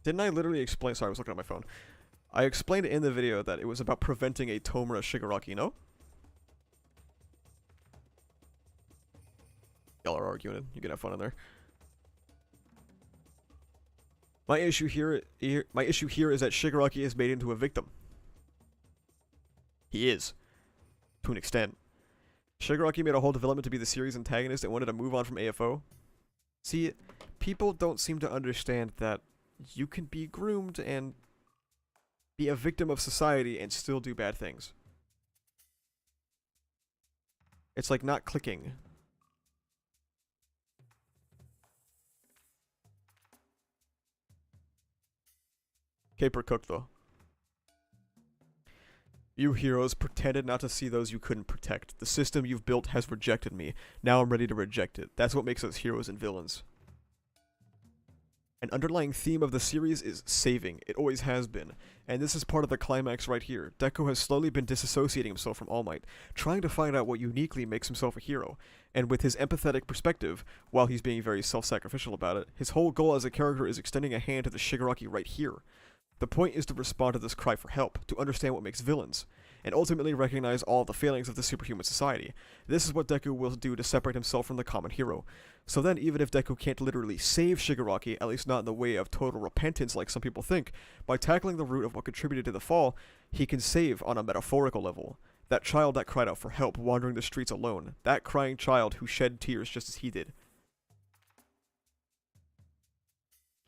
Didn't I literally explain... Sorry, I was looking at my phone. I explained in the video that it was about preventing a Tomura Shigaraki, no? Y'all are arguing. You can have fun in there. My issue here is that Shigaraki is made into a victim. He is. To an extent. Shigaraki made a whole development to be the series antagonist and wanted to move on from AFO. See, people don't seem to understand that you can be groomed and be a victim of society and still do bad things. It's like not clicking. Caper Cook, though. You heroes pretended not to see those you couldn't protect. The system you've built has rejected me. Now I'm ready to reject it. That's what makes us heroes and villains. An underlying theme of the series is saving. It always has been. And this is part of the climax right here. Deku has slowly been disassociating himself from All Might, trying to find out what uniquely makes himself a hero. And with his empathetic perspective, while he's being very self-sacrificial about it, his whole goal as a character is extending a hand to the Shigaraki right here. The point is to respond to this cry for help, to understand what makes villains, and ultimately recognize all the failings of the superhuman society. This is what Deku will do to separate himself from the common hero. So then, even if Deku can't literally save Shigaraki, at least not in the way of total repentance like some people think, by tackling the root of what contributed to the fall, he can save on a metaphorical level. That child that cried out for help, wandering the streets alone. That crying child who shed tears just as he did.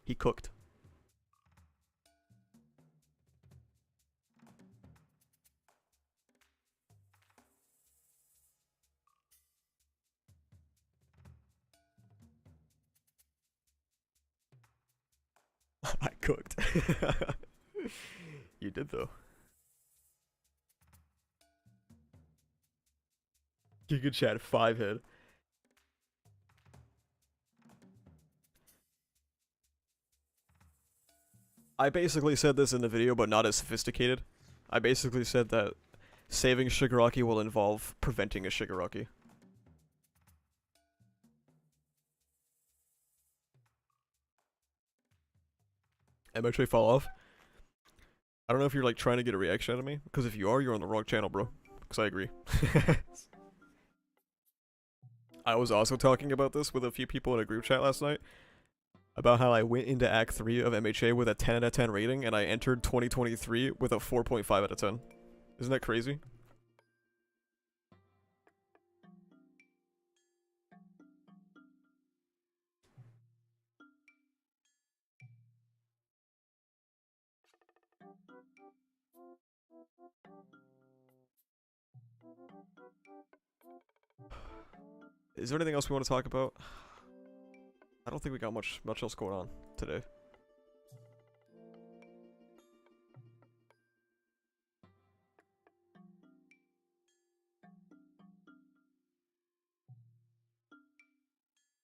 He cooked. I cooked. You did though. Giga Chat 5 head. I basically said this in the video, but not as sophisticated. I basically said that saving Shigaraki will involve preventing a Shigaraki. MHA fall off? I don't know if you're like trying to get a reaction out of me, because if you are, you're on the wrong channel, bro. Because I agree. I was also talking about this with a few people in a group chat last night, about how I went into Act 3 of MHA with a 10 out of 10 rating, and I entered 2023 with a 4.5 out of 10. Isn't that crazy? Is there anything else we want to talk about? I don't think we got much else going on today.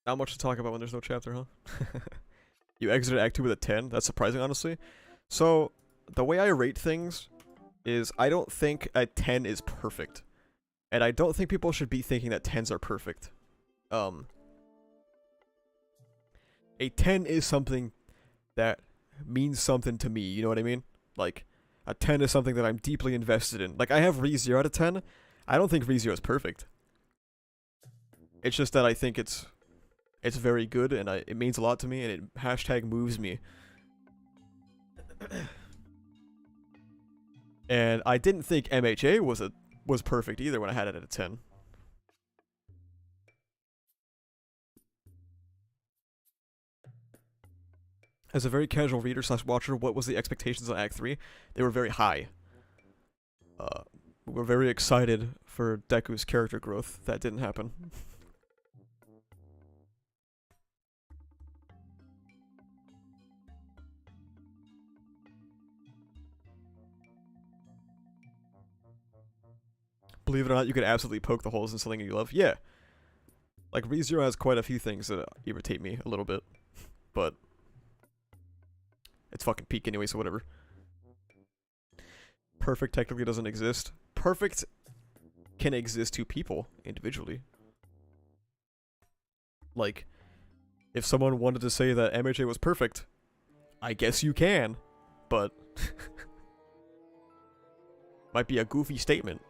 Not much to talk about when there's no chapter, huh? You exited Act 2 with a 10? That's surprising, honestly. So, the way I rate things is I don't think a 10 is perfect. And I don't think people should be thinking that 10s are perfect. A 10 is something that means something to me, you know what I mean? Like, a 10 is something that I'm deeply invested in. Like, I have ReZero out of 10. I don't think ReZero is perfect. It's just that I think it's very good, and it means a lot to me, and it hashtag moves me. And I didn't think MHA was perfect either when I had it at a 10. As a very casual reader / watcher, what was the expectations on Act 3? They were very high. We were very excited for Deku's character growth. That didn't happen. Believe it or not, you could absolutely poke the holes in something you love. Yeah. Like, ReZero has quite a few things that irritate me a little bit. But it's fucking peak anyway, so whatever. Perfect technically doesn't exist. Perfect can exist to people individually. Like, if someone wanted to say that MHA was perfect, I guess you can, but might be a goofy statement.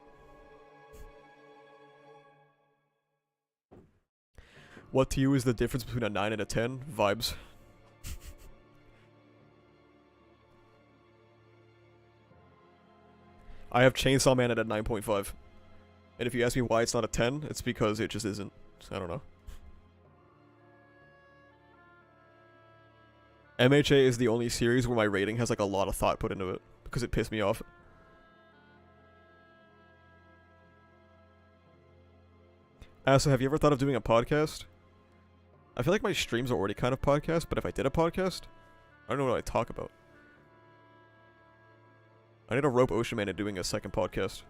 What to you is the difference between a 9 and a 10? Vibes. I have Chainsaw Man at a 9.5. And if you ask me why it's not a 10, it's because it just isn't. I don't know. MHA is the only series where my rating has like a lot of thought put into it, because it pissed me off. Also, have you ever thought of doing a podcast? I feel like my streams are already kind of podcasts, but if I did a podcast, I don't know what I'd talk about. I need to rope Ocean Man into doing a second podcast.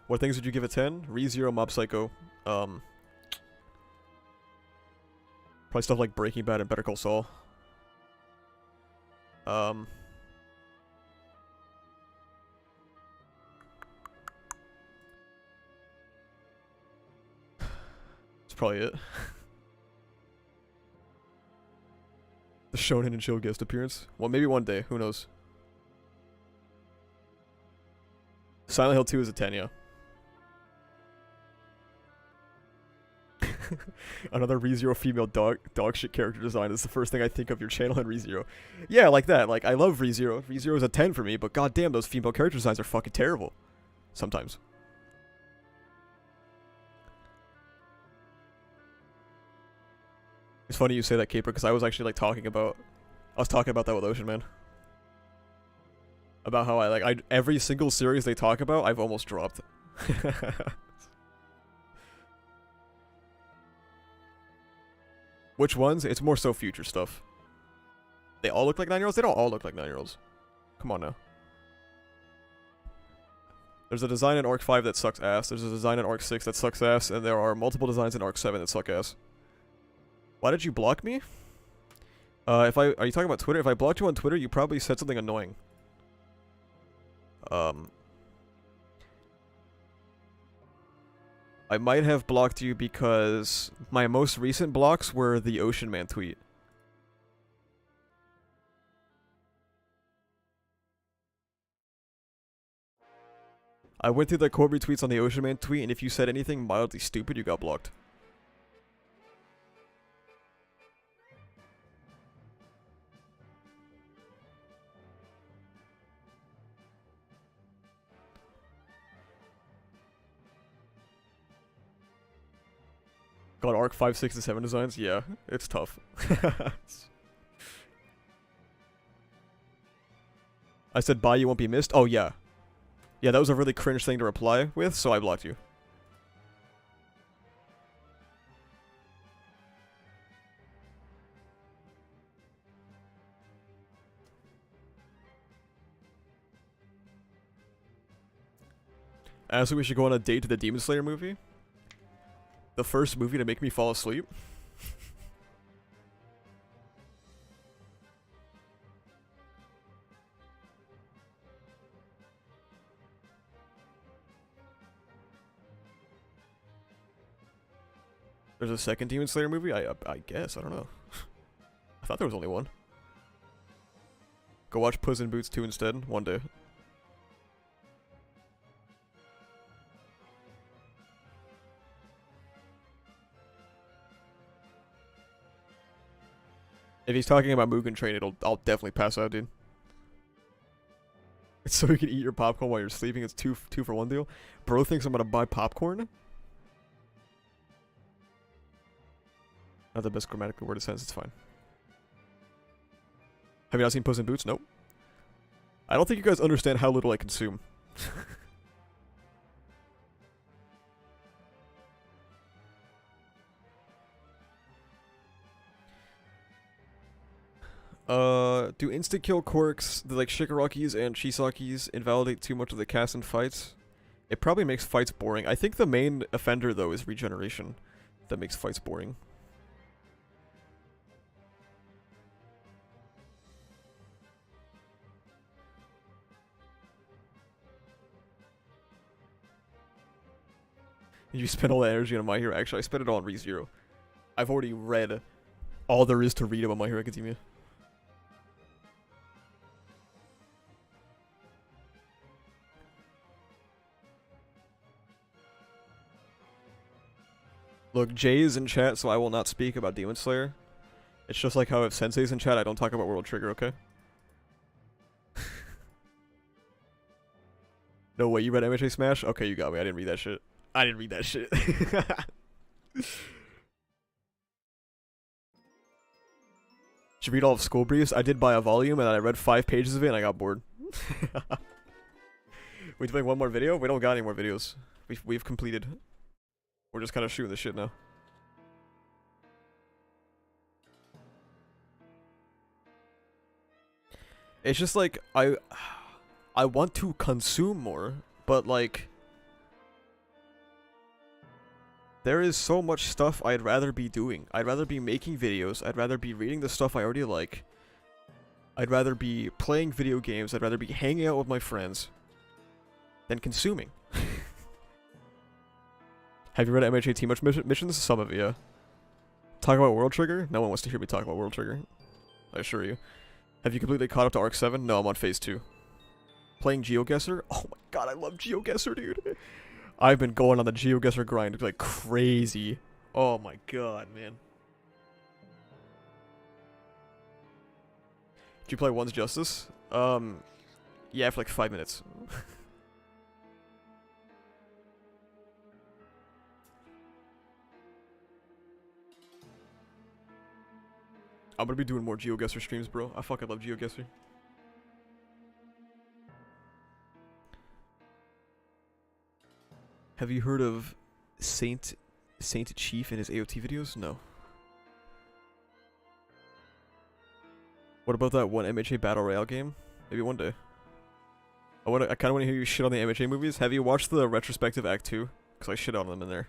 What things would you give a 10? ReZero, Mob Psycho. Probably stuff like Breaking Bad and Better Call Saul. That's probably it. The Shonen and Chill guest appearance. Well, maybe one day. Who knows? Silent Hill 2 is a 10, yeah. Another ReZero female dog shit character design is the first thing I think of your channel and ReZero. Yeah, like that. Like, I love ReZero. ReZero is a 10 for me, but goddamn, those female character designs are fucking terrible. Sometimes. It's funny you say that, Caper, because I was actually like talking about that with Ocean Man. About how every single series they talk about, I've almost dropped. Which ones? It's more so future stuff. They all look like 9-year-olds? They don't all look like 9-year-olds. Come on now. There's a design in Arc 5 that sucks ass, there's a design in Arc 6 that sucks ass, and there are multiple designs in Arc 7 that suck ass. Why did you block me? Are you talking about Twitter? If I blocked you on Twitter, you probably said something annoying. I might have blocked you because my most recent blocks were the Ocean Man tweet. I went through the quote retweets on the Ocean Man tweet, and if you said anything mildly stupid, you got blocked. Got Arc 5, 6, and 7 designs? Yeah, it's tough. I said bye, you won't be missed? Oh, yeah. Yeah, that was a really cringe thing to reply with, so I blocked you. Honestly, we should go on a date to the Demon Slayer movie. The first movie to make me fall asleep. There's a second Demon Slayer movie? I guess. I don't know. I thought there was only one. Go watch Puss in Boots 2 instead, one day. If he's talking about Mugen Train, I'll definitely pass out, dude. It's so you can eat your popcorn while you're sleeping. It's two for one deal. Bro thinks I'm gonna buy popcorn. Not the best grammatically worded sentence. It's fine. Have you not seen Puss in Boots? Nope. I don't think you guys understand how little I consume. Do insta-kill quirks, like Shikarakis and Chisakis, invalidate too much of the cast in fights? It probably makes fights boring. I think the main offender, though, is regeneration. That makes fights boring. You spend all that energy on My Hero. Actually, I spent it all on ReZero. I've already read all there is to read about My Hero Academia. Look, Jay is in chat, so I will not speak about Demon Slayer. It's just like how if Sensei's in chat, I don't talk about World Trigger, okay? No way, you read MHA Smash? Okay, you got me. I didn't read that shit. I didn't read that shit. Did you read all of School Briefs? I did buy a volume, and I read 5 pages of it, and I got bored. We doing one more video? We don't got any more videos. We've completed. We're just kind of shooting the shit now. It's just like, I want to consume more, but like, There is so much stuff I'd rather be doing. I'd rather be making videos. I'd rather be reading the stuff I already like. I'd rather be playing video games. I'd rather be hanging out with my friends than consuming. Have you read MHA Team Much Missions? Some of you, yeah. Talk about World Trigger? No one wants to hear me talk about World Trigger. I assure you. Have you completely caught up to Arc 7? No, I'm on Phase 2. Playing GeoGuessr? Oh my god, I love GeoGuessr, dude. I've been going on the GeoGuessr grind like crazy. Oh my god, man. Did you play One's Justice? Yeah, for like 5 minutes. I'm gonna be doing more GeoGuessr streams, bro. I fucking love GeoGuessr. Have you heard of Saint Chief and his AOT videos? No. What about that one MHA Battle Royale game? Maybe one day. I kind of want to hear you shit on the MHA movies. Have you watched the retrospective Act 2? Because I shit on them in there.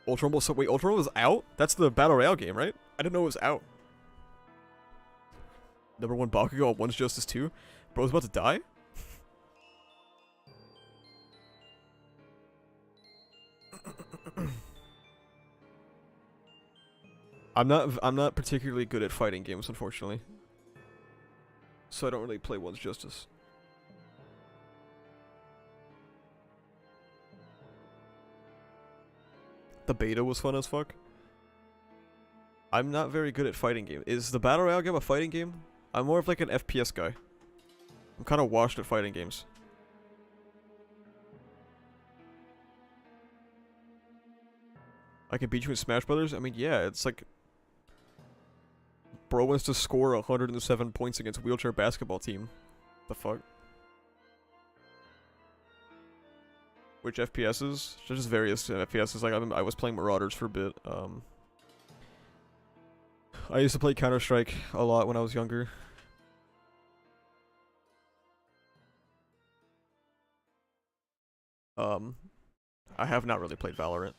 Ultra Rumble, so wait, Ultra Rumble was out? That's the Battle Royale game, right? I didn't know it was out. #1 Bakugo on One's Justice 2? Bro's about to die? I'm not particularly good at fighting games, unfortunately. So I don't really play One's Justice. The beta was fun as fuck. I'm not very good at fighting games. Is the Battle Royale game a fighting game? I'm more of like an FPS guy. I'm kind of washed at fighting games. I can beat you in Smash Brothers? I mean, yeah, it's like... Bro wants to score 107 points against wheelchair basketball team. The fuck? Which FPSs? Just various FPSs. Like I was playing Marauders for a bit. I used to play Counter-Strike a lot when I was younger. I have not really played Valorant.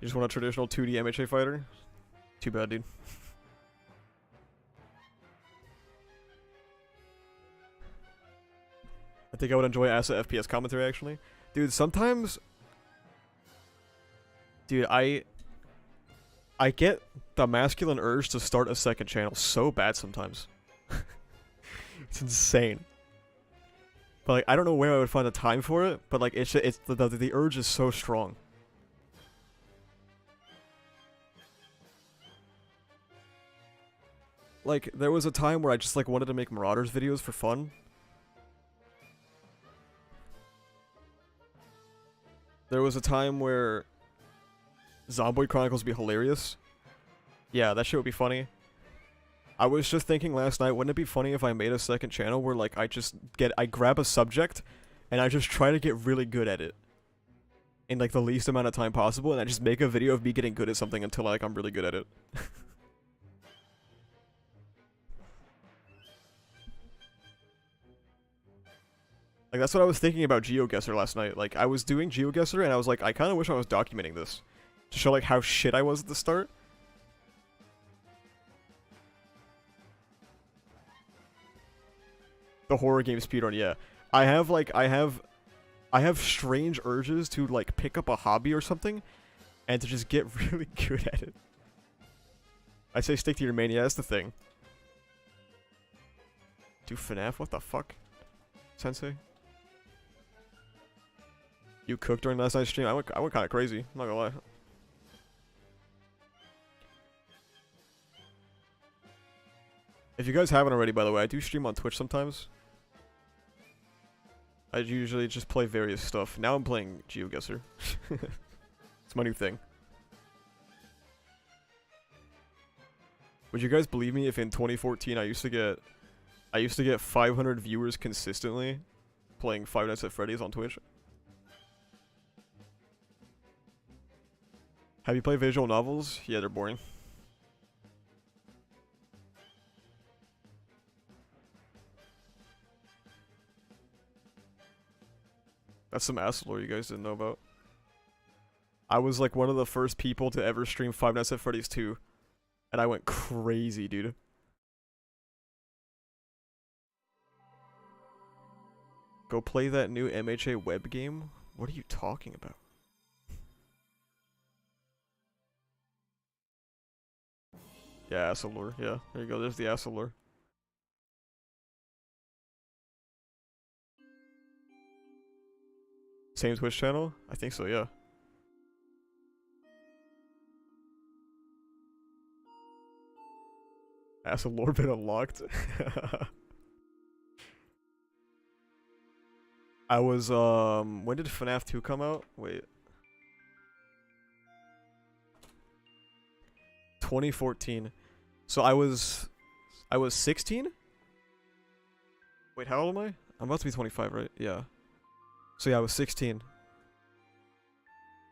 You just want a traditional 2D MHA fighter? Too bad, dude. I think I would enjoy asset FPS commentary, actually. Dude, sometimes... Dude, I get the masculine urge to start a second channel so bad sometimes. It's insane. But, like, I don't know where I would find the time for it, but, like, the urge is so strong. Like, there was a time where I just, like, wanted to make Marauders videos for fun. There was a time where Zomboid Chronicles would be hilarious. Yeah, that shit would be funny. I was just thinking last night, wouldn't it be funny if I made a second channel where, like, I grab a subject, and I just try to get really good at it. In, like, the least amount of time possible, and I just make a video of me getting good at something until, like, I'm really good at it. Like, that's what I was thinking about GeoGuessr last night. Like, I was doing GeoGuessr, and I was like, I kind of wish I was documenting this. To show, like, how shit I was at the start. The horror game speedrun, yeah. I have strange urges to, like, pick up a hobby or something, and to just get really good at it. I say stick to your main, yeah, that's the thing. Do FNAF? What the fuck? Sensei? You cooked during last night's stream? I went kind of crazy. I'm not gonna lie. If you guys haven't already, by the way, I do stream on Twitch sometimes. I usually just play various stuff. Now I'm playing GeoGuessr. It's my new thing. Would you guys believe me if in 2014 I used to get 500 viewers consistently playing Five Nights at Freddy's on Twitch? Have you played visual novels? Yeah, they're boring. That's some ass lore you guys didn't know about. I was like one of the first people to ever stream Five Nights at Freddy's 2. And I went crazy, dude. Go play that new MHA web game? What are you talking about? Yeah, Assalure. Yeah, there you go. There's the Assalure. Same Twitch channel? I think so, yeah. Assalure been unlocked. I was, when did FNAF 2 come out? Wait. 2014. So I was 16? Wait, how old am I? I'm about to be 25, right? Yeah. So yeah, I was 16.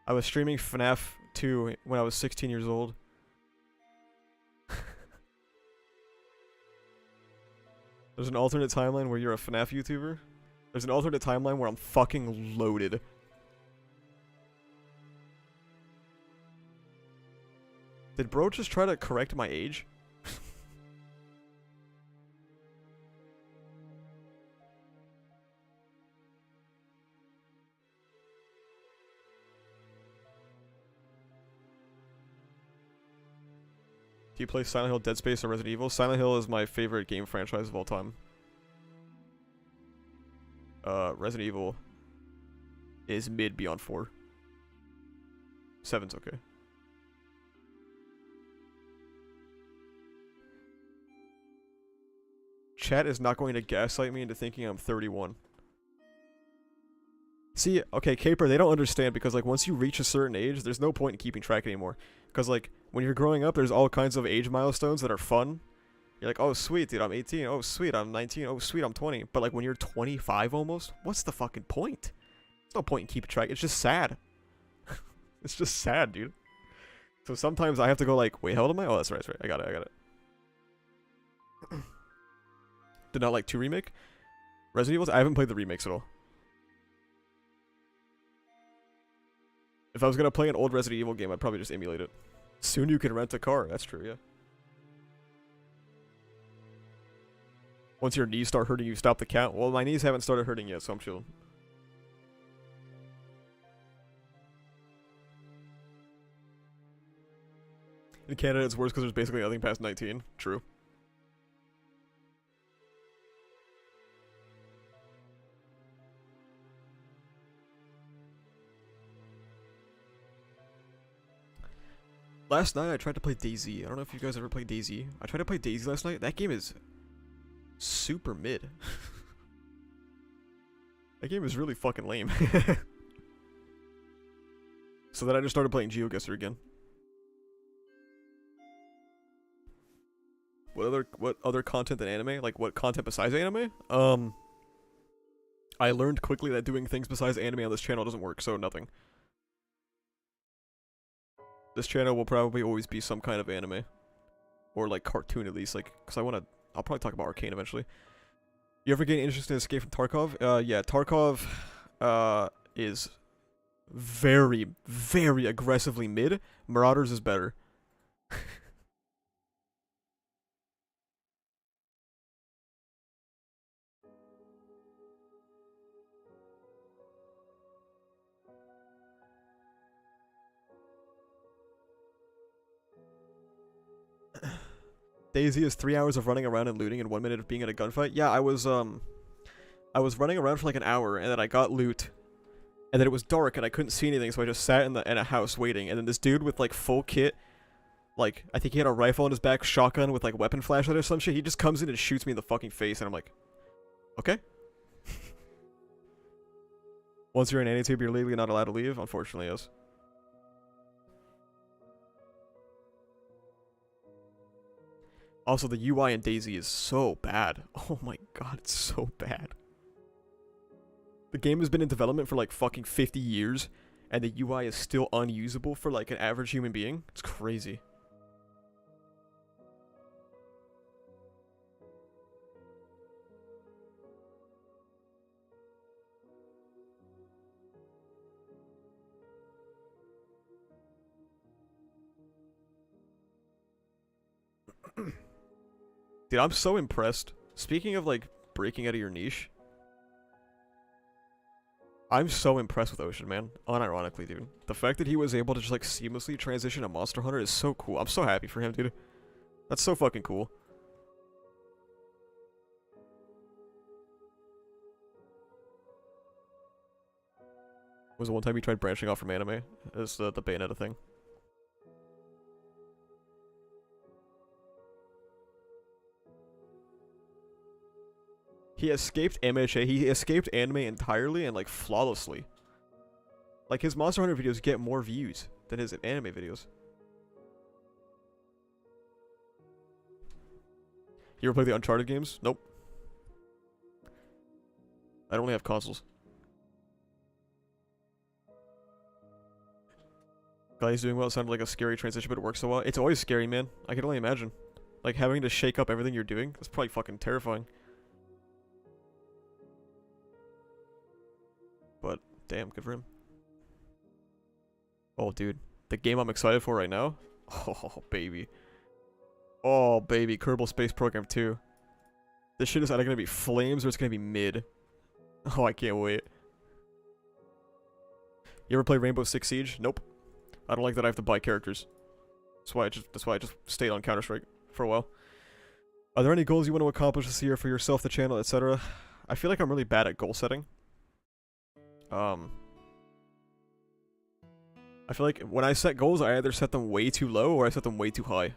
I was streaming FNAF 2 when I was 16 years old. There's an alternate timeline where you're a FNAF YouTuber. There's an alternate timeline where I'm fucking loaded. Did bro just try to correct my age? Do you play Silent Hill, Dead Space, or Resident Evil? Silent Hill is my favorite game franchise of all time. Resident Evil is mid beyond 4. 7's okay. Chat is not going to gaslight me into thinking I'm 31. See, okay, Caper, they don't understand because, like, once you reach a certain age, there's no point in keeping track anymore. Because, like, when you're growing up, there's all kinds of age milestones that are fun. You're like, oh, sweet, dude, I'm 18. Oh, sweet, I'm 19. Oh, sweet, I'm 20. But, like, when you're 25 almost, what's the fucking point? There's no point in keeping track. It's just sad. It's just sad, dude. So sometimes I have to go, like, wait, how old am I? Oh, that's right, that's right. I got it. Did not like 2 remake? Resident Evil? I haven't played the remakes at all. If I was gonna play an old Resident Evil game, I'd probably just emulate it. Soon you can rent a car. That's true, yeah. Once your knees start hurting, you stop the count. Well, my knees haven't started hurting yet, so I'm chilling. In Canada, it's worse because there's basically nothing past 19. True. Last night I tried to play DayZ. I don't know if you guys ever played DayZ. I tried to play DayZ last night. That game is super mid. That game is really fucking lame. So then I just started playing GeoGuessr again. What other content than anime? Like what content besides anime? I learned quickly that doing things besides anime on this channel doesn't work, so nothing. This channel will probably always be some kind of anime. Or like cartoon at least, like, cause I'll probably talk about Arcane eventually. You ever gain interest in Escape from Tarkov? Yeah, Tarkov, is very, very aggressively mid. Marauders is better. DayZ is 3 hours of running around and looting and 1 minute of being in a gunfight. Yeah, I was running around for like an hour and then I got loot. And then it was dark and I couldn't see anything, so I just sat in a house waiting. And then this dude with like full kit, like I think he had a rifle on his back, shotgun with like weapon flashlight or some shit. He just comes in and shoots me in the fucking face and I'm like, okay. Once you're in AnyTube, you're legally not allowed to leave? Unfortunately, yes. Also, the UI in DayZ is so bad. Oh my god, it's so bad. The game has been in development for like fucking 50 years, and the UI is still unusable for like an average human being. It's crazy. Dude, I'm so impressed. Speaking of, like, breaking out of your niche, I'm so impressed with Ocean, man. Unironically, dude. The fact that he was able to just, like, seamlessly transition to Monster Hunter is so cool. I'm so happy for him, dude. That's so fucking cool. Was the one time he tried branching off from anime as the Bayonetta thing. He escaped MHA, he escaped anime entirely and, like, flawlessly. Like, his Monster Hunter videos get more views than his anime videos. You ever play the Uncharted games? Nope. I don't really have consoles. Guy's doing well. It sounded like a scary transition, but it works so well. It's always scary, man. I can only imagine. Like, having to shake up everything you're doing. That's probably fucking terrifying. But, damn, good for him. Oh, dude. The game I'm excited for right now? Oh, baby. Oh, baby. Kerbal Space Program 2. This shit is either gonna be flames or it's gonna be mid. Oh, I can't wait. You ever play Rainbow Six Siege? Nope. I don't like that I have to buy characters. That's why I just stayed on Counter-Strike for a while. Are there any goals you want to accomplish this year for yourself, the channel, etc.? I feel like I'm really bad at goal setting. I feel like when I set goals, I either set them way too low or I set them way too high.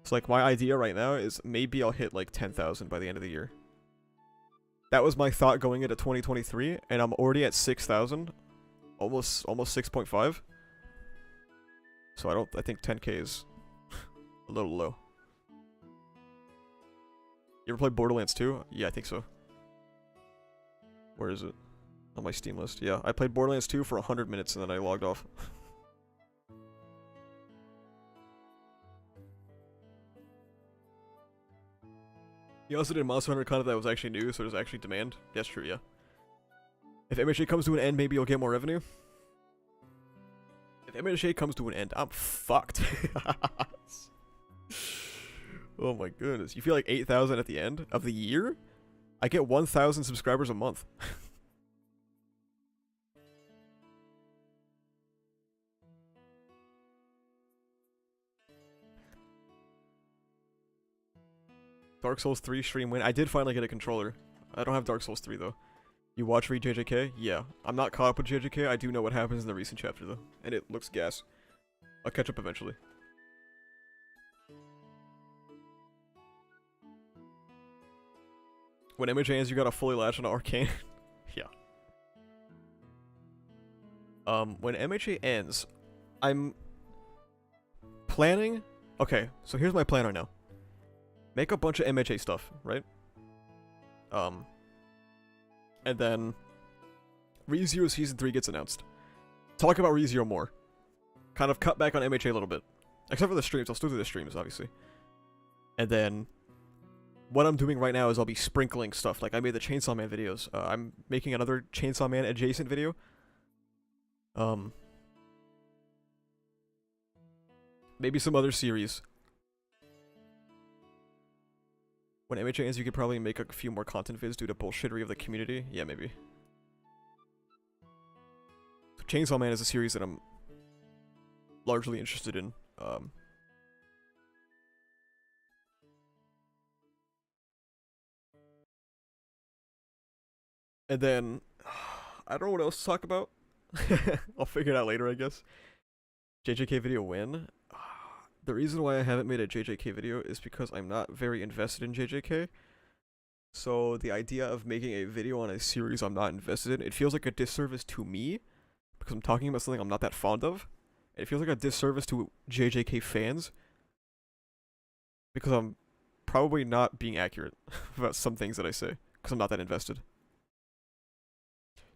So like my idea right now is maybe I'll hit like 10,000 by the end of the year. That was my thought going into 2023, and I'm already at 6,000, almost 6.5. So I think 10k is a little low. You ever played Borderlands 2? Yeah, I think so. Where is it? On my Steam list. Yeah, I played Borderlands 2 for 100 minutes and then I logged off. You also did Monster Hunter content that was actually new, so there's actually demand. That's true, yeah. If MHA comes to an end, maybe you'll get more revenue. If MHA comes to an end, I'm fucked. Oh my goodness. You feel like 8,000 at the end of the year? I get 1,000 subscribers a month. Dark Souls 3 stream win. I did finally get a controller. I don't have Dark Souls 3 though. You watch Read JJK? Yeah. I'm not caught up with JJK. I do know what happens in the recent chapter though. And it looks gas. I'll catch up eventually. When MHA ends, you gotta fully latch on Arcane. Yeah. When MHA ends, I'm planning... Okay, so here's my plan right now. Make a bunch of MHA stuff, right? And then ReZero Season 3 gets announced. Talk about ReZero more. Kind of cut back on MHA a little bit. Except for the streams. I'll still do the streams, obviously. And then what I'm doing right now is I'll be sprinkling stuff. Like I made the Chainsaw Man videos. I'm making another Chainsaw Man adjacent video. Maybe some other series. When MHA ends, you could probably make a few more content vids due to bullshittery of the community. Yeah, maybe. So Chainsaw Man is a series that I'm largely interested in. And then, I don't know what else to talk about. I'll figure it out later, I guess. JJK video win. The reason why I haven't made a JJK video is because I'm not very invested in JJK. So the idea of making a video on a series I'm not invested in, it feels like a disservice to me, because I'm talking about something I'm not that fond of. It feels like a disservice to JJK fans, because I'm probably not being accurate about some things that I say, because I'm not that invested.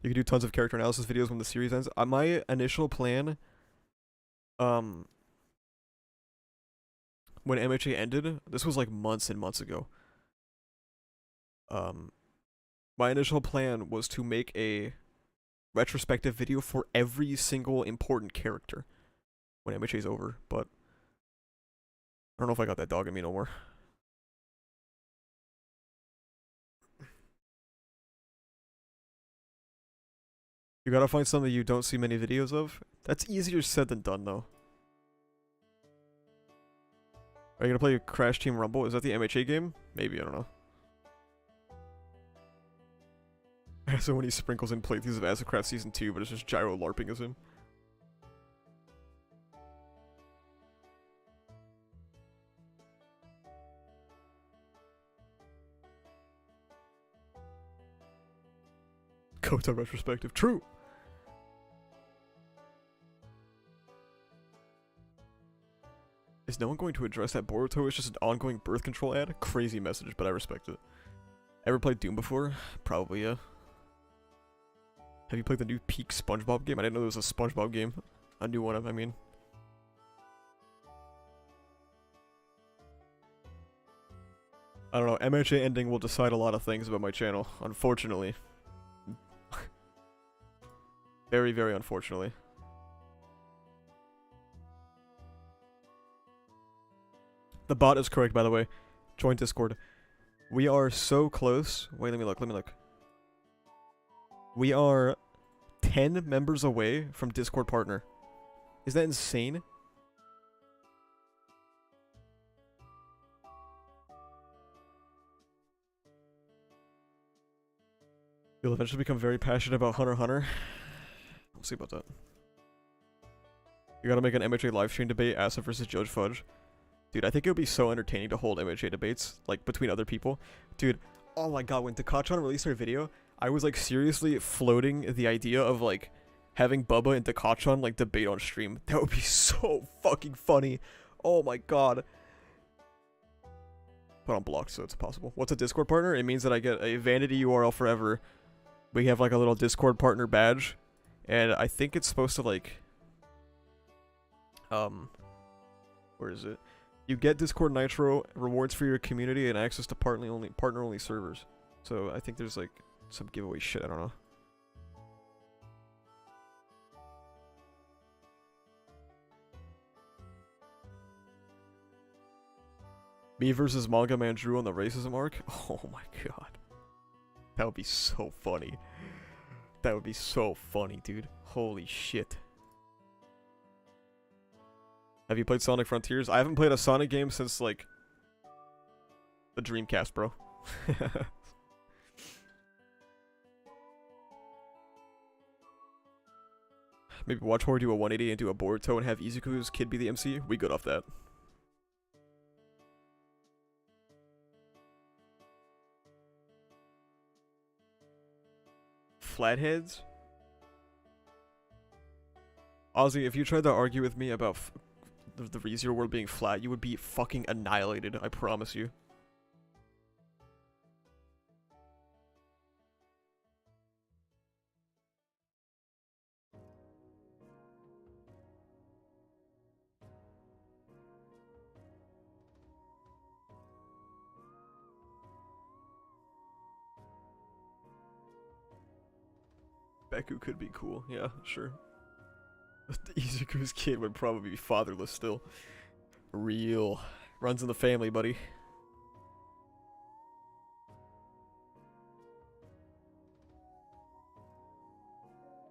You can do tons of character analysis videos when the series ends. My initial plan, when MHA ended, this was like months and months ago. My initial plan was to make a retrospective video for every single important character when MHA is over, but I don't know if I got that dog in me no more. You gotta find something you don't see many videos of. That's easier said than done, though. Are you gonna play Crash Team Rumble? Is that the MHA game? Maybe, I don't know. I have so many sprinkles in playthroughs of Azecraft Season 2, but it's just Gyro LARPing as him. Kota retrospective. True! Is no one going to address that Boruto is just an ongoing birth control ad? Crazy message, but I respect it. Ever played Doom before? Probably, yeah. Have you played the new Peak SpongeBob game? I didn't know there was a SpongeBob game. A new one, I mean. I don't know, MHA ending will decide a lot of things about my channel, unfortunately. Very, very unfortunately. The bot is correct, by the way. Join Discord. We are so close. Wait, let me look. We are 10 members away from Discord partner. Is that insane? You'll eventually become very passionate about Hunter x Hunter. We'll see about that. You gotta make an MHA livestream debate, Asa versus Judge Fudge. Dude, I think it would be so entertaining to hold MHA debates, like, between other people. Dude, oh my god, when Takachan released their video, I was, like, seriously floating the idea of, like, having Bubba and Takachan, like, debate on stream. That would be so fucking funny. Oh my god. But I'm blocked, so it's possible. What's a Discord partner? It means that I get a vanity URL forever. We have, like, a little Discord partner badge. And I think it's supposed to, like... Where is it? You get Discord Nitro, rewards for your community, and access to partner-only servers. So I think there's, like, some giveaway shit, I don't know. Me versus Manga Man Drew on the racism arc? Oh my god. That would be so funny. That would be so funny, dude. Holy shit. Have you played Sonic Frontiers? I haven't played a Sonic game since, like, the Dreamcast, bro. Maybe watch Horror do a 180 and do a Boruto and have Izuku's kid be the MC? We good off that. Flatheads? Ozzy, if you tried to argue with me about the ReZero world being flat, you would be fucking annihilated, I promise you. Deku could be cool, yeah, sure. Izuku's kid would probably be fatherless still. Real. Runs in the family, buddy.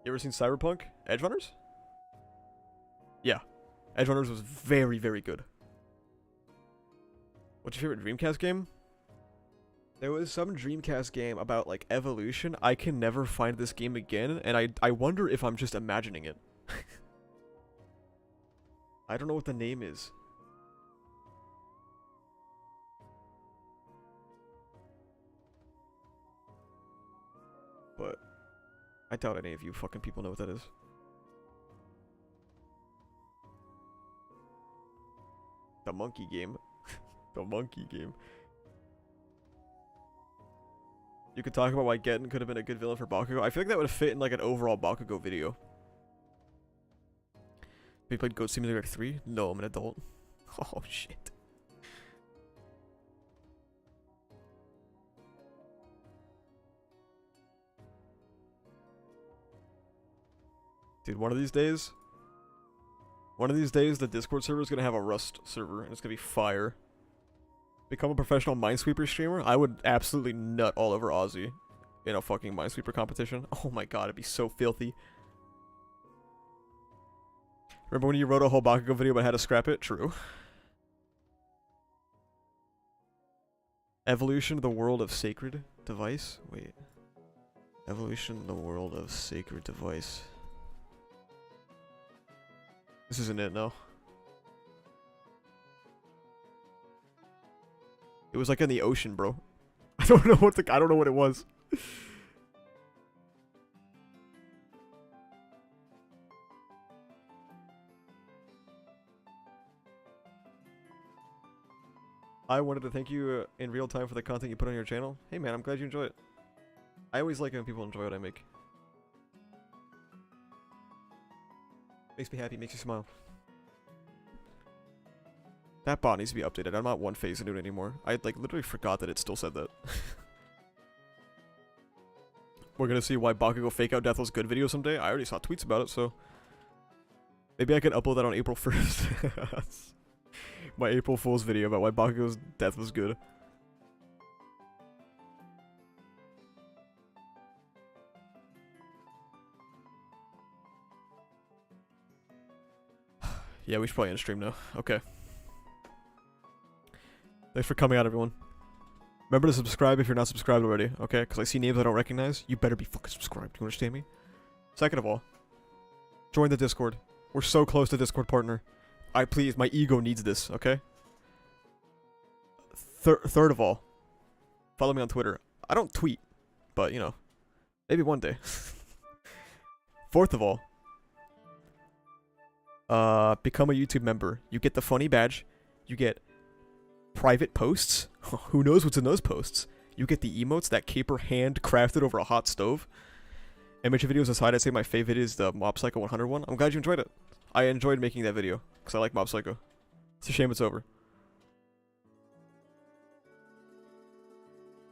You ever seen Cyberpunk? Edgerunners? Yeah. Edgerunners was very, very good. What's your favorite Dreamcast game? There was some Dreamcast game about, like, evolution. I can never find this game again, and I wonder if I'm just imagining it. I don't know what the name is. But I doubt any of you fucking people know what that is. The monkey game. The monkey game. You could talk about why Getten could have been a good villain for Bakugo. I feel like that would fit in, like, an overall Bakugo video. Have you played Goat Simulator 3? No, I'm an adult. Oh, shit. Dude, one of these days, the Discord server is going to have a Rust server, and it's going to be fire. Become a professional Minesweeper streamer? I would absolutely nut all over Ozzy. in a fucking Minesweeper competition. Oh my god, it'd be so filthy. Remember when you wrote a whole Bakugo video but had to scrap it? True. Evolution of the world of sacred device? Wait. Evolution of the world of sacred device. This isn't it, no. It was like in the ocean, bro. I don't know what it was. I wanted to thank you in real time for the content you put on your channel. Hey man, I'm glad you enjoy it. I always like it when people enjoy what I make. Makes me happy, makes you smile. That bot needs to be updated. I'm not one phase into it anymore. I like literally forgot that it still said that. We're gonna see why Bakugo Fake Out Death was good video someday. I already saw tweets about it, so maybe I could upload that on April 1st. My April Fool's video about why Bakugo's death was good. Yeah, we should probably end stream now. Okay. Thanks for coming out, everyone. Remember to subscribe if you're not subscribed already, okay? Because I see names I don't recognize. You better be fucking subscribed. You understand me? Second of all, join the Discord. We're so close to Discord partner. Please, my ego needs this, okay? Third of all, follow me on Twitter. I don't tweet, but, you know, maybe one day. Fourth of all, become a YouTube member. You get the funny badge. You get private posts. Who knows what's in those posts? You get the emotes that Caper handcrafted over a hot stove. Image videos aside, I'd say my favorite is the Mob Psycho 100 one. I'm glad you enjoyed it. I enjoyed making that video, because I like Mob Psycho. It's a shame it's over.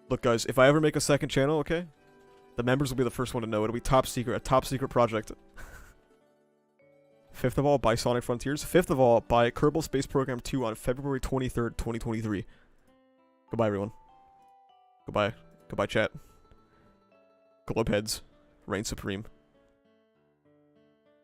Look guys, if I ever make a second channel, okay? The members will be the first one to know. It'll be top secret, a top secret project. Fifth of all, buy Sonic Frontiers. Fifth of all, buy Kerbal Space Program 2 on February 23rd, 2023. Goodbye everyone. Goodbye. Goodbye chat. Globe heads. Reign supreme.